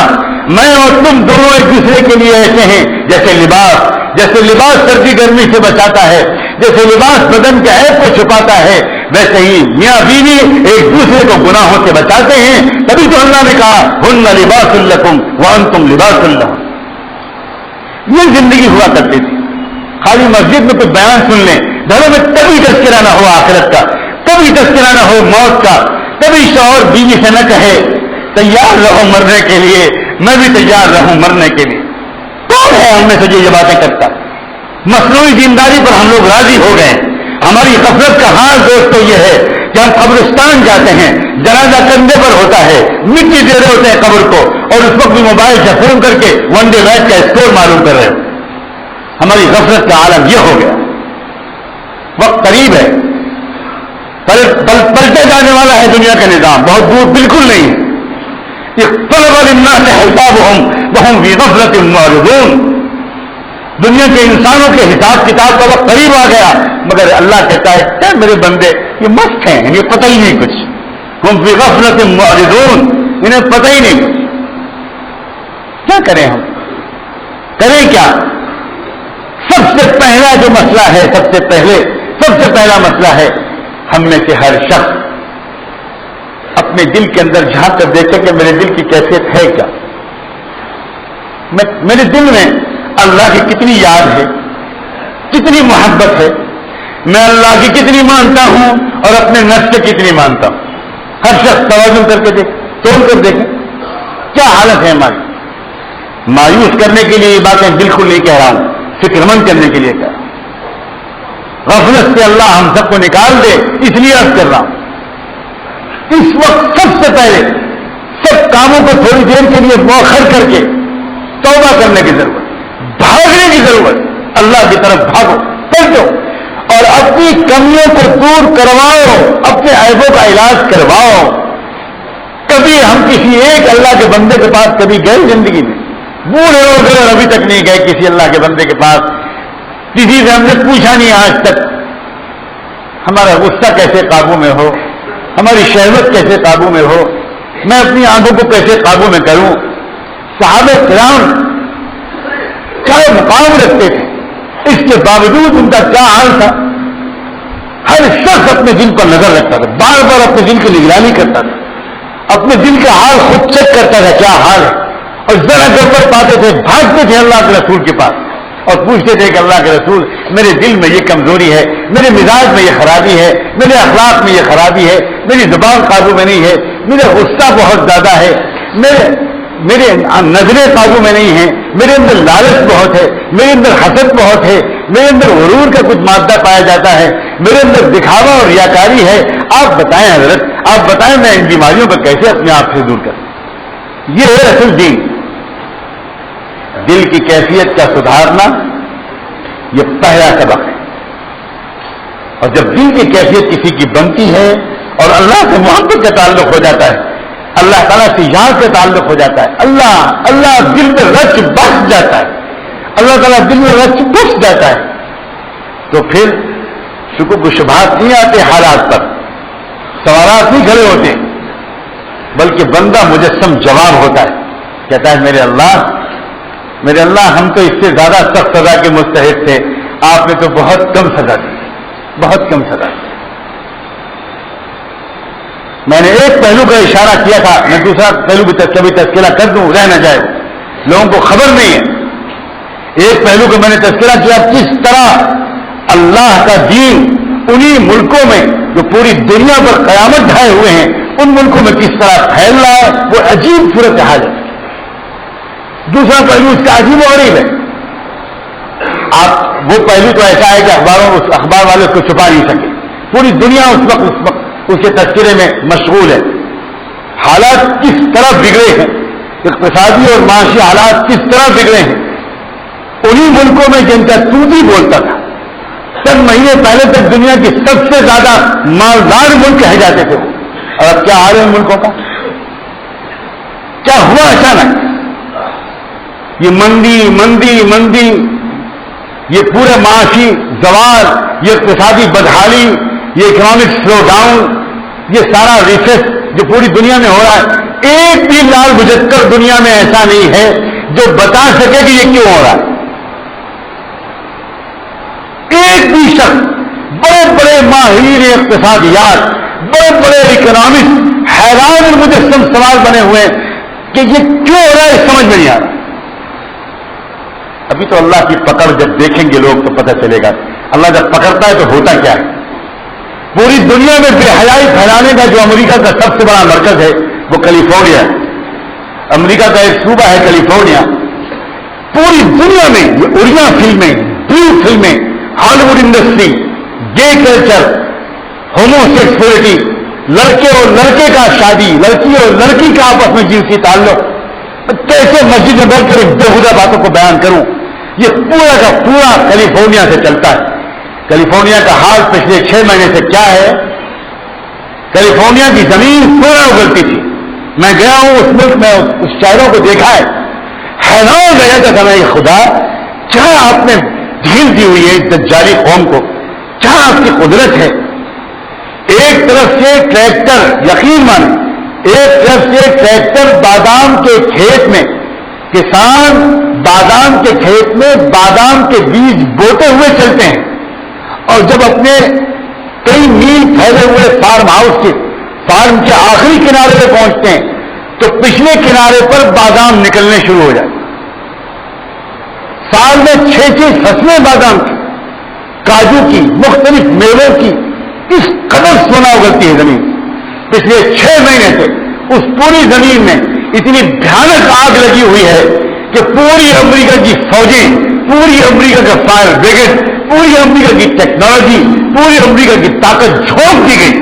میں اور تم دونوں ایک دوسرے کے لیے ایسے ہیں جیسے لباس سردی گرمی سے بچاتا ہے، جیسے لباس بدن کے عیب کو چھپاتا ہے، ویسے ہی میاں بیوی ایک دوسرے کو گناہوں سے بچاتے ہیں۔ تبھی تو اللہ نے کہا ہن لباس لکم وانتم لباس لہم۔ یہ زندگی ہوا کرتی تھی۔ خالی مسجد میں کوئی بیان سن لیں، گھروں میں کبھی تذکرہ نہ ہو آخرت کا، کبھی تذکرہ نہ ہو موت کا، کبھی شوہر بیوی سے نہ کہے تیار رہو مرنے کے لیے، میں بھی تیار رہوں مرنے کے لیے۔ کون ہے ہم میں سے جو یہ باتیں کرتا؟ مصنوعی دینداری پر ہم لوگ راضی ہو گئے۔ ہماری غفلت کا حال دوستو یہ ہے کہ ہم قبرستان جاتے ہیں، جنازہ کندھے پر ہوتا ہے، مٹی دے رہے ہوتے ہیں قبر کو، اور اس وقت بھی موبائل سے فون کر کے ون ڈے میچ کا اسکور معلوم کر رہے ہو۔ ہماری غفلت کا عالم یہ ہو گیا۔ وقت قریب ہے، پلٹے جانے والا ہے دنیا کا نظام، بہت دور بالکل نہیں ہے۔ اقترب للناس حسابهم وهم في غفلة معرضون۔ دنیا کے انسانوں کے حساب کتاب کا وقت قریب آ گیا، مگر اللہ کہتا ہے اے میرے بندے یہ مست ہیں، یہ پتہ ہی نہیں کچھ۔ ہم فی غفلة معرضون، انہیں پتہ ہی نہیں. کیا کریں ہم؟ کریں کیا؟ سب سے پہلا جو مسئلہ ہے، سب سے پہلا مسئلہ ہے، ہم میں سے ہر شخص اپنے دل کے اندر جھانک کر دیکھے کہ میرے دل کی کیفیت ہے کیا. میرے دل میں اللہ کی کتنی یاد ہے، کتنی محبت ہے، میں اللہ کی کتنی مانتا ہوں اور اپنے نفس سے کتنی مانتا ہوں. ہر شخص توازن کر کے دیکھ، توڑ کر دیکھیں کیا حالت ہے ہماری. مایوس کرنے کے لیے یہ باتیں بالکل نہیں کہہ رہا ہوں، فکر مند کرنے کے لیے کہہ رہا ہوں. غفلت سے اللہ ہم سب کو نکال دے اس لیے عرض کر رہا ہوں. اس وقت سب سے پہلے سب کاموں کو تھوڑی دیر کے لیے مؤخر کر کے توبہ کرنے کی ضرورت، بھاگنے کی ضرورت. اللہ کی طرف بھاگو، پلٹو اور اپنی کمیوں کو دور کرواؤ، اپنے عیبوں کا علاج کرواؤ. کبھی ہم کسی ایک اللہ کے بندے کے پاس کبھی گئے زندگی میں؟ بوڑھے ہو گئے اور ابھی تک نہیں گئے کسی اللہ کے بندے کے پاس. کسی سے ہم نے پوچھا نہیں آج تک ہمارا غصہ کیسے قابو میں ہو، ہماری شہوت کیسے قابو میں ہو، میں اپنی آنکھوں کو کیسے قابو میں کروں. صحابہ کرام کیا مقام رکھتے تھے، اس کے باوجود ان کا کیا حال تھا. ہر شخص اپنے دل پر نظر رکھتا تھا، بار بار اپنے دل کی نگرانی کرتا تھا، اپنے دل کا حال خود چیک کرتا تھا کیا حال ہے. اور ذرا گڑبڑ پاتے تھے بھاگتے تھے اللہ کے رسول کے پاس اور پوچھتے تھے کہ اللہ کے رسول میرے دل میں یہ کمزوری ہے، میرے مزاج میں یہ خرابی ہے، میرے اخلاق میں یہ خرابی ہے، میری زبان قابو میں نہیں ہے، میرا غصہ بہت زیادہ ہے، میرے نظریں قابو میں نہیں ہیں، میرے اندر لالچ بہت ہے، میرے اندر حسد بہت ہے، میرے اندر غرور کا کچھ مادہ پایا جاتا ہے، میرے اندر دکھاوا اور ریاکاری ہے. آپ بتائیں حضرت، آپ بتائیں میں ان بیماریوں کو کیسے اپنے آپ سے دور کروں. یہ ہے اصل دین. دل کی کیفیت کا سدھارنا یہ پہلا سبق ہے. اور جب دل کی کیفیت کسی کی بنتی ہے اور اللہ سے محبت کا تعلق ہو جاتا ہے، اللہ تعالیٰ سے یاد کا تعلق ہو جاتا ہے، اللہ دل میں رچ بس جاتا ہے، اللہ تعالیٰ دل میں رچ بس جاتا ہے، تو پھر شکوک و شبہات نہیں آتے، حالات پر سوالات نہیں کھڑے ہوتے، بلکہ بندہ مجسم جواب ہوتا ہے. کہتا ہے میرے اللہ ہم تو اس سے زیادہ سخت سزا کے مستحق تھے، آپ نے تو بہت کم سزا دی، بہت کم سزا دی. میں نے ایک پہلو کا اشارہ کیا تھا، میں دوسرا پہلو بھی تذکرہ کر دوں، رہ نہ جائے، لوگوں کو خبر نہیں ہے. ایک پہلو کا میں نے تذکرہ کیا کس طرح اللہ کا دین انہی ملکوں میں جو پوری دنیا پر قیامت ڈھائے ہوئے ہیں ان ملکوں میں کس طرح پھیل رہا ہے، وہ عجیب صورت حال ہے. دوسرا پہلو اس کا عجیب و غریب ہے. آپ وہ پہلو تو ایسا ہے کہ اخبار والے اس کو چھپا نہیں سکے. پوری دنیا اس وقت اس کے تذکرے میں مشغول ہے. حالات کس طرح بگڑے ہیں، اقتصادی اور معاشی حالات کس طرح بگڑے ہیں انہی ملکوں میں جن کا توتی بولتا تھا. چند مہینے پہلے تک دنیا کی سب سے زیادہ مالدار ملک کہے جاتے تھے، اور اب کیا حال ہے ان ملکوں کا؟ کیا ہوا اچانک؟ یہ مندی، یہ پورے معاشی زوال، یہ اقتصادی بدحالی، یہ اکنامک سلو ڈاؤن، یہ سارا ریسیس جو پوری دنیا میں ہو رہا ہے، ایک بھی لال بجھتر دنیا میں ایسا نہیں ہے جو بتا سکے کہ یہ کیوں ہو رہا ہے. ایک بھی شخص، بڑے بڑے ماہرین اقتصادیات، بڑے بڑے اکنامسٹ حیران مجسم سوال بنے ہوئے کہ یہ کیوں ہو رہا ہے، سمجھ میں نہیں آ رہا. ابھی تو اللہ کی پکڑ جب دیکھیں گے لوگ تو پتہ چلے گا اللہ جب پکڑتا ہے تو ہوتا کیا ہے. پوری دنیا میں بے حیائی پھیلانے کا جو امریکہ کا سب سے بڑا مرکز ہے وہ کیلیفورنیا ہے. امریکہ کا ایک صوبہ ہے کیلیفورنیا. پوری دنیا میں یہ اڑیا فلمیں، بلو فلمیں، ہالی ووڈ انڈسٹری، گے کلچر، ہومو سیکسولیٹی، لڑکے اور لڑکے کا شادی، لڑکی اور لڑکی کا آپس میں جنسی تعلق، کیسے مسجد میں بیٹھ کر بےہودہ باتوں کو بیان کروں. یہ پورا کا پورا کیلیفورنیا سے چلتا ہے. کیلیفورنیا کا حال پچھلے 6 مہینے سے کیا ہے؟ کیلیفورنیا کی زمین سونا اگلتی تھی. میں گیا ہوں اس ملک میں، اس شہروں کو دیکھا ہے، حیران رہ جاتا تھا میں، خدا کیا آپ نے ڈھیل دی ہوئی ہے دجالی قوم کو، کیا آپ کی قدرت ہے. ایک طرف سے ٹریکٹر، یقین مانے ایک طرف سے ٹریکٹر بادام کے کھیت میں، کسان بادام کے کھیت میں بادام کے بیج بوتے ہوئے چلتے ہیں، اور جب اپنے کئی میل پھیلے ہوئے فارم ہاؤس کے فارم کے آخری کنارے پہ پہنچتے ہیں تو پچھلے کنارے پر بادام نکلنے شروع ہو جاتے، سال میں 6 فصلیں بادام کی، کاجو کی، مختلف میووں کی، کس قدر سونا اگلتی ہے زمین۔ پچھلے 6 مہینے سے اس پوری زمین میں اتنی بھیانک آگ لگی ہوئی ہے کہ پوری امریکہ کی فوجیں، پوری امریکہ کا فائر بریگیڈ، پوری امریکہ کی ٹیکنالوجی، پوری امریکہ کی طاقت جھونک دی گئی،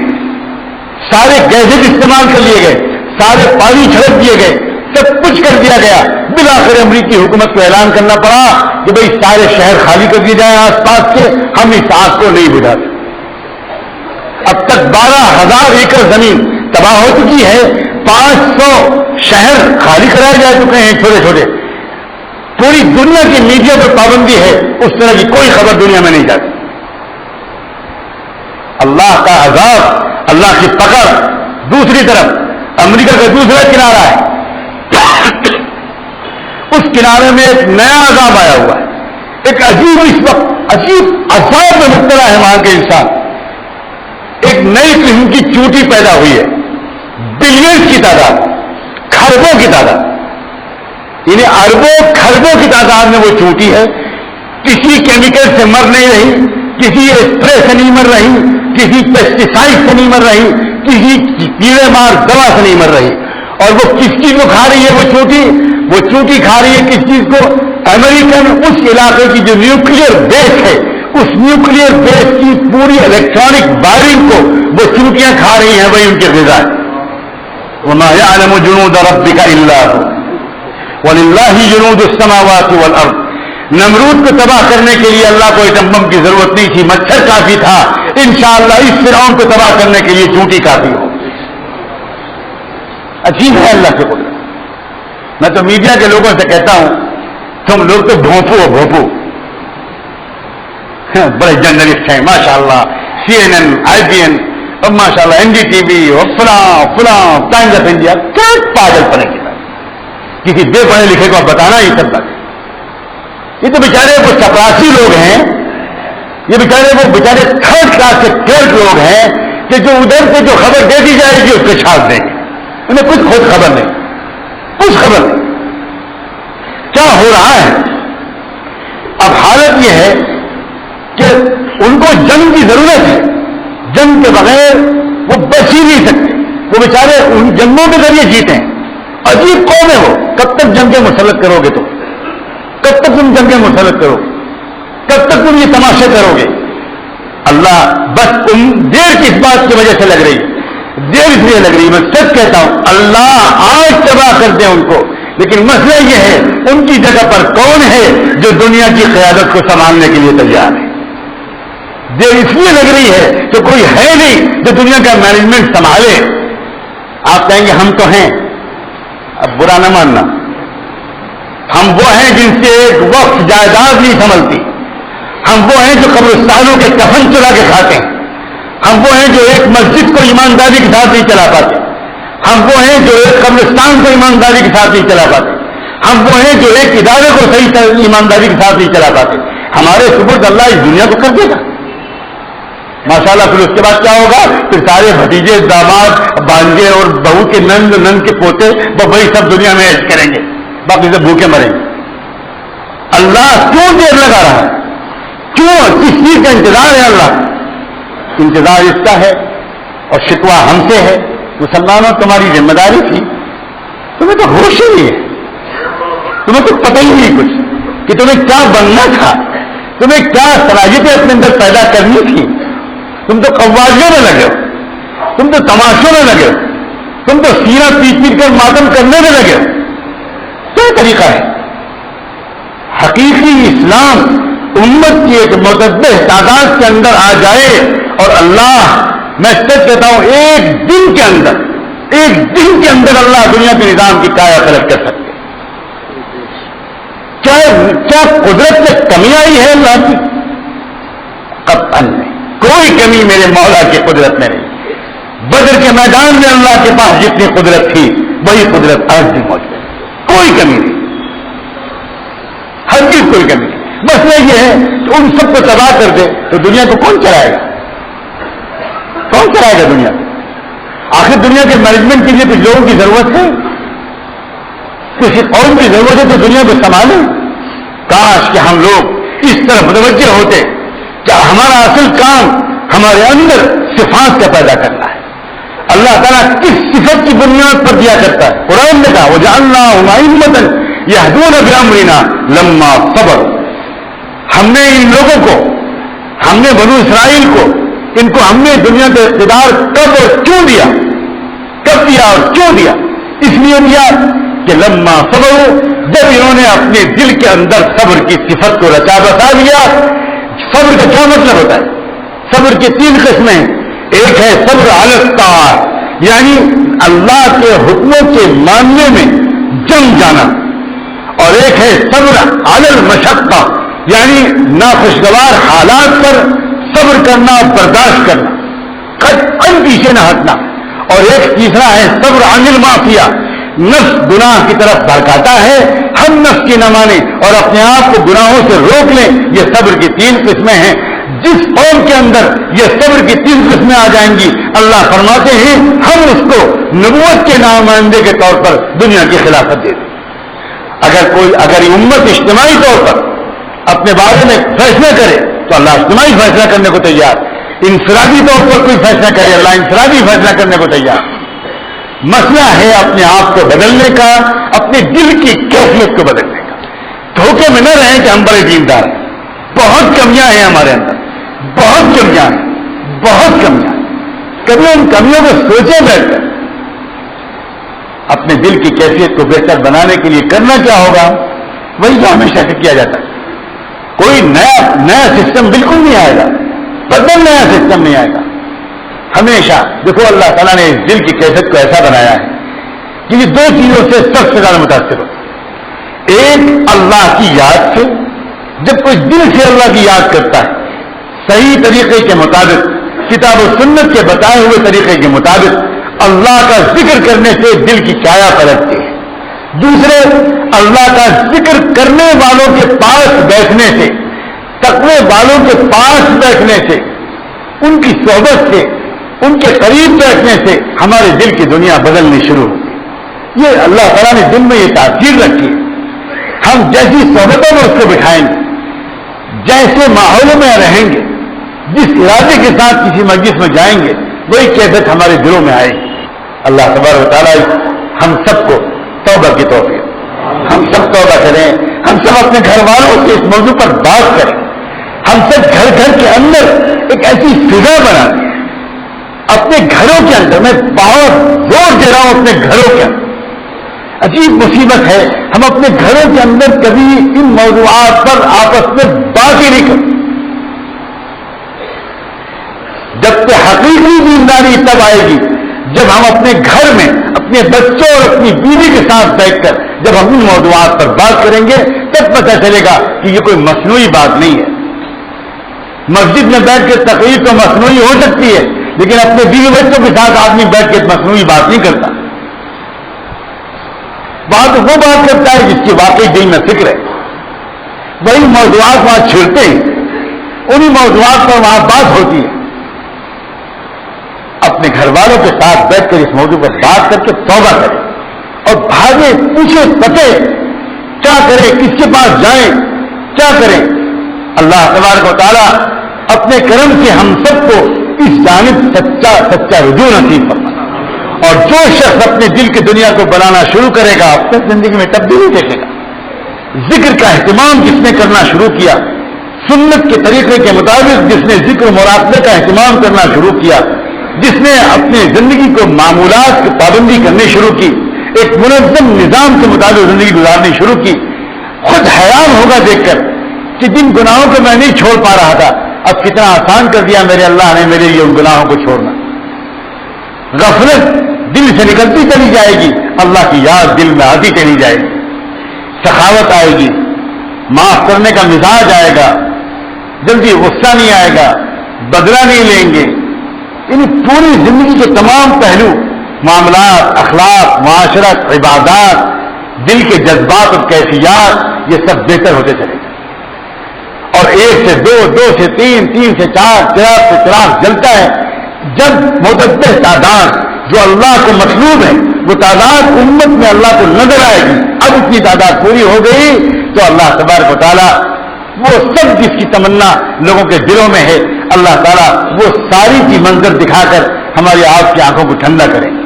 سارے گیجٹ استعمال کر لیے گئے، سارے پانی چھڑک دیے گئے، سب کچھ کر دیا گیا۔ بالآخر امریکی حکومت کو اعلان کرنا پڑا کہ بھئی سارے شہر خالی کر دیے جائیں آس پاس کے، ہم اس آگ کو نہیں بجھا سکتے۔ اب تک 12,000 ایکڑ زمین تباہ ہو چکی ہے، 500 شہر خالی کرائے جا چکے ہیں چھوٹے چھوٹے۔ پوری دنیا کی میڈیا پر پابندی ہے، اس طرح کی کوئی خبر دنیا میں نہیں جاتی۔ اللہ کا عذاب، اللہ کی پکڑ۔ دوسری طرف امریکہ کا دوسرا کنارہ ہے، اس کنارے میں ایک نیا عذاب آیا ہوا ہے، ایک عجیب، اس وقت عجیب عذاب میں مبتلا ہے وہاں کے انسان۔ ایک نئی قسم کی چوٹی پیدا ہوئی ہے، بلینز کی تعداد، کھربوں کی تعداد، یعنی اربوں کھربوں کی تعداد میں وہ چوٹی ہے۔ کسی کیمیکل سے مر نہیں رہی، کسی اسپرے سے نہیں مر رہی، کسی پیسٹیسائڈ سے نہیں مر رہی، کسی کیڑے مار دوا سے نہیں مر رہی۔ اور وہ کس چیز کو کھا رہی ہے؟ وہ چوٹی کھا رہی ہے کس چیز کو؟ امریکن اس علاقے کی جو نیوکلیئر بیس ہے، اس نیوکلیئر بیس کی پوری الیکٹرانک وائرنگ کو وہ چوٹیاں کھا رہی ہیں، وہی ان کی غذا ہے۔ وَمَا يَعْلَمُ جُنُودَ رَبِّكَ إِلَّا هُوَ وَلِلَّهِ جُنُودُ السَّمَاوَاتِ وَالْأَرْضِ۔ نمرود کو تباہ کرنے کے لیے اللہ کو ایٹم بم کی ضرورت نہیں تھی، مچھر کافی تھا۔ انشاءاللہ اس فرعون کو تباہ کرنے کے لیے چوٹی کافی ہو۔ عجیب ہے اللہ کے قدرت۔ میں تو میڈیا کے لوگوں سے کہتا ہوں، تم لوگ تو بھونپو ہو، بھونپو، بڑے جرنلسٹ ہیں ماشاءاللہ، CNN، IBN، اور ماشاءاللہ NDTV اور فلاں ٹائمز آف انڈیا۔ کیا پاگل پنے کی بات، کسی بے پڑھے لکھے کو بتانا ہی سب بات۔ یہ تو بیچارے وہ چپراسی لوگ ہیں، یہ بیچارے تھرڈ کلاس کے کلرک لوگ ہیں کہ جو ادھر سے جو خبر دے دی جائے گی اس کو چھاپ دیں گے، انہیں کچھ خود خبر نہیں، کچھ خبر نہیں کیا ہو رہا ہے۔ اب حالت یہ ہے کہ ان کو جنگ کی ضرورت ہے، جنگ کے بغیر وہ بچ ہی نہیں سکتے، وہ بیچارے ان جنگوں کے ذریعے جیتے ہیں۔ عجیب قوم ہے وہ، کب تک جنگیں مسلط کرو گے؟ کب تک تم جنگیں مسلط کرو گے؟ کب تک تم یہ تماشے کرو گے؟ اللہ بس دیر کس بات کی وجہ سے لگ رہی، دیر اس لیے لگ رہی، میں سچ کہتا ہوں اللہ آج تباہ کر دے ان کو، لیکن مسئلہ یہ ہے ان کی جگہ پر کون ہے جو دنیا کی قیادت کو سنبھالنے کے لیے تیار ہے؟ دیر اس لیے لگ رہی ہے کہ کوئی ہے نہیں جو دنیا کا مینجمنٹ سنبھالے۔ آپ کہیں گے ہم تو ہیں، اب برا نہ ماننا، ہم وہ ہیں جن سے ایک وقت جائیداد نہیں سنبھلتی، ہم وہ ہیں جو قبرستانوں کے کفن چلا کے کھاتے ہیں، ہم وہ ہیں جو ایک مسجد کو ایمانداری کے ساتھ نہیں چلا پاتے، ہم وہ ہیں جو ایک قبرستان کو ایمانداری کے ساتھ نہیں چلا پاتے، ہم وہ ہیں جو ایک ادارے کو صحیح ایمانداری کے ساتھ نہیں چلا پاتے۔ ہمارے سپرد اللہ اس دنیا کو کر دے گا ماشاءاللہ، پھر اس کے بعد کیا ہوگا؟ پھر سارے بھتیجے، داماد، بھانجے اور بہو کے نند کے پوتے وہی سب دنیا میں عیش کریں گے، باقی سے بھوکے مریں گے۔ اللہ کیوں دیر لگا رہا ہے؟ کیوں؟ کس چیز کا انتظار ہے؟ اللہ انتظار اس کا ہے اور شکوہ ہم سے ہے۔ مسلمانوں تمہاری ذمہ داری تھی، تمہیں تو ہوش ہی نہیں ہے، تمہیں تو پتہ ہی نہیں کچھ کہ تمہیں کیا بننا تھا، تمہیں کیا صلاحیتیں اپنے اندر پیدا کرنی تھی۔ تم تو قوالیوں میں لگے ہو، تم تو تماشوں میں لگے ہو، تم تو سینہ پیٹ پیٹ کر ماتم کرنے میں لگے ہو۔ کیا طریقہ ہے؟ حقیقی اسلام امت کی ایک متعدد تعداد کے اندر آ جائے اور اللہ، میں سچ کہتا ہوں ایک دن کے اندر اللہ دنیا کے نظام کی کایا پلٹ کر سکتے۔ کیا قدرت سے کمی آئی ہے اللہ کی؟ قطعاً نہیں، کوئی کمی میرے مولا کی قدرت میں نہیں۔ بدر کے میدان میں اللہ کے پاس جتنی قدرت تھی وہی قدرت آج بھی موجود ہے، کوئی کمی نہیں، ہر چیز کوئی کمی نہیں۔ مسئلہ یہ ہے کہ ان سب کو تباہ کر دے تو دنیا کو کون چلائے گا؟ کون چلائے گا دنیا کو؟ آخر دنیا کے مینجمنٹ کے لیے کچھ لوگوں کی ضرورت ہے، کسی قوم کی ضرورت ہے تو دنیا کو سنبھالیں۔ کاش کہ ہم لوگ اس طرف متوجہ ہوتے کہ ہمارا اصل کام ہمارے اندر صفات کا پیدا کرنا ہے۔ اللہ تعالیٰ کس صفت کی بنیاد پر دیا کرتا ہے؟ قرآن نے کہا وَجَعَلْنَاهُمْ أَئِمَّةً يَهْدُونَ بِأَمْرِنَا لَمَّا صَبَرُوا، ہم نے ان لوگوں کو، ہم نے بنو اسرائیل کو، ان کو ہم نے دنیا کا اقتدار کب اور کیوں دیا، کب دیا اور کیوں دیا؟ اس لیے دیا کہ لما صبروا، جب انہوں نے اپنے دل کے اندر صبر کی صفت کو رچا بسا لیا۔ صبر کا کیا مطلب ہوتا ہے؟ صبر کی تین قسمیں، ایک ہے صبر علی الطاعات، یعنی اللہ کے حکموں کے ماننے میں جم جانا، اور ایک ہے صبر علی المشقہ، یعنی ناخوشگوار حالات پر صبر کرنا، برداشت کرنا، قطعاً پیچھے نہ ہٹنا، اور ایک تیسرا ہے صبر عن المعصیہ، نفس گناہ کی طرف بھڑکاتا ہے، ہم نفس کی نہ مانیں اور اپنے آپ کو گناہوں سے روک لیں۔ یہ صبر کی تین قسمیں ہیں۔ جس قوم کے اندر یہ صبر کی تین قسمیں آ جائیں گی، اللہ فرماتے ہیں ہم اس کو نبوت کے نمائندے کے طور پر دنیا کی خلافت دے دیں۔ اگر یہ امت اجتماعی طور پر اپنے بارے میں فیصلہ کرے تو اللہ اجتماعی فیصلہ کرنے کو تیار، انفرادی طور پر کوئی فیصلہ کرے اللہ انفرادی فیصلہ کرنے کو تیار۔ مسئلہ ہے اپنے آپ کو بدلنے کا، اپنے دل کی کیفیت کو بدلنے کا۔ دھوکے میں نہ رہیں کہ ہم بڑے دیندار ہیں، بہت کمیاں ہیں ہمارے اندر، بہت کمیاں ہیں، بہت کمیاں ہیں۔ کبھی ان کمیوں کو سوچیں بیٹھ کر، اپنے دل کی کیفیت کو بہتر بنانے کے لیے کرنا کیا ہوگا؟ وہی جو ہمیشہ سے کیا جاتا ہے۔ کوئی نیا سسٹم بالکل نہیں آئے گا، بدل نیا سسٹم نہیں آئے گا۔ ہمیشہ دیکھو اللہ تعالیٰ نے اس دل کی کیفیت کو ایسا بنایا ہے کہ یہ دو چیزوں سے سب سے زیادہ متاثر ہوتا ہے۔ ایک اللہ کی یاد سے، جب کوئی دل سے اللہ کی یاد کرتا ہے صحیح طریقے کے مطابق، کتاب و سنت کے بتائے ہوئے طریقے کے مطابق، اللہ کا ذکر کرنے سے دل کی چھایا پلٹتی ہے۔ دوسرے، اللہ کا ذکر کرنے والوں کے پاس بیٹھنے سے، تقوی والوں کے پاس بیٹھنے سے، ان کی صحبت سے، ان کے قریب بیٹھنے سے ہمارے دل کی دنیا بدلنی شروع ہوگی۔ یہ اللہ تعالیٰ نے دل میں یہ تاثیر رکھی ہے۔ ہم جیسی صحبتوں میں اس کو بٹھائیں گے، جیسے ماحول میں رہیں گے، جس ارادے کے ساتھ کسی مجلس میں جائیں گے، وہی کیفیت ہمارے دلوں میں آئے گی۔ اللہ تبارک و تعالیٰ ہم سب کو توبہ کی توفیق، ہم سب توبہ کریں، ہم سب اپنے گھر والوں سے اس موضوع پر بات کریں، ہم سب گھر گھر کے اندر ایک ایسی فضا بنا دیں، اپنے گھروں کے اندر، میں بہت زور دے رہا ہوں اپنے گھروں کے اندر۔ عجیب مصیبت ہے، ہم اپنے گھروں کے اندر کبھی ان موضوعات پر آپس میں بات ہی نہیں کرتے۔ جب کہ حقیقی دینداری تب آئے گی جب ہم اپنے گھر میں اپنے بچوں اور اپنی بیوی کے ساتھ بیٹھ کر جب ہم ان موضوعات پر بات کریں گے، تب پتہ چلے گا کہ یہ کوئی مصنوعی بات نہیں ہے۔ مسجد میں بیٹھ کے تقریر تو مصنوعی ہو سکتی ہے، لیکن اپنے بیوی بچوں کے ساتھ آدمی بیٹھ کے مصنوعی بات نہیں کرتا۔ بات وہ بات کرتا ہے جس کی واقعی دل میں فکر ہے۔ وہی موضوعات وہاں چھڑتے ہیں، انہی موضوعات پر وہاں بات ہوتی ہے۔ اپنے گھر والوں کے ساتھ بیٹھ کر اس موضوع پر بات کر کے توبہ کریں اور بھاگے پوچھے پتے کیا کریں، کس کے پاس جائیں، کیا کریں۔ اللہ تبارک و تعالیٰ اپنے کرم سے ہم سب کو اس جانب سچا رجوع نصیب فرمائے، اور جو شخص اپنے دل کی دنیا کو بنانا شروع کرے گا اپنی زندگی میں تبدیلی دیکھے گا۔ ذکر کا اہتمام جس نے کرنا شروع کیا، سنت کے طریقے کے مطابق جس نے ذکر مراقبے کا اہتمام کرنا شروع کیا، جس نے اپنی زندگی کو معمولات کی پابندی کرنی شروع کی، ایک منظم نظام کے مطابق زندگی گزارنی شروع کی، خود حیران ہوگا دیکھ کر کہ جن گناہوں کو میں نہیں چھوڑ پا رہا تھا، اب کتنا آسان کر دیا میرے اللہ نے میرے لیے ان گناہوں کو چھوڑنا۔ غفلت دل سے نکلتی چلی جائے گی، اللہ کی یاد دل میں آتی چلی جائے گی، سخاوت آئے گی، معاف کرنے کا مزاج آئے گا، جلدی غصہ نہیں آئے گا، بدلہ نہیں لیں گے، یعنی پوری زندگی کے تمام پہلو، معاملات، اخلاق، معاشرت، عبادات، دل کے جذبات اور کیفیات، یہ سب بہتر ہوتے چلے گئے. اور 1 سے 2، 2 سے 3، 3 سے 4، چراغ سے چراغ جلتا ہے. جب متعدد تعداد جو اللہ کو مطلوب ہے وہ تعداد امت میں اللہ کو نظر آئے گی، اب اتنی تعداد پوری ہو گئی تو اللہ تبارک و تعالیٰ وہ سب جس کی تمنا لوگوں کے دلوں میں ہے، اللہ تعالیٰ وہ ساری کی منظر دکھا کر ہماری آپ کی آنکھوں کو ٹھنڈا کریں گے.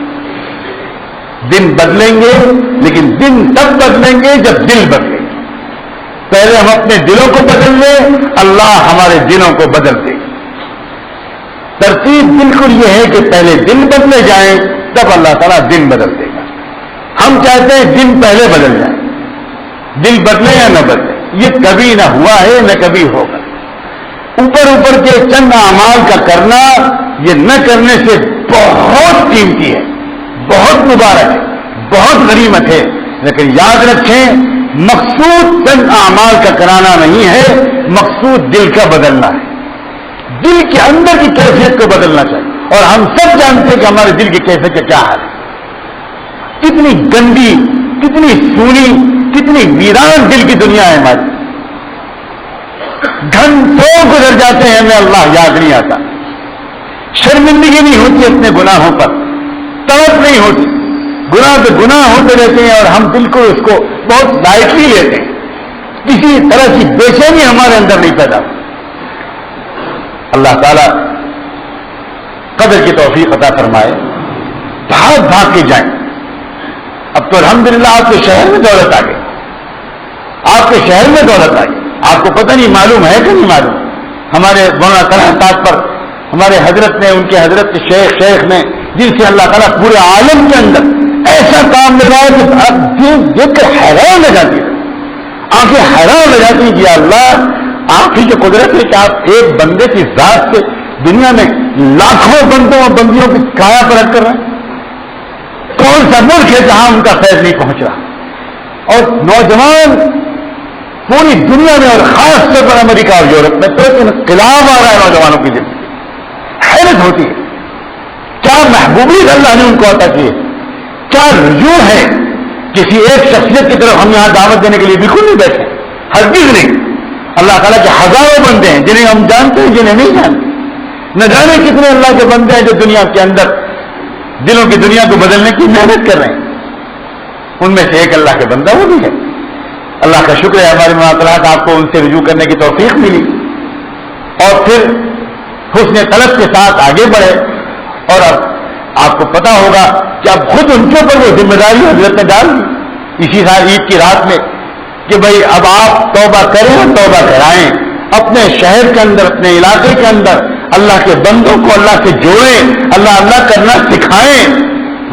دن بدلیں گے، لیکن دن تب بدلیں گے جب دل بدلیں گے. پہلے ہم اپنے دلوں کو بدل لیں، اللہ ہمارے دلوں کو بدل دے. ترتیب بالکل یہ ہے کہ پہلے دن بدلے جائیں تب اللہ تعالیٰ دن بدل دے گا. ہم چاہتے ہیں دن پہلے بدل جائیں، دل بدلے یا نہ بدلے. یہ کبھی نہ ہوا ہے نہ کبھی ہوگا. اوپر کے چند اعمال کا کرنا یہ نہ کرنے سے بہت قیمتی ہے، بہت مبارک ہے، بہت غنیمت ہے. لیکن یاد رکھیں مقصود چند اعمال کا کرانا نہیں ہے، مقصود دل کا بدلنا ہے. دل کے اندر کی کیفیت کو بدلنا چاہیے. اور ہم سب جانتے ہیں کہ ہمارے دل کی کیفیت کا کیا حال ہے. کتنی گندی، کتنی سونی، کتنی ویران دل کی دنیا ہے ہماری. گھنٹوں گزر جاتے ہیں ہمیں اللہ یاد نہیں آتا، شرمندگی نہیں ہوتی اپنے گناہوں پر، طرف نہیں ہوتی، گناہ پہ گناہ ہوتے رہتے ہیں اور ہم بالکل اس کو بہت لائٹلی لیتے ہیں. کسی طرح کی بے چینی ہمارے اندر نہیں پیدا ہوتی. اللہ تعالیٰ قدر کی توفیق عطا فرمائے. بھاگ کے جائیں. اب تو الحمدللہ آپ کے شہر میں دولت آ گئی، آپ کے شہر میں دولت آ گئی. آپ کو پتہ نہیں معلوم ہے کہ نہیں معلوم. ہمارے مولانا طلحہ صاحب پر ہمارے حضرت نے، ان کے حضرت کے شیخ نے، جن سے اللہ تعالیٰ پورے عالم کے اندر ایسا کام لگایا کہ اب دیکھ کر حیران ہو جاتی ہے، آنکھیں حیران ہو جاتی ہیں کہ یا اللہ آپ ہی جو قدرت ہے کہ آپ ایک بندے کی ذات سے دنیا میں لاکھوں بندوں اور بندیوں کی کایا پلٹ کر رہے ہیں. کون سا ملک ہے جہاں ان کا فیض نہیں پہنچ رہا؟ اور نوجوان پوری دنیا میں اور خاص طور پر امریکہ اور یورپ میں تو انقلاب آ رہا ہے نوجوانوں کی زندگی. حیرت ہوتی ہے کیا محبوبیت اللہ نے ان کو عطا کی ہے، کیا رجوع ہے. کسی ایک شخصیت کی طرف ہم یہاں دعوت دینے کے لیے بالکل نہیں بیٹھے، ہرگز نہیں. اللہ تعالیٰ کے ہزاروں بندے ہیں جنہیں ہم جانتے ہیں، جنہیں نہیں جانتے. نہ جانے کتنے اللہ کے بندے ہیں جو دنیا کے اندر دلوں کی دنیا کو بدلنے کی محنت کر رہے ہیں. ان میں سے ایک اللہ کے بندہ وہ بھی ہے. اللہ کا شکر ہے ہمارے معاملات آپ کو ان سے رجوع کرنے کی توفیق ملی اور پھر حسن طلب کے ساتھ آگے بڑھے. اور اب آپ کو پتا ہوگا کہ اب خود ان کے اوپر وہ ذمہ داری حضرت نے ڈال دی اسی سال عید کی رات میں کہ بھائی اب آپ توبہ کریں اور توبہ کرائیں. اپنے شہر کے اندر، اپنے علاقے کے اندر اللہ کے بندوں کو اللہ سے جوڑیں، اللہ کرنا سکھائیں.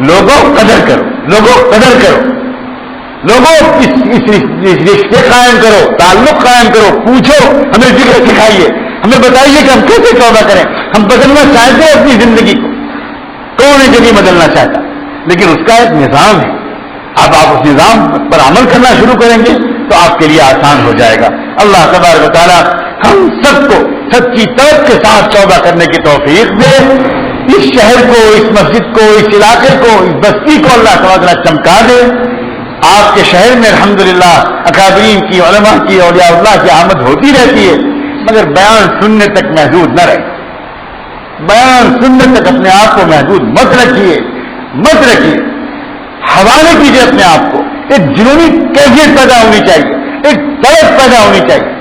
لوگوں قدر کرو، لوگوں قدر کرو، لوگوں اس رشتے قائم کرو، تعلق قائم کرو. پوچھو، ہمیں ذکر سکھائیے، ہمیں بتائیے کہ ہم کیسے توبہ کریں. ہم بدلنا چاہتے ہیں اپنی زندگی کو، کون ہے جو نہیں بدلنا چاہتا، لیکن اس کا ایک نظام ہے. اب آپ اس نظام پر عمل کرنا شروع کریں گے تو آپ کے لیے آسان ہو جائے گا. اللہ تبارک و تعالیٰ ہم سب کو سچی طلب کے ساتھ توبہ کرنے کی توفیق دے. اس شہر کو، اس مسجد کو، اس علاقے کو، اس بستی کو اللہ تعالیٰ چمکا دے. آپ کے شہر میں الحمدللہ اکابرین کی، علماء کی، اولیاء اللہ کی آمد ہوتی رہتی ہے، مگر بیان سننے تک محدود نہ رہے. بیان سننے تک اپنے آپ کو محدود مت رکھیے، مت رکھیے. حوالے کیجیے اپنے آپ کو. ایک جنونی کیفیت پیدا ہونی چاہیے، ایک طرف پیدا ہونی چاہیے.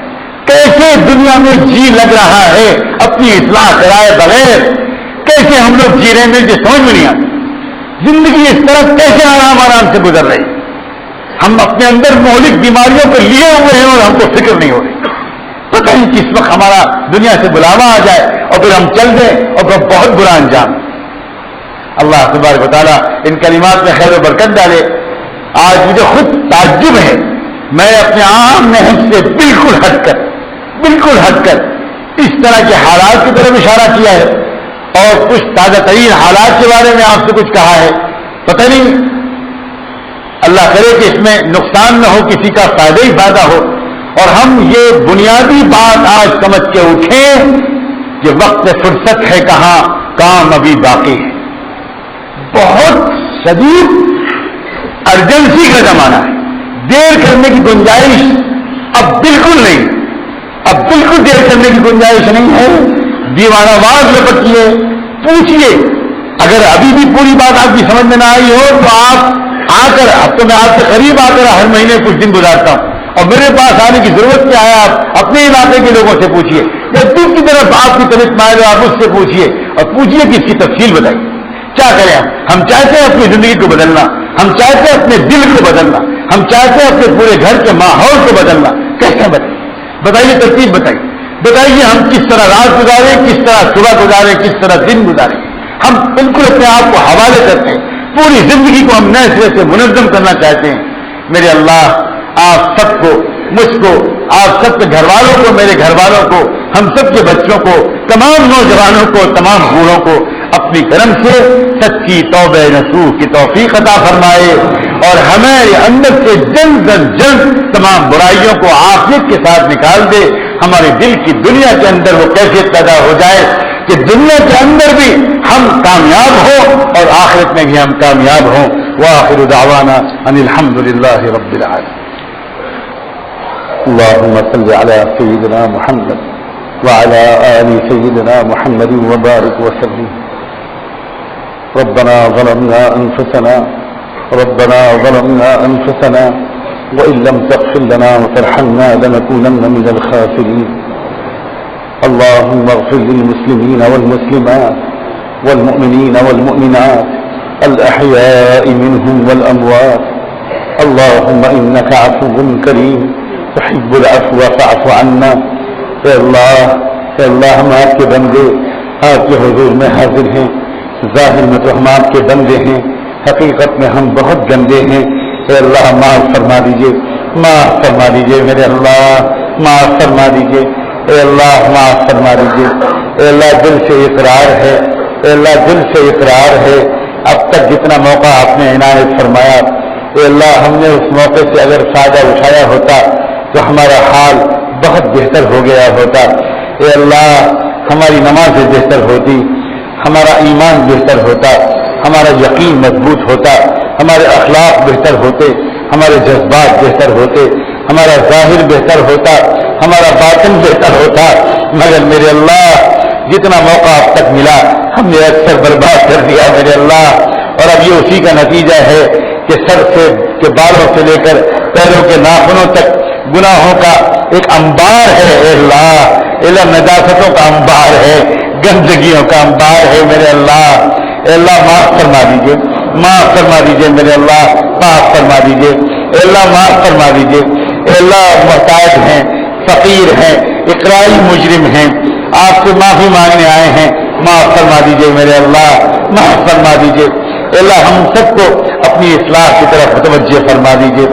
کیسے دنیا میں جی لگ رہا ہے اپنی اصلاح کرائے بغیر؟ کیسے ہم لوگ جی رہے ہیں مجھے سمجھ میں نہیں آتی. زندگی اس طرح کیسے آرام سے گزر رہی. ہم اپنے اندر مہلک بیماریوں کو لیے ہوئے ہیں اور ہم کو فکر نہیں ہو رہی. پتہ نہیں کس وقت ہمارا دنیا سے بلاوا آ جائے اور پھر ہم چل دیں اور پھر بہت برا انجام. اللہ تبارک و تعالیٰ ان کلمات میں خیر و برکت ڈالے. آج مجھے خود تعجب ہے، میں اپنے عام نہج سے بالکل ہٹ کر اس طرح کے حالات کی طرف اشارہ کیا ہے اور کچھ تازہ ترین حالات کے بارے میں آپ سے کچھ کہا ہے. پتہ نہیں، اللہ کرے کہ اس میں نقصان نہ ہو، کسی کا فائدہ ہی فائدہ ہو. اور ہم یہ بنیادی بات آج سمجھ کے اٹھیں کہ وقت فرصت ہے کہاں کام ابھی باقی ہے. بہت شدید ارجنسی کا زمانہ ہے. دیر کرنے کی گنجائش اب بالکل نہیں. اب بالکل دیر کرنے کی گنجائش نہیں ہے. دیوانہ وار لپٹیے, پوچھیے. اگر ابھی بھی پوری بات آپ کی سمجھ میں نہ آئی ہو تو آپ آ کر, اب تو میں آپ سے قریب آ کر ہر مہینے کچھ دن گزارتا ہوں, اور میرے پاس آنے کی ضرورت کیا ہے؟ آپ اپنے علاقے کے لوگوں سے پوچھیے, یا دل کی طرف آپ کی طبیعت مائل آپ اس سے پوچھیے, اور پوچھیے کہ اس کی تفصیل بتائیے. کیا کریں ہم چاہتے ہیں اپنی زندگی کو بدلنا, ہم چاہتے ہیں اپنے دل کو بدلنا, ہم چاہتے ہیں اپنے پورے گھر کے ماحول کو بدلنا. کیسے بتائیے, ترتیب بتائیے ہم کس طرح رات گزاریں, کس طرح صبح گزاریں, کس طرح دن گزاریں. ہم بالکل اپنے آپ کو حوالے کرتے ہیں, پوری زندگی کو ہم نئے سرے سے منظم کرنا چاہتے ہیں. میرے اللہ آپ سب کو, مجھ کو, آپ سب کے گھر والوں کو, میرے گھر والوں کو, ہم سب کے بچوں کو, تمام نوجوانوں کو, تمام بوڑھوں کو اپنی کرم سے سچی توبہ نصوح کی توفیق عطا فرمائے, اور ہمیں اندر سے جلد از جلد تمام برائیوں کو عافیت کے ساتھ نکال دے. ہمارے دل کی دنیا کے اندر وہ کیفیت پیدا ہو جائے کہ دنیا کے اندر بھی ہم کامیاب ہوں اور آخرت میں بھی ہم کامیاب ہوں. وآخر دعوانا ان الحمد للہ رب العالمین. اللهم صل على سيدنا محمد وعلى آل سيدنا محمد وبارك وسلم. ربنا ظلمنا أنفسنا وإن لم تغفر لنا وترحمنا لنكونن من الخاسرين. اللهم اغفر للمسلمين والمسلمات والمؤمنين والمؤمنات الأحياء منهم والأموات. اللهم إنك عفو كريم تحب العفو فاعف عنا. اے اللہ ہم آپ کے بندے آپ کے حضور میں حاضر ہیں. ظاہر میں تو ہم آپ کے بندے ہیں, حقیقت میں ہم بہت گندے ہیں. اے اللہ معاف فرما دیجئے, معاف فرما دیجئے میرے اللہ, معاف فرما دیجئے. اے اللہ معاف فرما دیجئے. اے اللہ دل سے اقرار ہے, اے اللہ دل سے اقرار ہے. اب تک جتنا موقع آپ نے عنایت فرمایا, اے اللہ ہم نے اس موقع سے اگر فائدہ اٹھایا ہوتا تو ہمارا حال بہت بہتر ہو گیا ہوتا. اے اللہ ہماری نمازیں بہتر ہوتی, ہمارا ایمان بہتر ہوتا, ہمارا یقین مضبوط ہوتا, ہمارے اخلاق بہتر ہوتے, ہمارے جذبات بہتر ہوتے, ہمارا ظاہر بہتر ہوتا, ہمارا باطن بہتر ہوتا. مگر میرے اللہ جتنا موقع اب تک ملا ہم نے اکثر برباد کر دیا میرے اللہ. اور اب یہ اسی کا نتیجہ ہے کہ سر سے کے بالوں سے لے کر پیروں کے ناخنوں تک گناہوں کا ایک انبار ہے. اے اللہ نجاستوں کا انبار ہے, گندگیوں کا انبار ہے میرے اللہ. اے اللہ معاف فرما دیجیے, معاف فرما دیجیے میرے اللہ, معاف فرما دیجیے. اے اللہ معاف فرما دیجیے. اے اللہ محتاج ہیں, فقیر ہیں, اقرائی مجرم ہیں, آپ سے معافی مانگنے آئے ہیں, معاف فرما دیجیے میرے اللہ, معاف فرما دیجیے. اے اللہ ہم سب کو اپنی اصلاح کی طرف متوجہ فرما دیجیے,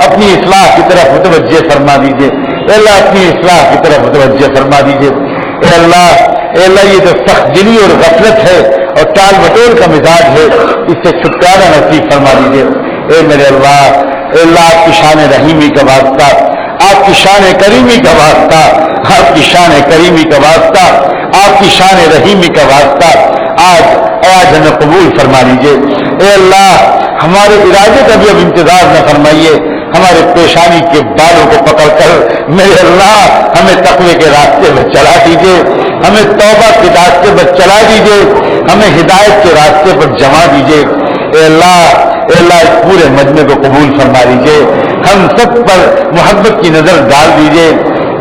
اپنی اصلاح کی طرف متوجہ فرما دیجیے. اے اللہ اپنی اصلاح کی طرف متوجہ فرما دیجیے. اے اللہ یہ جو سخت دلی اور غفلت ہے اور ٹال مٹول کا مزاج ہے, اس سے چھٹکارا نصیب فرما دیجیے. اے میرے اللہ, اے اللہ آپ کی شان رحیمی کا واسطہ, آپ کی شان کریمی کا واسطہ, آپ کی شان کریمی کا واسطہ, آپ کی شان رحیمی کا واسطہ آج ہمیں قبول فرما لیجیے. اے اللہ ہمارے ارادے کا بھی اب انتظار نہ فرمائیے, ہمارے پیشانی کے بالوں کو پکڑ کر میرے اللہ ہمیں تقوی کے راستے پر چلا دیجیے, ہمیں توبہ کے راستے پر چلا دیجیے, ہمیں ہدایت کے راستے پر جما دیجیے. اے اللہ اس پورے مجمع کو قبول فرما لیجیے. ہم سب پر محبت کی نظر ڈال دیجیے,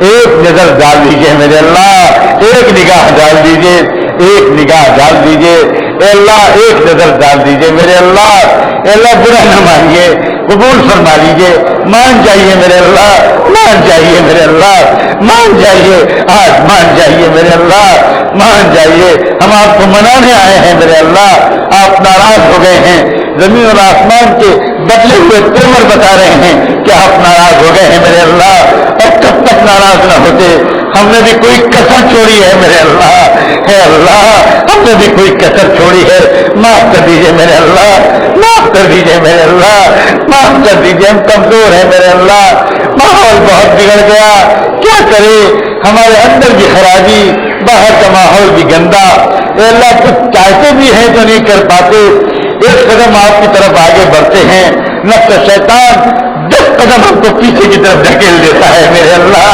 ایک نظر ڈال دیجیے میرے اللہ, ایک نگاہ ڈال دیجیے, ایک نگاہ ڈال دیجیے. اے اللہ ایک نظر ڈال دیجیے میرے اللہ. اے اللہ برا نہ مانیے, قبول فرما لیجیے. مان جائیے میرے اللہ, مان جائیے میرے اللہ, مان جائیے, آج مان جائیے میرے اللہ, مان جائیے. ہم آپ کو منانے آئے ہیں میرے اللہ, آپ ناراض ہو گئے ہیں, زمین اور آسمان کے بدلے ہوئے تیور بتا رہے ہیں کہ آپ ناراض ہو گئے ہیں میرے اللہ. اور کب تک ناراض نہ ہوتے, ہم نے بھی کوئی کسر چھوڑی ہے میرے اللہ. اے اللہ ہم نے بھی کوئی کسر چھوڑی ہے, معاف کر دیجیے میرے اللہ, معاف کر دیجیے میرے اللہ, معاف کر دیجیے. ہم کمزور ہیں میرے اللہ, ماحول بہت بگڑ گیا, کیا کرے, ہمارے اندر بھی خرابی, باہر کا ماحول بھی گندا, اے اللہ کچھ چاہتے بھی ہیں تو نہیں کر پاتے، ایک قدم آپ کی طرف آگے بڑھتے ہیں، نفس شیطان 10 قدم ہم کو پیچھے کی طرف دھکیل دیتا ہے میرے اللہ۔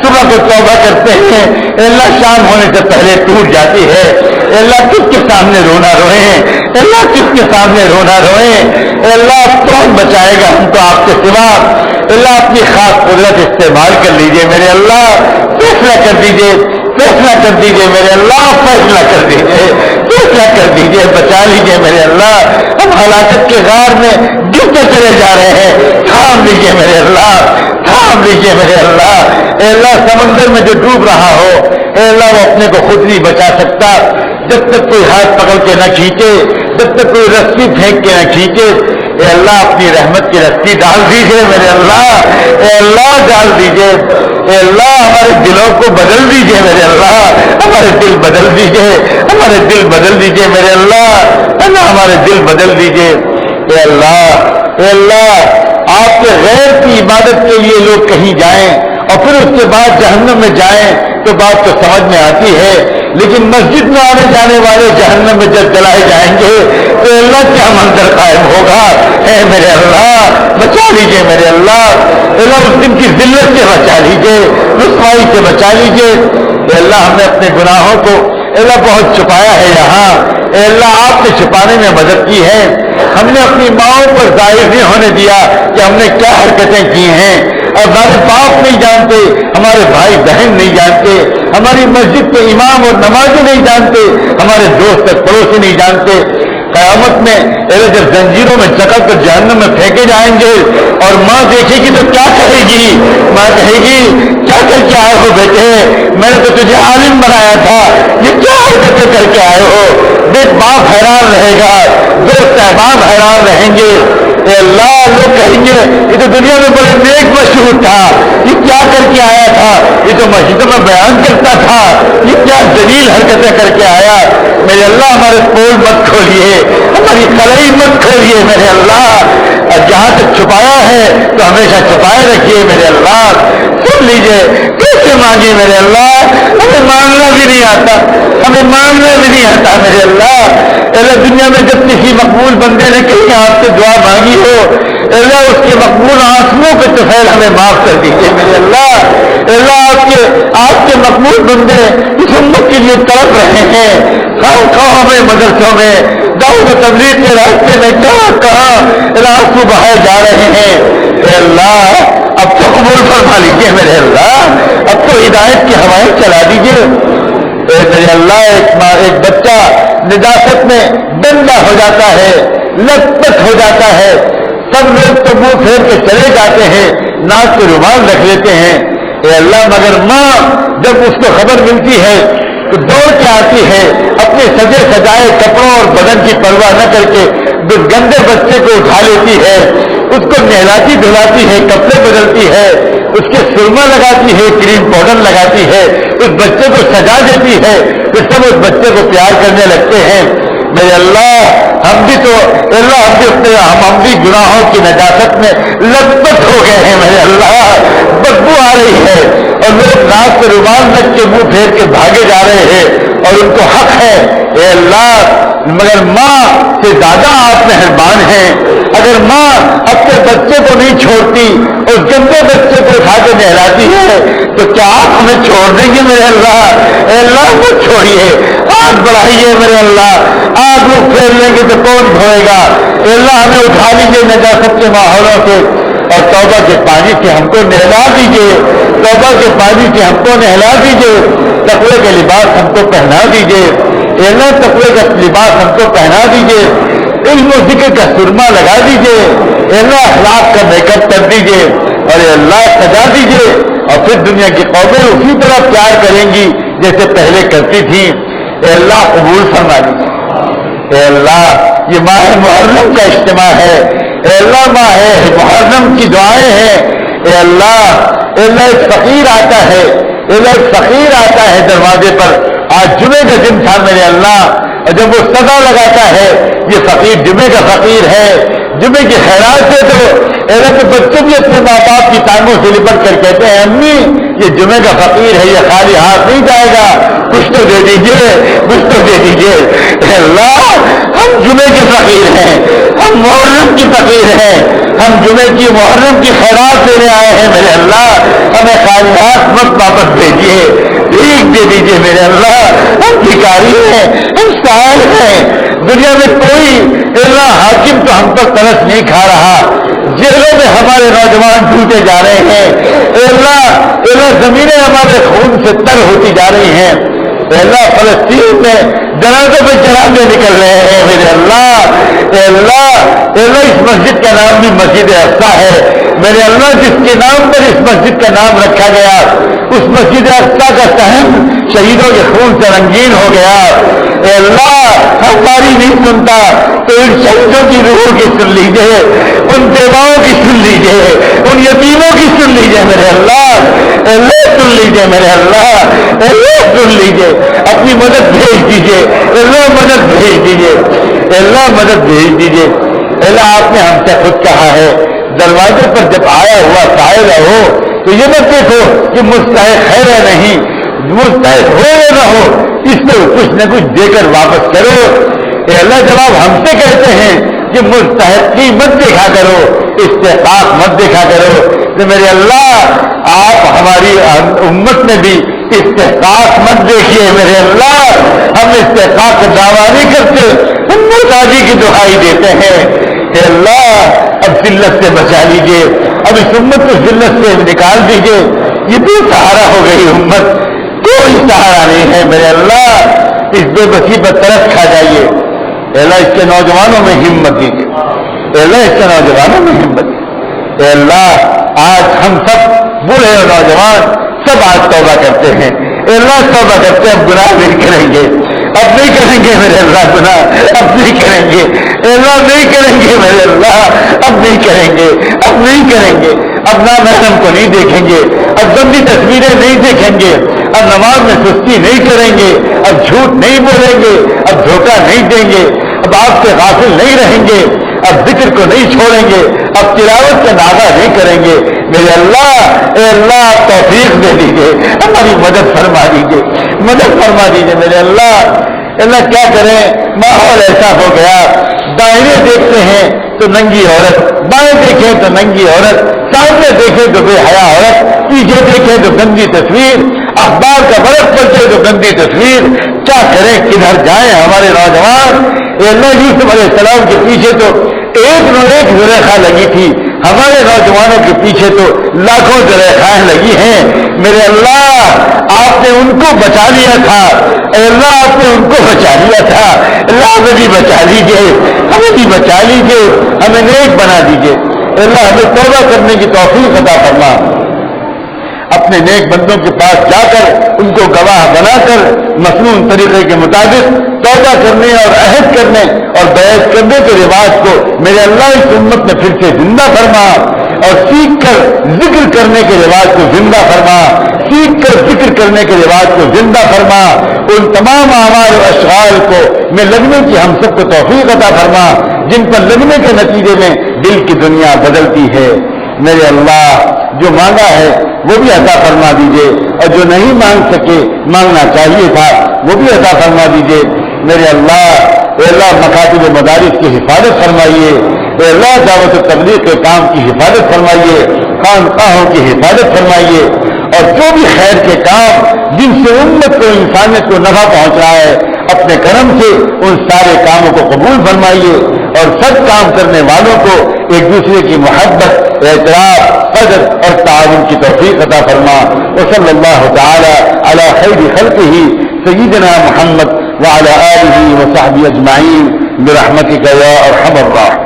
صبح کو توبہ کرتے ہیں، اے اللہ شام ہونے سے پہلے ٹوٹ جاتی ہے، اے اللہ کس کے سامنے رونا روئیں، اے اللہ کس کے سامنے رونا روئیں، اے اللہ کون بچائے گا ہم کو آپ کے سوا، اے اللہ اپنی خاص قدرت استعمال کر لیجئے میرے اللہ، فیصلہ کر دیجئے، فیصلہ کر دیجئے میرے اللہ، فیصلہ کر دیجئے، فیصلہ کر دیجئے، بچا لیجئے میرے اللہ، ہم ہلاکت کے غار میں گرتے چلے جا رہے ہیں، تھام لیجئے میرے اللہ، تھام لیجئے میرے اللہ۔ اے اللہ سمندر میں جو ڈوب رہا ہو، اے اللہ وہ اپنے کو خود نہیں بچا سکتا، جب تک کوئی ہاتھ پکڑ کے نہ کھینچے، جب تک کوئی رسی پھینک کے نہ کھینچے، اے اللہ اپنی رحمت کی رسی ڈال دیجئے میرے اللہ، اے اللہ ڈال دیجئے، اے اللہ ہمارے دلوں کو بدل دیجئے میرے اللہ، ہمارے دل بدل دیجئے، ہمارے دل بدل دیجئے میرے اللہ، اللہ ہمارے دل بدل دیجئے۔ اے اللہ، اے اللہ آپ کے غیر کی عبادت کے لیے لوگ کہیں جائیں اور پھر اس کے بعد جہنم میں جائیں تو بات تو سمجھ میں آتی ہے، لیکن مسجد میں آنے جانے والے جہنم میں جب جلائے جائیں گے تو اللہ کیا منظر قائم ہوگا۔ اے میرے اللہ بچا لیجئے میرے اللہ، اللہ اس دن کی ذلت سے بچا لیجئے، رسوائی سے بچا لیجئے۔ اے اللہ ہم نے اپنے گناہوں کو اے اللہ بہت چھپایا ہے یہاں، اے اللہ آپ نے چھپانے میں مدد کی ہے، ہم نے اپنی ماؤں پر ظاہر نہیں ہونے دیا کہ ہم نے کیا حرکتیں کی ہیں، اور ہمارے باپ نہیں جانتے، ہمارے بھائی بہن نہیں جانتے، ہماری مسجد کے امام اور نمازی نہیں جانتے، ہمارے دوست اور پڑوسی نہیں جانتے۔ قیامت میں جب زنجیروں میں جکڑ کر جہنم میں پھینکے جائیں گے اور ماں دیکھے گی تو کیا کہے گی؟ ماں کہے گی کیا کر کے آئے ہو بیٹے، میں نے تو تجھے عالم بنایا تھا، یہ کیا حرکتیں کر کے آئے ہو؟ بیٹ باپ حیران رہے گا، دوست احباب حیران رہیں گے۔ اے اللہ لوگ کہیں گے یہ تو دنیا میں بڑے نیک مشہور تھا، یہ کیا کر کے آیا تھا، یہ تو مسجدوں میں بیان کرتا تھا، یہ کیا ذلیل حرکتیں کر کے آیا۔ میرے اللہ ہمارے پول مت کھولیے، ہماری کلائی مت کھولیے میرے اللہ، اور جہاں تک چھپایا ہے تو ہمیشہ چھپائے رکھیے میرے اللہ۔ سن لیجیے کیسے مانگے میرے اللہ، ہمیں مانگنا بھی نہیں آتا، ہمیں مانگنا بھی نہیں آتا میرے اللہ۔ اللہ دنیا میں جب کسی مقبول بندے نے کہیں آپ سے دعا مانگی ہو، اللہ اس کے مقبول آنسوؤں کے طفیل ہمیں معاف کر دیجیے میرے اللہ۔ اللہ آپ کے مقبول بندے اس امت کے لیے تڑپ رہے ہیں، خواہوں میں مدرسوں میں دعوت و تبلیغ کے راستے میں کہاں آنسو بہائے جا رہے ہیں۔ اے اللہ اب تو قبول فرما لیجیے میرے اللہ، اب تو ہدایت کی ہوائیں چلا دیجیے۔ اے میرے اللہ ایک بچہ نجاست میں گندا ہو جاتا ہے، لت پت ہو جاتا ہے، سب لوگ تو منہ پھیر کے چلے جاتے ہیں، ناک پہ رومال رکھ لیتے ہیں۔ اے اللہ مگر ماں جب اس کو خبر ملتی ہے تو دوڑ کے آتی ہے، اپنے سجے سجائے کپڑوں اور بدن کی پرواہ نہ کر کے اس گندے بچے کو اٹھا لیتی ہے، اس کو نہلاتی دھلاتی ہے، کپڑے بدلتی ہے، اس کے سرما لگاتی ہے، کریم پاؤڈر لگاتی ہے، اس بچے کو سجا دیتی ہے، پھر سب اس بچے کو پیار کرنے لگتے ہیں۔ میرے اللہ ہم بھی تو ہم بھی گناہوں کی نجاست میں لت پت ہو گئے ہیں میرے اللہ، بدبو آ رہی ہے اور لوگ ناک پہ رومال رکھ کے منہ پھیر کے بھاگے جا رہے ہیں اور ان کو حق ہے۔ اے اللہ مگر ماں سے زیادہ آپ مہربان ہیں، اگر ماں اپنے بچے کو نہیں چھوڑتی اور گندے بچے کو اٹھا کے نہلاتی ہے تو کیا آپ ہمیں چھوڑ دیں گے میرے اللہ؟ اے اللہ کو چھوڑیے، آگ بڑھائیے میرے اللہ، آگ وہ پھیر لیں گے تو کون دھوئے گا؟ اے اللہ ہمیں اٹھا لیجیے نجاست کے ماحولوں سے اور توبہ کے پانی سے ہم کو نہلا دیجیے، توبہ کے پانی سے ہم کو نہلا دیجیے، تقوی کے لباس ہم کو پہنا دیجیے، اے اللہ تقوی کا لباس ہم کو پہنا دیجیے، علم و ذکر کا سرما لگا دیجیے، اے اللہ اخلاق کا میک اپ کر دیجیے اور اے اللہ سجا دیجیے، اور پھر دنیا کی قومیں اسی طرح پیار کریں گی جیسے پہلے کرتی تھیں۔ اے اللہ قبول فرما دیجیے۔ اے اللہ یہ ماہ محرم کا اجتماع ہے، اے اللہ ماہ محرم کی دعائیں ہیں۔ اے اللہ ایک فقیر آتا ہے، ایک فقیر آتا ہے دروازے پر، آج جمعے کا دن تھا میرے اللہ، اور جب وہ صدا لگاتا ہے یہ فقیر جمعے کا فقیر ہے، جمعے کی خیرات سے تو بچے بھی اپنے ماں باپ کی ٹانگوں سے لپٹ کر کہتے ہیں امی یہ جمعے کا فقیر ہے، یہ خالی ہاتھ نہیں جائے گا، کچھ تو دے دیجیے، کچھ تو دے دیجیے۔ اللہ ہم جمعے کے فقیر ہیں، ہم محرم کی فقیر ہیں، ہم جمعے کی محرم کی خیرات دینے آئے ہیں میرے اللہ، ہمیں خالی ہاتھ مت واپس بھیجیے، ٹھیک دے دیجیے میرے اللہ، ہم بھکاری ہیں، ہم سائل ہیں، دنیا میں کوئی اللہ حاکم تو ہم پر ترس نہیں کھا رہا، جیلوں میں ہمارے نوجوان ڈوبے جا رہے ہیں، اللہ زمینیں ہمارے خون سے تر ہوتی جا رہی ہیں، اللہ فلسطین میں جنازوں پہ جنازے نکل رہے ہیں میرے اللہ اس مسجد کا نام بھی مسجد اقصیٰ ہے میرے اللہ، جس کے نام پر اس مسجد کا نام رکھا گیا، اس مسجد اقصیٰ کا صحن شہیدوں کے خون سے رنگین ہو گیا۔ اے اللہ ہماری نہیں سنتا تو ان شہیدوں کی روح کی سن لیجیے، ان بیواؤں کی سن لیجیے، ان یتیموں کی سن لیجیے میرے اللہ، اللہ سن لیجیے میرے اللہ، اللہ سن لیجیے، اپنی مدد بھیج دیجیے، اللہ مدد بھیج دیجیے، اللہ مدد بھیج دیجیے۔ اللہ آپ نے ہم سے خود کہا ہے دروازے پر جب آیا ہوا سائل ہو تو یہ مت دیکھو کہ مستحق ہے یا نہیں، مستحق ہو یا نہ ہو، اس کو کچھ نہ کچھ دے کر واپس کرو۔ اے اللہ جب آپ ہم سے کہتے ہیں کہ مستحقی مت دیکھا کرو، استحقاق مت دیکھا کرو، تو میرے اللہ آپ ہماری امت میں بھی استحقاق مت دیکھیے میرے اللہ، ہم استحقاق کا دعویٰ نہیں کرتے، ہم محتاجی کی دعائی دیتے ہیں۔ اے اللہ اب ذلت سے بچا لیجیے، اب اس امت کو ذلت سے نکال دیجیے، یہ بے سہارا ہو گئی امت، کوئی سہارا نہیں ہے میرے اللہ، اس بے بسی پر ترس کھا جائیے۔ اے اللہ اس کے نوجوانوں میں ہمت دیجیے، اے اللہ اس کے نوجوانوں میں ہمت دیجیے۔ اے اللہ آج ہم سب بوڑھے اور نوجوان سب آج توبہ کرتے ہیں، اے اللہ توبہ کرتے اب گناہ نہیں کریں گے، اب نہیں کریں گے میرے اللہ گناہ، اب نہیں کریں گے، اے اللہ نہیں کریں گے میرے اللہ، اب نہیں کریں گے، اب نہیں کریں گے، اب نامحرم کو نہیں دیکھیں گے، اب گندی تصویریں نہیں دیکھیں گے، اب نماز میں سستی نہیں کریں گے، اب جھوٹ نہیں بولیں گے، اب دھوکہ نہیں دیں گے، اب آپ سے غافل نہیں رہیں گے، اب ذکر کو نہیں چھوڑیں گے، اب تلاوت کا ناغہ نہیں کریں گے میرے اللہ۔ اے اللہ آپ توفیق دے دیجیے، ہماری مدد فرما دیجیے، مدد فرما دیجیے میرے اللہ۔ اللہ کیا کریں، ماحول ایسا ہو گیا، دائیں دیکھتے ہیں تو ننگی عورت، بائیں دیکھیں تو ننگی عورت، سامنے دیکھیں تو بے حیا عورت، پیچھے دیکھیں تو گندی تصویر، اخبار کا برف پڑتے تو گندی تصویر، کیا کریں کدھر جائیں ہمارے نوجوان۔ اے اللہ یوسف علیہ السلام کے پیچھے تو ایک نہ ایک زلیخا لگی تھی، ہمارے نوجوانوں کے پیچھے تو لاکھوں زلیخائیں لگی ہیں میرے اللہ، آپ نے ان کو بچا لیا تھا، اے اللہ آپ نے ان کو بچا لیا تھا، اللہ ہمیں بھی بچا لیجیے، ہمیں بھی بچا لیجیے، ہمیں نیک بنا دیجیے، اے اللہ ہمیں توبہ کرنے کی توفیق عطا فرما، اپنے نیک بندوں کے پاس جا کر ان کو گواہ بنا کر مسنون طریقے کے مطابق توبہ کرنے اور عہد کرنے اور بیعت کرنے کے رواج کو میرے اللہ اس امت میں پھر سے زندہ فرما، اور سیکھ کر ذکر کرنے کے رواج کو زندہ فرما، سیکھ کر ذکر کرنے کے رواج کو زندہ فرما، ان تمام اعمال و اشغال کو میں لگنے کی ہم سب کو توفیق عطا فرما جن پر لگنے کے نتیجے میں دل کی دنیا بدلتی ہے میرے اللہ۔ جو مانگا ہے وہ بھی عطا فرما دیجیے، اور جو نہیں مانگ سکے مانگنا چاہیے تھا وہ بھی عطا فرما دیجیے میرے اللہ۔ اے اللہ مکاتب و مدارس کی حفاظت فرمائیے، اے اللہ دعوت و تبلیغ کے کام کی حفاظت فرمائیے، خانقاہوں کی حفاظت فرمائیے، اور جو بھی خیر کے کام جن سے امت کو انسانیت کو نفع پہنچ رہا ہے اپنے کرم سے ان سارے کاموں کو قبول فرمائیے، اور سب کام کرنے والوں کو ایک دوسرے کی محبت، اعتراف، قدر اور تعاون کی توفیق عطا فرما۔ وصلی اللہ تعالی علی خیر خلقہ سیدنا محمد وعلی آلہ وصحبہ اجمعین برحمتک یا ارحم الراحمین۔